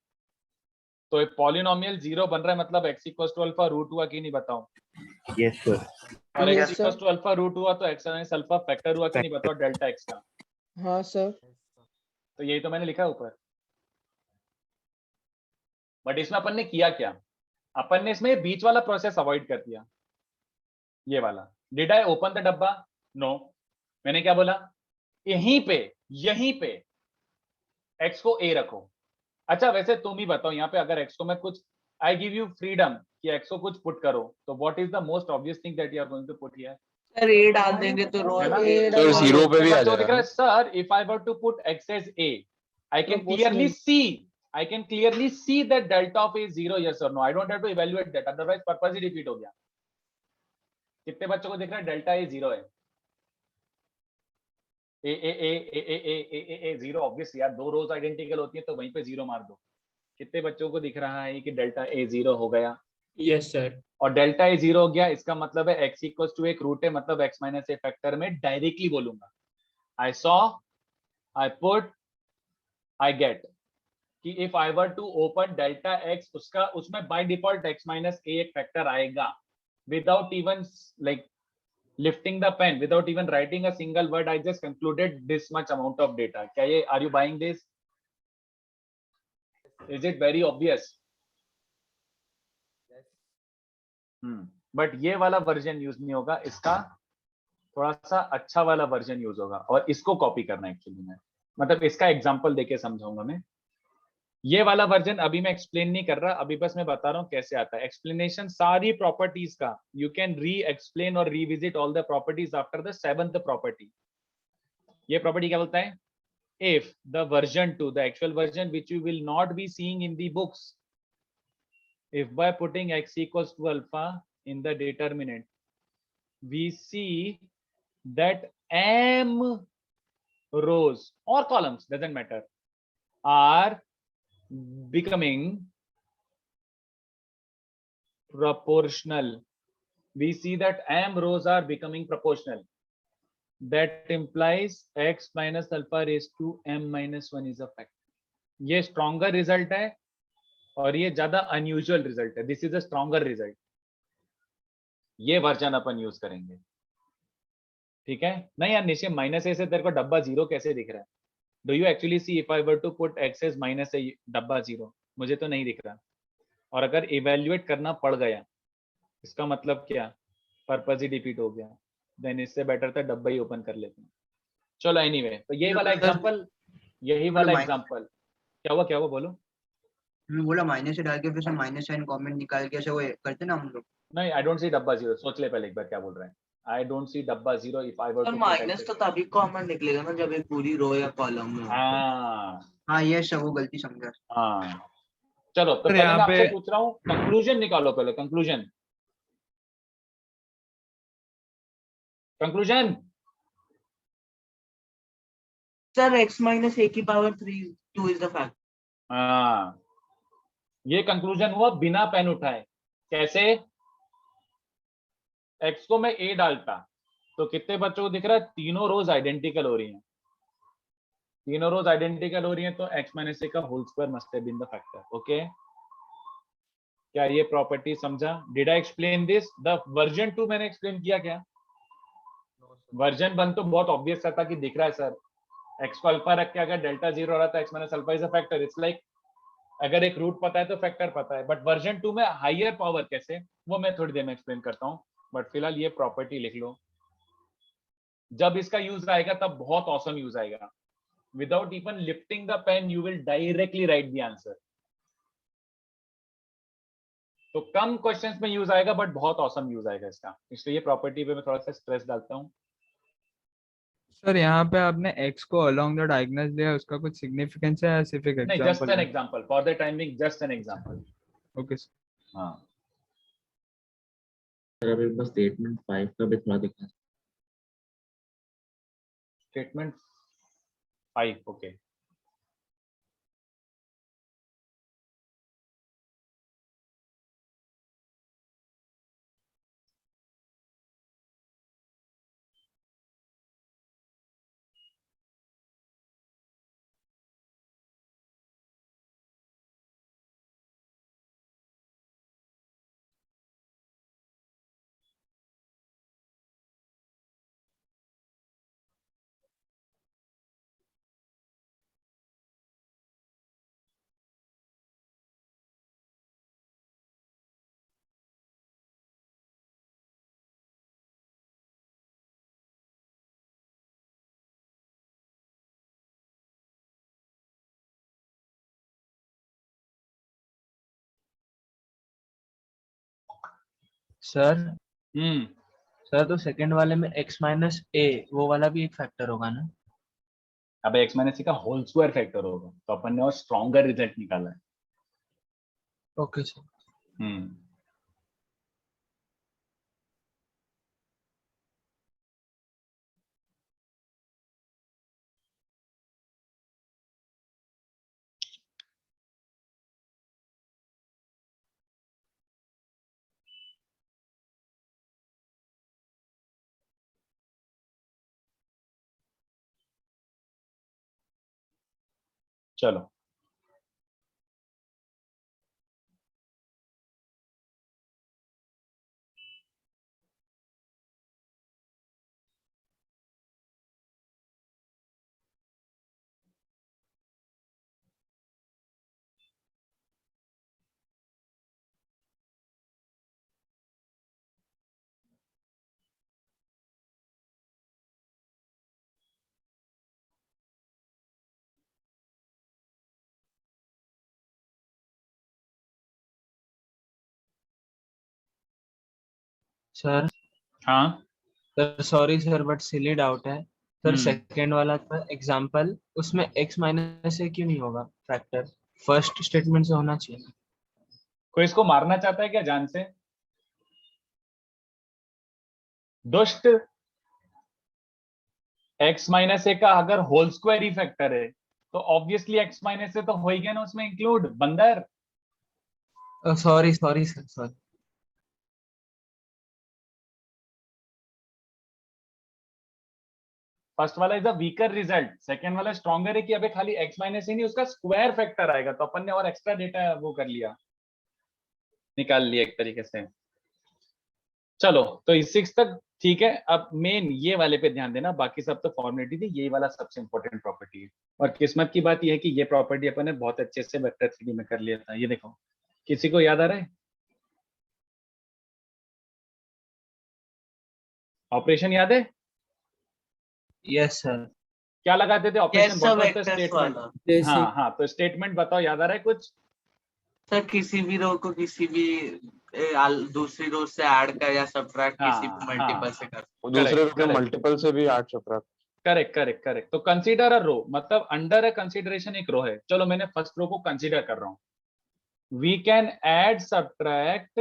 तो एक पॉलिनोमियल 0 बन रहा है, मतलब x equals to alpha root हुआ कि नहीं बताओ? Yes sir. और x equals to alpha root हुआ तो x माइनस अल्फा फैक्टर हुआ कि नहीं बताओ डेल्टा x का? हाँ सर. तो यही तो मैंने लिखा ऊपर. बट इसमें अपन ने किया क्या? अपन ने इसमें बीच वाला प्रोसेस अवॉइड कर दिया, ये वाला. डिड आई ओपन द डब्बा? नो. मैंने क्या बोला? यहीं पे x को a रखो. अच्छा, वैसे तुम ही बताओ यहाँ पे, अगर x को मैं कुछ, आई गिव यू फ्रीडम कि x को कुछ पुट करो, तो what is the most obvious thing that you are going to put here? Sir a डाल देंगे तो रो तो 0 पे भी आ जाएगा. Sir, if I were to put x as a, I can clearly see I can clearly see that delta of A is 0, yes or no. I don't have to evaluate that, otherwise purpose he defeat हो गया. कितने बच्चों को दिख रहा है डेल्टा ए 0 है? ए 0 ऑब्वियस यार, दो रोज आइडेंटिकल होती है तो वहीं पे 0 मार दो. कितने बच्चों को दिख रहा है कि डेल्टा ए 0 हो गया? Yes, sir. और डेल्टा ए 0 हो गया, इसका मतलब है x इक्वल टू एक रूट है, मतलब x माइनस ए फैक्टर में डायरेक्टली बोलूंगा. I saw, I put, I get कि if I were to open delta x, उसका उसमें by default x minus a एक फैक्टर आएगा without even like lifting the pen, without even writing a single word. I just concluded this much amount of data. क्या ये, are you buying this? Is it very obvious? But ये वाला वर्जन यूज नहीं होगा, इसका थोड़ा सा अच्छा वाला वर्जन यूज होगा और इसको कॉपी करना एक्चुअली में, मतलब इसका एग्जांपल देके समझाऊंगा मैं. ये वाला वर्जन अभी मैं एक्सप्लेन नहीं कर रहा, अभी बस मैं बता रहा हूँ कैसे आता है. एक्सप्लेनेशन सारी प्रॉपर्टीज का, यू कैन री एक्सप्लेन और revisit all the properties after the 7th property. ये प्रॉपर्टी क्या बोलता है? If the version 2, the actual version which you will not be seeing in the books, if by putting x equals to alpha in the determinant, we see that m rows or columns, doesn't matter, are becoming proportional. We see that m rows are becoming proportional. That implies x minus alpha raised to m minus 1 is a fact. ये stronger result है और ये ज्यादा अनयूजुअल रिजल्ट है. This is a stronger result. ये वर्जन अपन यूज करेंगे, ठीक है? नहीं यार निश्चय, माइनस ए से तेरे को डब्बा 0 कैसे दिख रहा है? Do you actually see if I were to put X as minus A डब्बा 0? मुझे तो नहीं दिख रहा. और अगर इवेल्युएट करना पड़ गया, इसका मतलब क्या? पर्पस ही डिफीट हो गया. देन इससे बेटर था डब्बा ही ओपन कर लेते हैं. चलो एनीवे, तो ये वाला एग्जांपल, यही वाला एग्जांपल. क्या हुआ बोलो. बोला माइनस से डाल के फिर से माइनस साइन कमेंट निकाल के ऐसे वो करते ना हम लोग. नहीं, आई डोंट सी डब्बा 0. सोच ले पहले एक बार क्या बोल रहे हैं. आई डोंट सी डब्बा 0 if I were to minus तो तभी कॉमन निकलेगा ना जब एक पूरी रो या कॉलम में. हाँ ये सब वो गलती समझा. हाँ चलो, तो पहले मैं आपसे पूछ रहा हूँ, कंक्लूजन निकालो पहले. Conclusion sir x minus a की पावर 2 इज द फैक्ट. हाँ, ये कंक्लूजन हुआ बिना पेन उठाए. कैसे? x को मैं a डालता तो कितने बच्चों को दिख रहा है? तीनों रोज आइडेंटिकल हो रही हैं. तीनों रोज आइडेंटिकल हो रही हैं तो x माइनस ए का whole square must have been the factor. Okay, क्या ये प्रॉपर्टी समझा? Did I explain this? The version 2 मैंने एक्सप्लेन किया क्या? वर्जन 1 तो बहुत ऑब्वियस था कि दिख रहा है सर, x को अल्फा रख के अगर डेल्टा 0 हो रहा था, x minus alpha is a factor. It's like अगर एक रूट पता है तो फैक्टर पता है. बट वर्जन 2 में हायर पावर कैसे, वो मैं थोड़ी देर में एक्सप्लेन करता हूँ. बट फिलहाल ये प्रॉपर्टी लिख लो. जब इसका यूज आएगा तब बहुत ऑसम यूज आएगा. Without even lifting the pen you will directly write the answer. तो कम क्वेश्चंस में यूज आएगा बट बहुत ऑसम यूज आएगा इसका. इसलिए ये प्रॉपर्टी पे मैं थोड़ा सा स्ट्रेस डालता हूँ. सर यहाँ पे आपने x को अलोंग द डायगोनल लिया, उसका कुछ सिग्निफिकेंस है या सिर्फ एक नहीं, just an example for the time being, just an example. Okay sir. हाँ सर अभी बस स्टेटमेंट 5 का भी थोड़ा दिखा. Statement 5 okay. सर सर तो सेकंड वाले में x माइनस ए वो वाला भी एक फैक्टर होगा ना? अब x माइनस का होल स्क्वायर फैक्टर होगा, तो अपन ने और स्ट्रॉन्गर रिजल्ट निकाला है। Okay sir. चलो सर हाँ sir sorry sir but silly doubt है सर। हम्म। सेकंड वाला था एग्जांपल, उसमें x माइनस से क्यों नहीं होगा फैक्टर? फर्स्ट स्टेटमेंट से होना चाहिए। कोई इसको मारना चाहता है क्या जान से? दुष्ट, x माइनस ए का अगर होल स्क्वायर ही फैक्टर है तो ऑब्वियसली x माइनस से तो हो ही गया ना उसमें इंक्लूड, बंदर। Sorry sorry sir sorry. First वाला is a weaker result, second वाला स्ट्रॉन्गर है कि अबे खाली x माइनस ही नहीं उसका स्क्वायर फैक्टर आएगा, तो अपन ने और एक्स्ट्रा डेटा वो कर लिया, निकाल लिया एक तरीके से। चलो तो इस 6 तक ठीक है। अब मेन ये वाले पे ध्यान देना, बाकी सब तो फॉर्मेलिटी थी, ये वाला सबसे इंपॉर्टेंट प्रॉपर्टी है। और किस्मत की बात ये है कि ये प्रॉपर्टी अपन ने बहुत अच्छे से वेक्टर 3D में कर लिया था। ये देखो, किसी को याद आ रहा है ऑपरेशन? याद है? Yes sir. क्या लगाते थे operation? Sir, what was the vectors statement? वाला। हाँ हाँ, तो स्टेटमेंट बताओ, याद आ रहा है कुछ? सर किसी भी रो को किसी भी दूसरी रो से ऐड कर या सब्ट्रैक्ट किसी भी मल्टीपल से कर। दूसरे रो के मल्टीपल से भी add subtract. Correct correct correct. तो कंसीडर अ रो, मतलब अंडर अ कंसीडरेशन एक रो है। चलो मैंने फर्स्ट रो को कंसीडर कर रहा हूं। We can add subtract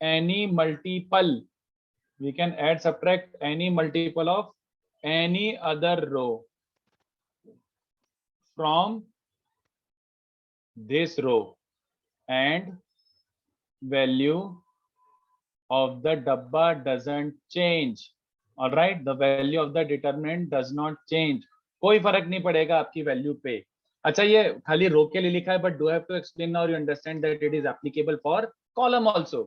any multiple, we can add subtract any multiple of any other row from this row and value of the dabba doesn't change. All right, the value of the determinant does not change. कोई फर्क नहीं पड़ेगा आपकी वैल्यू पे। अच्छा, ये खाली रो के लिए लिखा है, but do have to explain now, you understand that it is applicable for column also.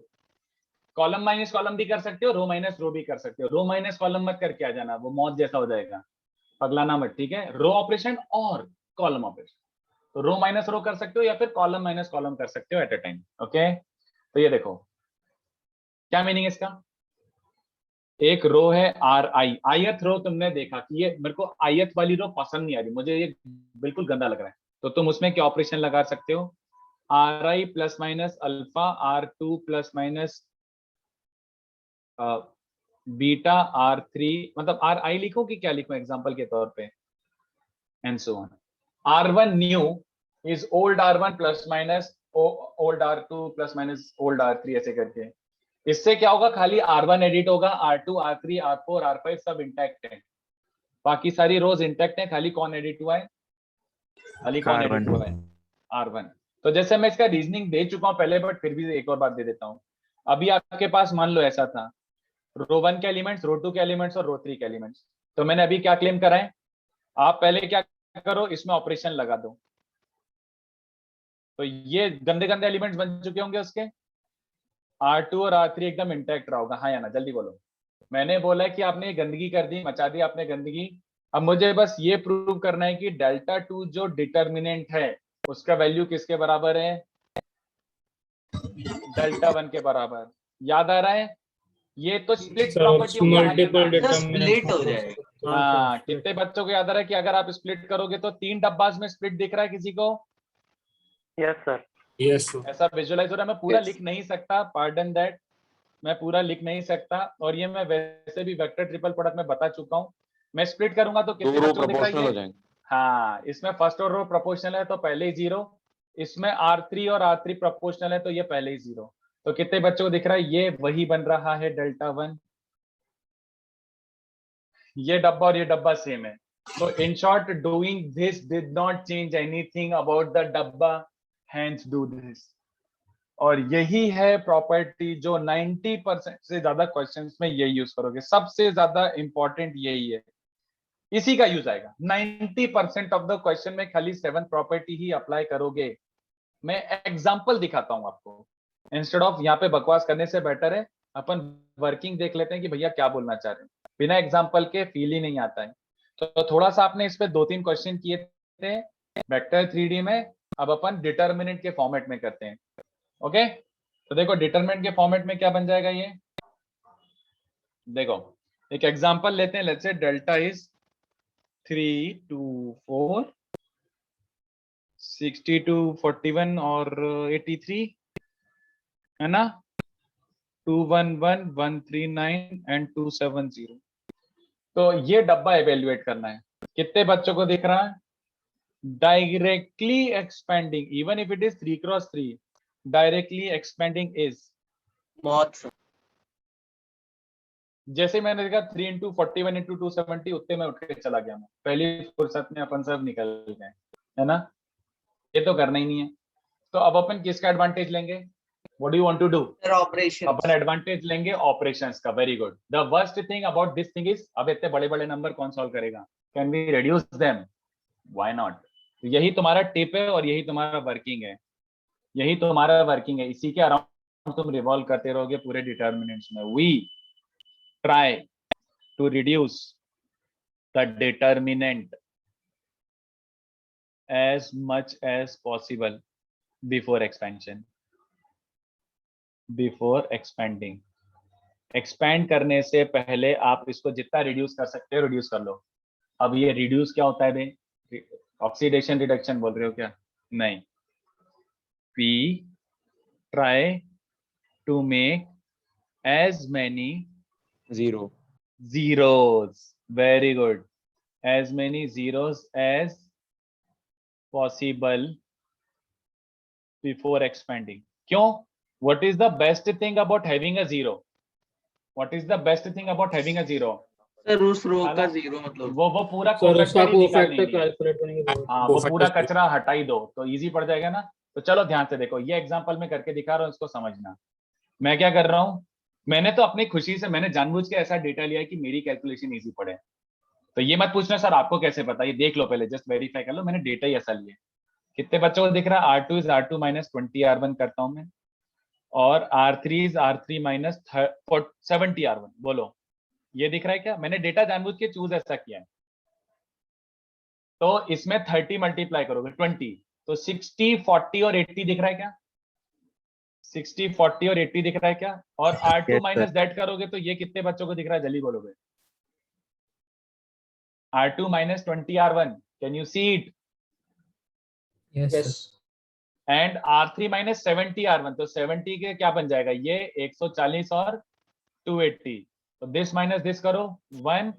Column minus column भी कर सकते हो, रो माइनस रो भी कर सकते हो। रो माइनस कॉलम मत करके आ जाना, वो मौत जैसा हो जाएगा, पगलाना मत, ठीक है? रो ऑपरेशन और कॉलम ऑपरेशन, तो रो माइनस रो कर सकते हो या फिर कॉलम माइनस कॉलम कर सकते हो एट अ टाइम। ओके, तो ये देखो क्या मीनिंग है इसका। एक रो है आर आई, आयत रो। तुमने देखा कि ये मेरे को आयत वाली रो पसंद नहीं आ रही, मुझे ये बिल्कुल गंदा लग रहा है, तो तुम उसमें क्या ऑपरेशन लगा सकते हो? R I plus minus alpha R two plus minus beta R3, मतलब आर आई लिखो कि क्या लिखो एग्जांपल के तौर पे, and so on. R1 new is old R1 plus minus old R2 plus minus old R3, ऐसे करके। इससे क्या होगा? खाली R1 एडिट होगा, R2 R3 R4 R5 सब इंटैक्ट है, बाकी सारी रोज इंटैक्ट है, खाली कौन एडिट हुआ है? खाली कौन एडिट हुआ है? R1। तो जैसे मैं इसका रीजनिंग दे चुका हूं पहले, बट फिर भी एक और बात दे देता हूं। अभी आपके पास मान लो ऐसा था, रो 1 के एलिमेंट्स, रो 2 के एलिमेंट्स और रो 3 के एलिमेंट्स। तो मैंने अभी क्या क्लेम करा है? आप पहले क्या करो, इसमें ऑपरेशन लगा दो, तो ये गंदे गंदे एलिमेंट्स बन चुके होंगे उसके। R2 और R3 एकदम इंटैक्ट रहा होगा, हाँ या ना? जल्दी बोलो। मैंने बोला है कि आपने ये गंदगी कर दी, मचा दी आपने गंदगी। अब मुझे बस ये प्रूव करना है कि डेल्टा 2 जो डिटर्मिनेंट है उसका वैल्यू किसके बराबर है? डेल्टा 1 के बराबर। याद आ रहा है? ये तो स्प्लिट प्रॉपर्टी होगी, मल्टीपल स्प्लिट हो जाएगा। हाँ, कितने बच्चों को याद आ रहा है कि अगर आप स्प्लिट करोगे तो 3 डब्बास में स्प्लिट दिख रहा है किसी को? Yes sir. यस ऐसा विजुअलाइज हो रहा है, मैं पूरा लिख नहीं सकता, पार्डन दैट, मैं पूरा लिख नहीं सकता, और ये मैं वैसे भी वेक्टर ट्रिपल प्रोडक्ट में बता चुका हूँ। मैं स्प्लिट करूंगा तो दो कितने रो बच्चों को दिख रहा है प्रोपोर्शनल हो ये? जाएंगे। हाँ, इसमें फर्स्ट और रो प्रोपोर्शनल है तो पहले ही 0, इसमें R3 और R3 प्रोपोर्शनल है तो ये पहले ही 0। तो कितने बच्चों को दिख रहा है? ये वही बन रहा है डेल्टा 1। ये डब्बा और ये डब्बा सेम है। So in short, doing this did not change anything about the डब्बा, hence do this। और यही है प्रॉपर्टी जो 90% से ज्यादा क्वेश्चंस में ये यूज करोगे, सबसे ज्यादा इंपॉर्टेंट यही है, इसी का यूज आएगा। 90% ऑफ द क्वेश्चन में खाली 7th प्रॉपर्टी ही अप्लाई करोगे। मैं एग्जांपल दिखाता हूं आपको, इंस्टेड ऑफ यहाँ पे बकवास करने से बेटर है अपन वर्किंग देख लेते हैं कि भैया क्या बोलना चाह रहे हैं। बिना एग्जांपल के फील ही नहीं आता है। तो थोड़ा सा आपने इस पे 2-3 क्वेश्चन किए थे वेक्टर 3D में, अब अपन डिटर्मिनेंट के फॉर्मेट में करते हैं। ओके, तो देखो डिटरमिनेंट के फॉर्मेट में क्या बन जाएगा ये, देखो एक एग्जांपल लेते हैं। लेट्स से डेल्टा इज 3, 2, 4, 62, 41 और 83 है ना, 211, 139 एंड 270। तो ये डब्बा एवेल्युएट करना है। कितने बच्चों को दिख रहा है? Directly expanding, even if it is 3x3, directly expanding is बहुत। जैसे मैंने देखा 3 into 41 into 270, उतने में उठ के चला गया मैं, पहली फुर्सत में अपन सब निकल गए, है ना। ये तो करना ही नहीं है। तो अब अपन किसका एडवांटेज लेंगे? What do you want to do? Operation. अपन एडवांटेज लेंगे ऑपरेशंस का। Very good. The worst thing about this thing is, अब इतने बड़े बड़े नंबर कौन सॉल्व करेगा? Can we reduce them? Why not? तो यही तुम्हारा टिप है और यही तुम्हारा वर्किंग है, यही तुम्हारा वर्किंग है। इसी के अराउंड तुम रिवॉल्व करते रहोगे पूरे डिटर्मिनेंट्स में। We try to reduce the determinant as much as possible before expansion, before expanding। expand करने से पहले आप इसको जितना रिड्यूस कर सकते हो रिड्यूस कर लो। अब ये रिड्यूस क्या होता है बे? ऑक्सीडेशन रिडक्शन बोल रहे हो क्या? नहीं, we try to make as many zeros, very good, as many zeros as possible before expanding। क्यों? What is the best thing about having a zero? What is the best thing about having a zero? Sir उस रो का 0 मतलब वो पूरा उसका कोफैक्टर ही निकाल कोफैक्टर लेंगे। कैलकुलेट करने की जरूरत हाँ, वो पूरा कचरा हटा ही दो तो इजी पड़ जाएगा ना। तो चलो ध्यान से देखो, ये एग्जांपल में करके दिखा रहा हूँ, इसको समझना। मैं क्या कर रहा हूँ, मैंने तो अपनी खुशी से, मैंने जानबूझ के ऐसा डेटा लिया है कि मेरी कैलकुलेशन इजी पड़े। तो ये मत पूछना सर आपको कैसे पता, ये देख लो पहले, जस्ट वेरीफाई कर लो, मैंने डेटा ही ऐसा लिया। कितने बच्चों को दिख रहा है? R2 is R2 minus 20 R1 करता हूं मैं, और R3 is R3 minus 70 R1। बोलो ये दिख रहा है क्या? मैंने डेटा जानबूझ के चूज ऐसा किया है। तो इसमें 30 मल्टीप्लाई करोगे 20, तो 60, 40 और 80 दिख रहा है क्या? 60, 40 और 80 दिख रहा है क्या? और R2 माइनस दैट करोगे तो ये कितने बच्चों को दिख रहा है? जल्दी बोलोगे। R2 minus 20 R1, can you see it? Yes. And R3 minus 70 R1, तो 70 के क्या बन जाएगा? ये 140 और 280। तो दिस माइनस दिस करो, 1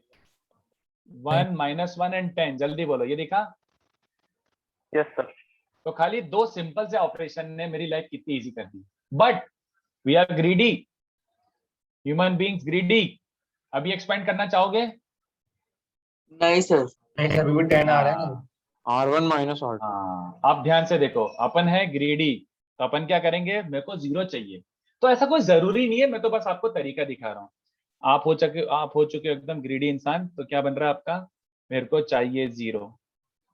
minus 1 एंड 10। जल्दी बोलो, ये दिखा? Yes sir. तो खाली 2 सिंपल से ऑपरेशन ने मेरी लाइफ कितनी इजी कर दी। But we are greedy, human beings greedy. अभी एक्सपेंड करना चाहोगे? नहीं सर, अभी भी 10 आ रहा है ना। R1 minus R2। हाँ, आप ध्यान से देखो, अपन है ग्रीडी, तो अपन क्या करेंगे? मेरे को 0 चाहिए। तो ऐसा कोई जरूरी नहीं है, मैं तो बस आपको तरीका दिखा रहा हूँ। आप हो चुके हो एकदम ग्रीडी इंसान, तो क्या बन रहा है आपका? मेरे को चाहिए 0,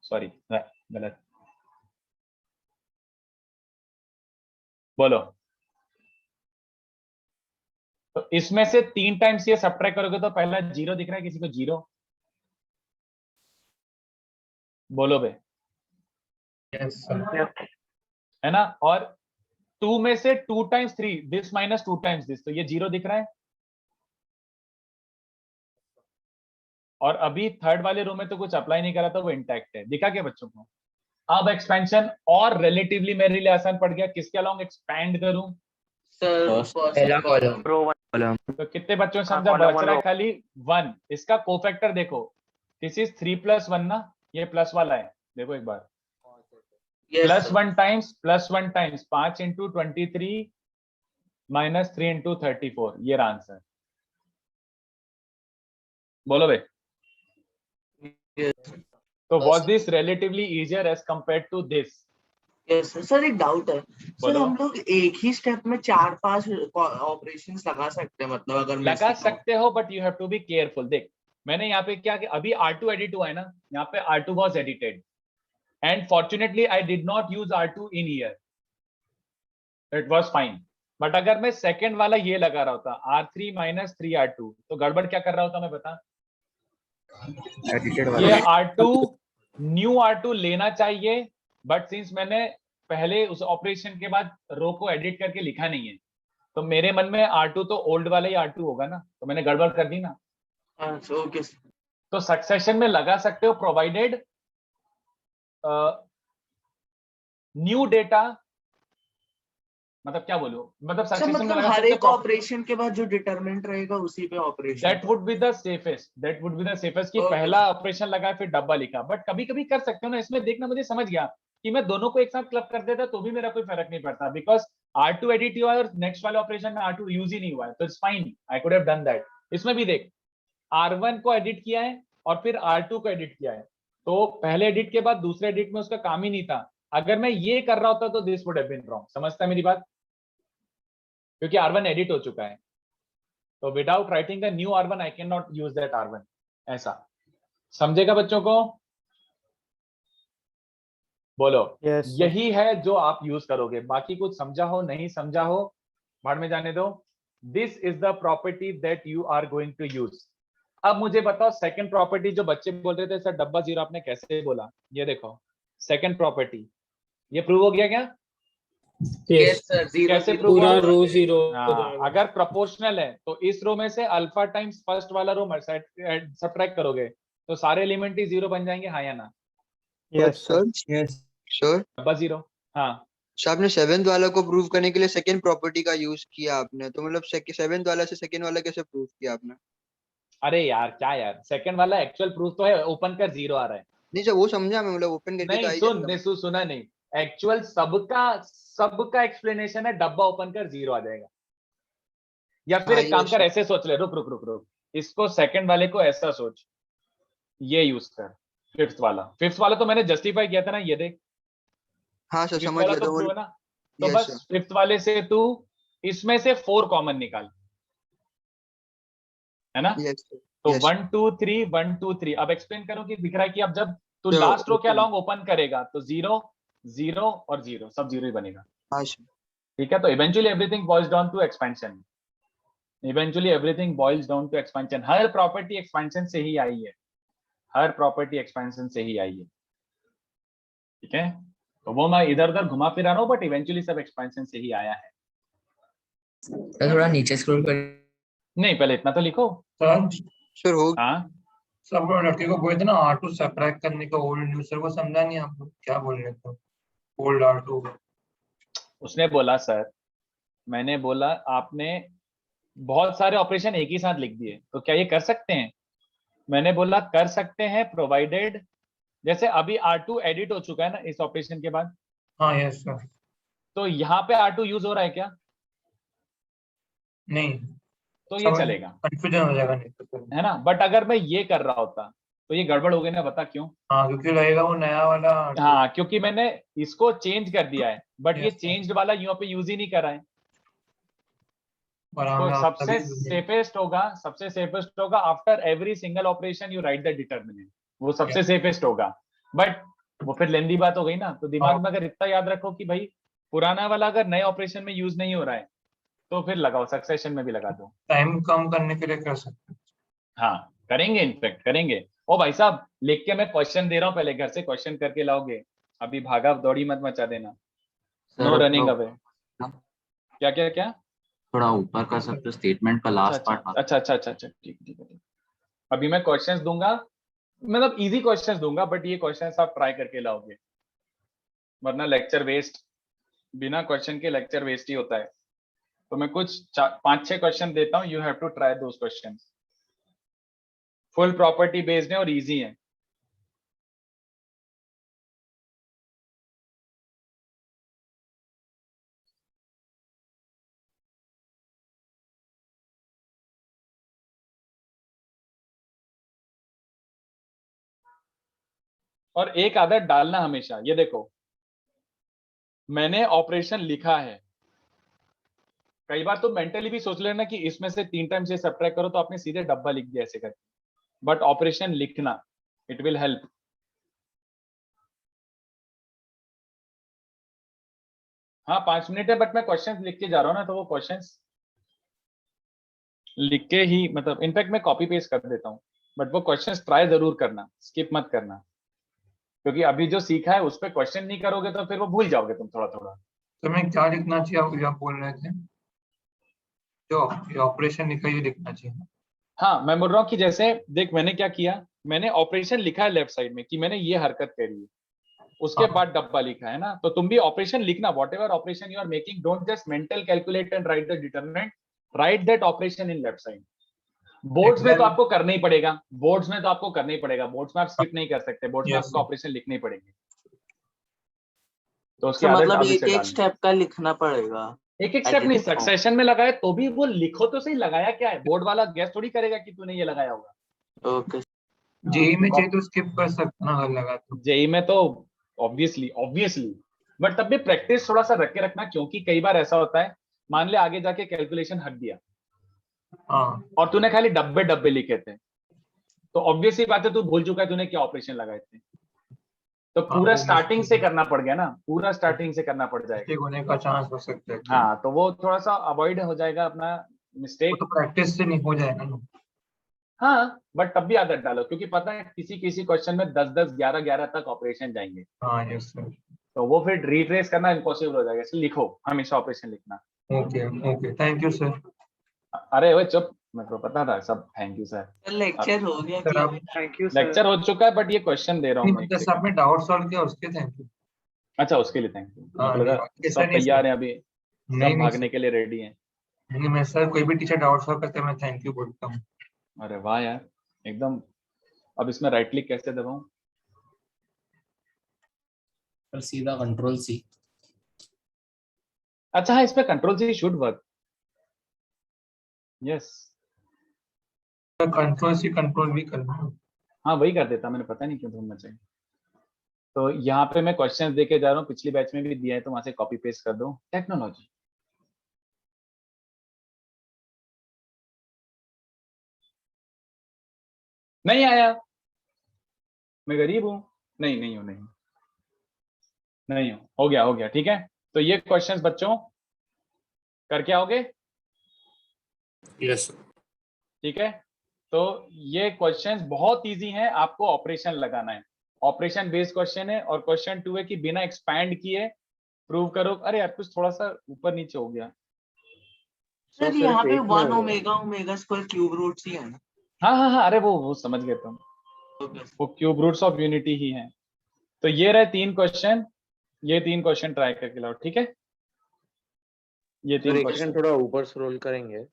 सॉरी गलत, बोलो। तो इसमें से 3 टाइम्स ये सब्ट्रैक्ट करोगे तो पहला 0 दिख रहा है किसी को? 0 बोलो बे, है ना। और 2 में से 2 times 3, this minus 2 times this, तो ये 0 दिख रहा है। और अभी थर्ड वाले रो में तो कुछ अप्लाई नहीं करा था, वो इंटैक्ट है। दिखा क्या बच्चों को? अब एक्सपेंशन और रिलेटिवली मेरे लिए आसान पड़ गया। किसके अलोंग एक्सपैंड करूं? सर पहला कॉलम रो वन तो कितने बच्चों ने हाँ, समझा? column बच one रहा है row। खाली 1। इसका कोफैक्टर देखो, दिस इज 3+1 ना, ये प्लस वाला है, देखो एक बार, +1 टाइम्स +1 टाइम्स 5 × 23 - 3 × 34, ये रहा आंसर। बोलो बे। तो was this relatively easier as compared to this? Yes sir, एक डाउट है सर, बोलो। हम लोग एक ही स्टेप में 4-5 ऑपरेशंस लगा सकते हैं, मतलब अगर मैं लगा सकते हो, but you have to be careful. देख मैंने यहाँ पे क्या कि अभी R2 एडिट हुआ है ना, यहाँ पे R2 was edited and fortunately I did not use R2 in here, it was fine। But अगर मैं सेकंड वाला ये लगा रहा होता R3 - 3R2, तो गड़बड़ क्या कर रहा होता मैं बता। एडिटेड ये वाला R2 न्यू R2 लेना चाहिए, बट सिंस मैंने पहले उस ऑपरेशन के बाद रो को एडिट करके लिखा नहीं है, तो मेरे मन में R2 तो ओल्ड वाला ही R2 होगा ना, तो मैंने गड़बड़ कर दी ना। ओके। तो सक्सेशन में लगा सकते हो प्रोवाइडेड न्यू डेटा, मतलब क्या बोलूं, मतलब सर सक्सेशन में मतलब लगा हर सकते एक हो। ऑपरेशन के बाद जो डिटरमिनेंट रहेगा उसी पे operation. That would be the safest, that would be the safest कि Okay. पहला ऑपरेशन लगा फिर डब्बा लिखा। बट कभी कभी कर सकते हो ना, इसमें देखना मुझे समझ गया कि मैं दोनों को एक साथ क्लब कर देता तो भी मेरा कोई फर्क नहीं पड़ता, बिकॉज R2 एडिट हुआ है और नेक्स्ट वाले ऑपरेशन में R2 यूज ही नहीं हुआ है, तो it's fine, I could have done that. इसमें भी देख R1 को एडिट किया है और फिर R2 को एडिट किया है, तो पहले एडिट के बाद दूसरे एडिट में उसका काम ही नहीं था। अगर मैं ये कर रहा होता तो this would have been wrong. समझता है मेरी बात? क्योंकि R1 एडिट हो चुका है, तो without writing the new R1 I can not use that R1। ऐसा समझेगा बच्चों को? बोलो। Yes, sir. यही है जो आप यूज करोगे, बाकी कुछ समझा हो नहीं समझा हो भाड़ में जाने दो। This is the property that you are going to use. अब मुझे बताओ सेकंड प्रॉपर्टी, जो बच्चे बोल रहे थे सर डब्बा जीरो आपने कैसे बोला, ये देखो सेकंड प्रॉपर्टी, ये प्रूव हो गया क्या? Yes, सर, कैसे प्रूव पूरा हुआ? रो जीरो। अगर प्रोपोर्शनल है तो इस रो में से अल्फा टाइम्स फर्स्ट वाला रो सब्ट्रैक्ट करोगे तो सारे एलिमेंट ही जीरो बन जाएंगे, हाँ या ना? Yes, sir. Yes. सर डब्बा जीरो। हाँ सर आपने सेवेंथ वाला को प्रूव करने के लिए सेकंड प्रॉपर्टी का यूज किया आपने, तो मतलब सेवेंथ वाला से सेकंड वाला कैसे प्रूव किया आपने? अरे यार क्या यार, सेकंड वाला एक्चुअल प्रूफ तो है, ओपन कर जीरो आ रहा है। नहीं सर वो समझा मैं, मतलब ओपन करके तो नहीं आई सुन, जाएगा। नहीं सुना नहीं, एक्चुअल सबका एक्सप्लेनेशन है डब्बा ओपन कर जीरो आ जाएगा। या फिर हाँ, एक काम yes, कर, sir. ऐसे सोच ले, रुक रुक रुक रुक, इसको सेकंड वाले को ऐसा सोच, ये यूज कर। फिफ्थ वाला तो मैंने जस्टिफाई किया था ना, ये देख हाँ सर फिफ्थ समझ वाला गया, तो तो प्रूव वो है ना, तो yes, बस sir. फिफ्थ वाले से तू इसमें से 4 कॉमन निकाल, है ना? yes, sir. तो yes. 1 2 3 1 2 3। अब एक्सप्लेन करो कि दिख रहा है कि अब जब तू तो लास्ट रो क्या open- लॉन्ग ओपन करेगा तो 0 0 और 0 सब 0 ही बनेगा। हाँ सर। ठीक है, तो eventually everything boils down to expansion. Eventually everything boils down to expansion. हर प्रॉपर्टी एक्सपेंशन से ही आई है, हर प्रॉपर्टी एक्सपेंशन से ही आई है। ठीक है, तो वो मैं इधर उधर घुमा फिरा रहा हूँ, बट इवेंचुअली सब एक्सपेंशन से ही आया है। थोड़ा नीचे स्क्रॉल कर। नहीं पहले इतना तो लिखो। सर हो हाँ सब वो लड़के को बोले थे ना R2 सब्ट्रैक्ट करने का ओल्ड न्यू, सर वो समझा नहीं आप लोग क्या बोल रहे थे। ओल्ड R2 उसने बोला सर, मैंने बोला आपने बहुत सारे ऑपरेशन एक ही साथ लिख दिए, तो क्या ये कर सकते हैं? मैंने बोला कर सकते हैं प्रोवाइडेड, जैसे अभी R2 एडिट हो चुका है ना इस ऑपरेशन के बाद, हाँ यस सर। तो यहाँ पे R2 यूज हो रहा है क्या? नहीं तो ये चलेगा, कंफ्यूजन हो जाएगा नहीं तो। है ना? बट अगर मैं ये कर रहा होता तो ये गड़बड़ हो गई ना, बता क्यों? हाँ क्योंकि रहेगा वो नया वाला। हाँ क्योंकि मैंने इसको चेंज कर दिया है, बट ये Yes, sir. चेंज्ड वाला यहाँ पे यूज ही नहीं करा है। और तो हमें सबसे तभी- सेफेस्ट होगा after every single operation you right the determinant, वो सबसे सेफेस्ट होगा। बट वो फिर लेंदी बात हो गई ना, तो दिमाग में अगर इतना याद रखो कि भाई पुराना वाला अगर नए ऑपरेशन में यूज नहीं हो रहा है तो फिर लगाओ, सक्सेशन में भी लगा दो। टाइम कम करने के लिए कर सकते हैं। हाँ करेंगे, इनफेक्ट करेंगे। ओ भाई साहब लिख के मैं क्वेश्चन दे रहा हूँ, पहले घर से क्वेश्चन करके लाओगे, अभी भागा दौड़ी मत मचा देना। No running away. क्या क्या क्या? थोड़ा ऊपर कर सकते हो स्टेटमेंट का लास्ट पार्ट। अच्छा ठीक है। अभी मैं क्वेश्चंस दूंगा, मतलब इजी क्वेश्चंस दूंगा, बट ये क्वेश्चंस आप ट्राई करके लाओगे, वरना लेक्चर वेस्ट, बिना क्वेश्चन के लेक्चर वेस्ट ही होता है। तो मैं कुछ 5-6 क्वेश्चन देता हूँ, you have to try those question. Full property based है और इजी है। और एक आदत डालना हमेशा, ये देखो मैंने ऑपरेशन लिखा है, कई बार तो मेंटली भी सोच लेना कि इसमें से 3 टाइम्स ये सब्ट्रैक्ट करो, तो आपने सीधे डब्बा लिख दिया ऐसे करके, बट ऑपरेशन लिखना, इट विल हेल्प। हाँ 5 मिनट है, बट मैं क्वेश्चंस लिख के जा रहा हूँ ना, तो वो क्वेश्चंस लिख के ही, मतलब इनफैक्ट मैं कॉपी पेस्ट कर देता हूँ, बट वो क्वेश्चंस ट्राई जरूर करना, स्किप मत करना, क्योंकि अभी जो सीखा है उस पर क्वेश्चन नहीं करोगे तो फिर वो भूल जाओगे तुम थोड़ा थोड़ा। तो मैं क्या लिखना चाहिए, आप बोल रहे थे जो ऑपरेशन लिखा है ये लिखना चाहिए। हाँ मैं बोल रहा हूँ कि जैसे देख मैंने क्या किया, मैंने ऑपरेशन लिखा है लेफ्ट साइड में कि मैंने ये हरकत करी है, उसके बाद डब्बा लिखा है ना, तो तुम भी ऑपरेशन लिखना, whatever operation you are making, don't just mental calculate and write the determinant, write that operation in left side. Boards में तो आपको करना ही पड़ेगा, बोर्ड्स में तो आपको करना ही पड़ेगा, बोर्ड्स में आप स्किप नहीं कर सकते, बोर्ड्स में आपको ऑपरेशन लिखने ही पड़ेंगे। तो उसकी तो आदत मतलब अभी एक से एक डालनी। स्टेप का लिखना पड़ेगा, एक एक स्टेप नहीं, सक्सेशन में लगाए तो भी वो लिखो तो सही, लगाया क्या है, बोर्ड वाला गैस थोड़ी करेगा कि तूने ये लगाया होगा। ओके। जेई में चाहिए तो स्किप कर सकते ना, अगर लगा तो। जेई में तो ऑब्वियसली बट तब भी प्रैक्टिस थोड़ा सा रख के रखना, क्योंकि कई बार ऐसा होता है, मान ले आगे जाके कैलकुलेशन हट दिया और तूने खाली डब्बे डब्बे लिखे थे, तो ऑब्वियसली बात है तू भूल चुका है तूने क्या ऑपरेशन लगाए थे, तो पूरा स्टार्टिंग से करना पड़ गया ना, पूरा स्टार्टिंग से करना पड़ जाएगा, होने का चांस हो सकता है। हाँ तो वो थोड़ा सा अवॉइड हो जाएगा अपना मिस्टेक, तो प्रैक्टिस से नहीं हो जाएगा ना। हाँ बट तब भी आदत डालो, क्योंकि पता है किसी किसी क्वेश्चन में 10-10 11-11 तक ऑपरेशन जाएंगे, हाँ यस सर। तो वो फिर रिट्रेस करना इम्पॉसिबल हो जाएगा, इसलिए लिखो हमेशा ऑपरेशन लिखना। Okay okay, thank you sir. अरे वो चुप, मेरे को पता था सब, थैंक यू सर। लेक्चर हो गया सर आप थैंक यू लेक्चर हो चुका है, बट ये क्वेश्चन दे रहा हूँ मैं एक जैसे आपने डाउट सॉल्व किया उसके थैंक यू। अच्छा उसके लिए थैंक यू, हाँ, मतलब नहीं, सब तैयार है अभी, नहीं, सब भागने के लिए रेडी हैं। नहीं मैं सर कोई भी टीचर डाउट सॉल्व करते हैं मैं थैंक यू बोलता हूँ। अरे वाह यार एकदम। अब इसमें राइट क्लिक कैसे दबाऊं? पर सीधा कंट्रोल सी। अच्छा हाँ, इस पे control C should work, yes control C control भी करना। हाँ वही कर देता, मैंने पता नहीं क्यों ढूंढना चाहिए। तो यहाँ पे मैं क्वेश्चंस देके जा रहा हूँ, पिछली बैच में भी दिया है, तो वहां से कॉपी पेस्ट कर दो। टेक्नोलॉजी नहीं आया, मैं गरीब हूँ, नहीं हूँ, नहीं हूँ, हो गया ठीक है। तो ये क्वेश्चंस बच्चों करके आओगे? यस ठीक है, तो ये क्वेश्चंस बहुत इजी हैं, आपको ऑपरेशन लगाना है, ऑपरेशन बेस्ड क्वेश्चन है, और क्वेश्चन 2 है कि बिना एक्सपैंड किए प्रूव करो। अरे यार कुछ थोड़ा सा ऊपर नीचे हो गया सर, यहाँ पे 1 omega omega square cube roots ही है ना? हाँ अरे वो समझ गए तुम, वो क्यूब रूट्स ऑफ यूनिटी ही हैं। तो ये रहे 3 क्वेश्चन, ये 3 क्वेश्चन ट्राई करके लाओ, ठीक है? ये 3 क्वेश्चन थोड़ा ऊपर स्क्रॉल करेंगे,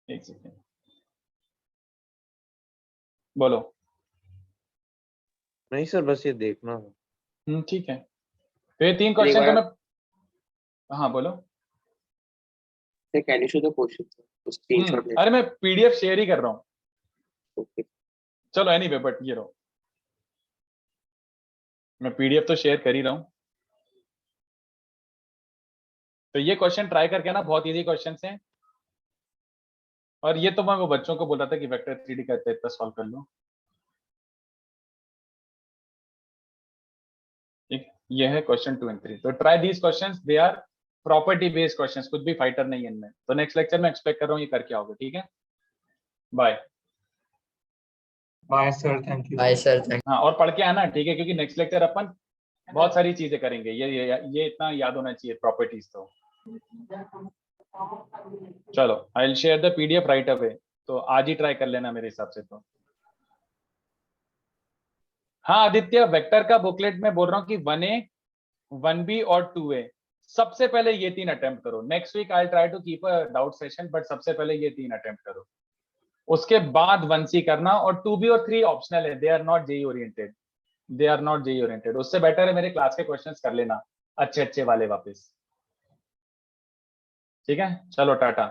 एक सेकेंड बोलो। नहीं सर बस ये देखना। ठीक है, तो ये 3 क्वेश्चन तो मैं, हाँ बोलो। Can you show the question screenshot? अरे मैं पीडीएफ शेयर ही कर रहा हूँ, चलो एनीवे, बट ये रहो, मैं पीडीएफ तो शेयर कर ही रहा हूँ। तो ये क्वेश्चन ट्राई करके ना, बहुत इजी क्वेश्चन हैं, और ये तो मैं वो बच्चों को बोल रहा था कि वेक्टर 3D करते इतना सॉल्व कर लो। ठीक, ये है क्वेश्चन 2 और 3, तो try these questions, they are property based questions, कुछ भी फाइटर नहीं है इनमें। तो नेक्स्ट लेक्चर में एक्सपेक्ट कर रहा हूँ ये करके आओगे, ठीक है? Bye bye sir, thank you. Bye sir, thank हाँ और पढ़ के आना, ठीक है? क्योंकि नेक्स्ट लेक्चर अपन बहुत सारी चीजें करेंगे, ये इतना याद होना चाहिए प्रॉपर्टीज। तो चलो I will share the PDF right away, तो आज ही ट्राई कर लेना मेरे हिसाब से। तो हाँ आदित्य, वेक्टर का बुकलेट में बोल रहा हूँ कि 1A 1B और 2A सबसे पहले ये 3 अटेम्प्ट करो। Next week I try to keep a doubt session, but सबसे पहले ये 3 अटेम्प्ट करो, उसके बाद 1C करना। और 2B और 3 ऑप्शनल है, they are not JEE oriented, they are not JEE oriented. उससे बेटर है मेरे क्लास के क्वेश्चंस कर लेना अच्छे अच्छे वाले वापस। ठीक है, चलो टाटा।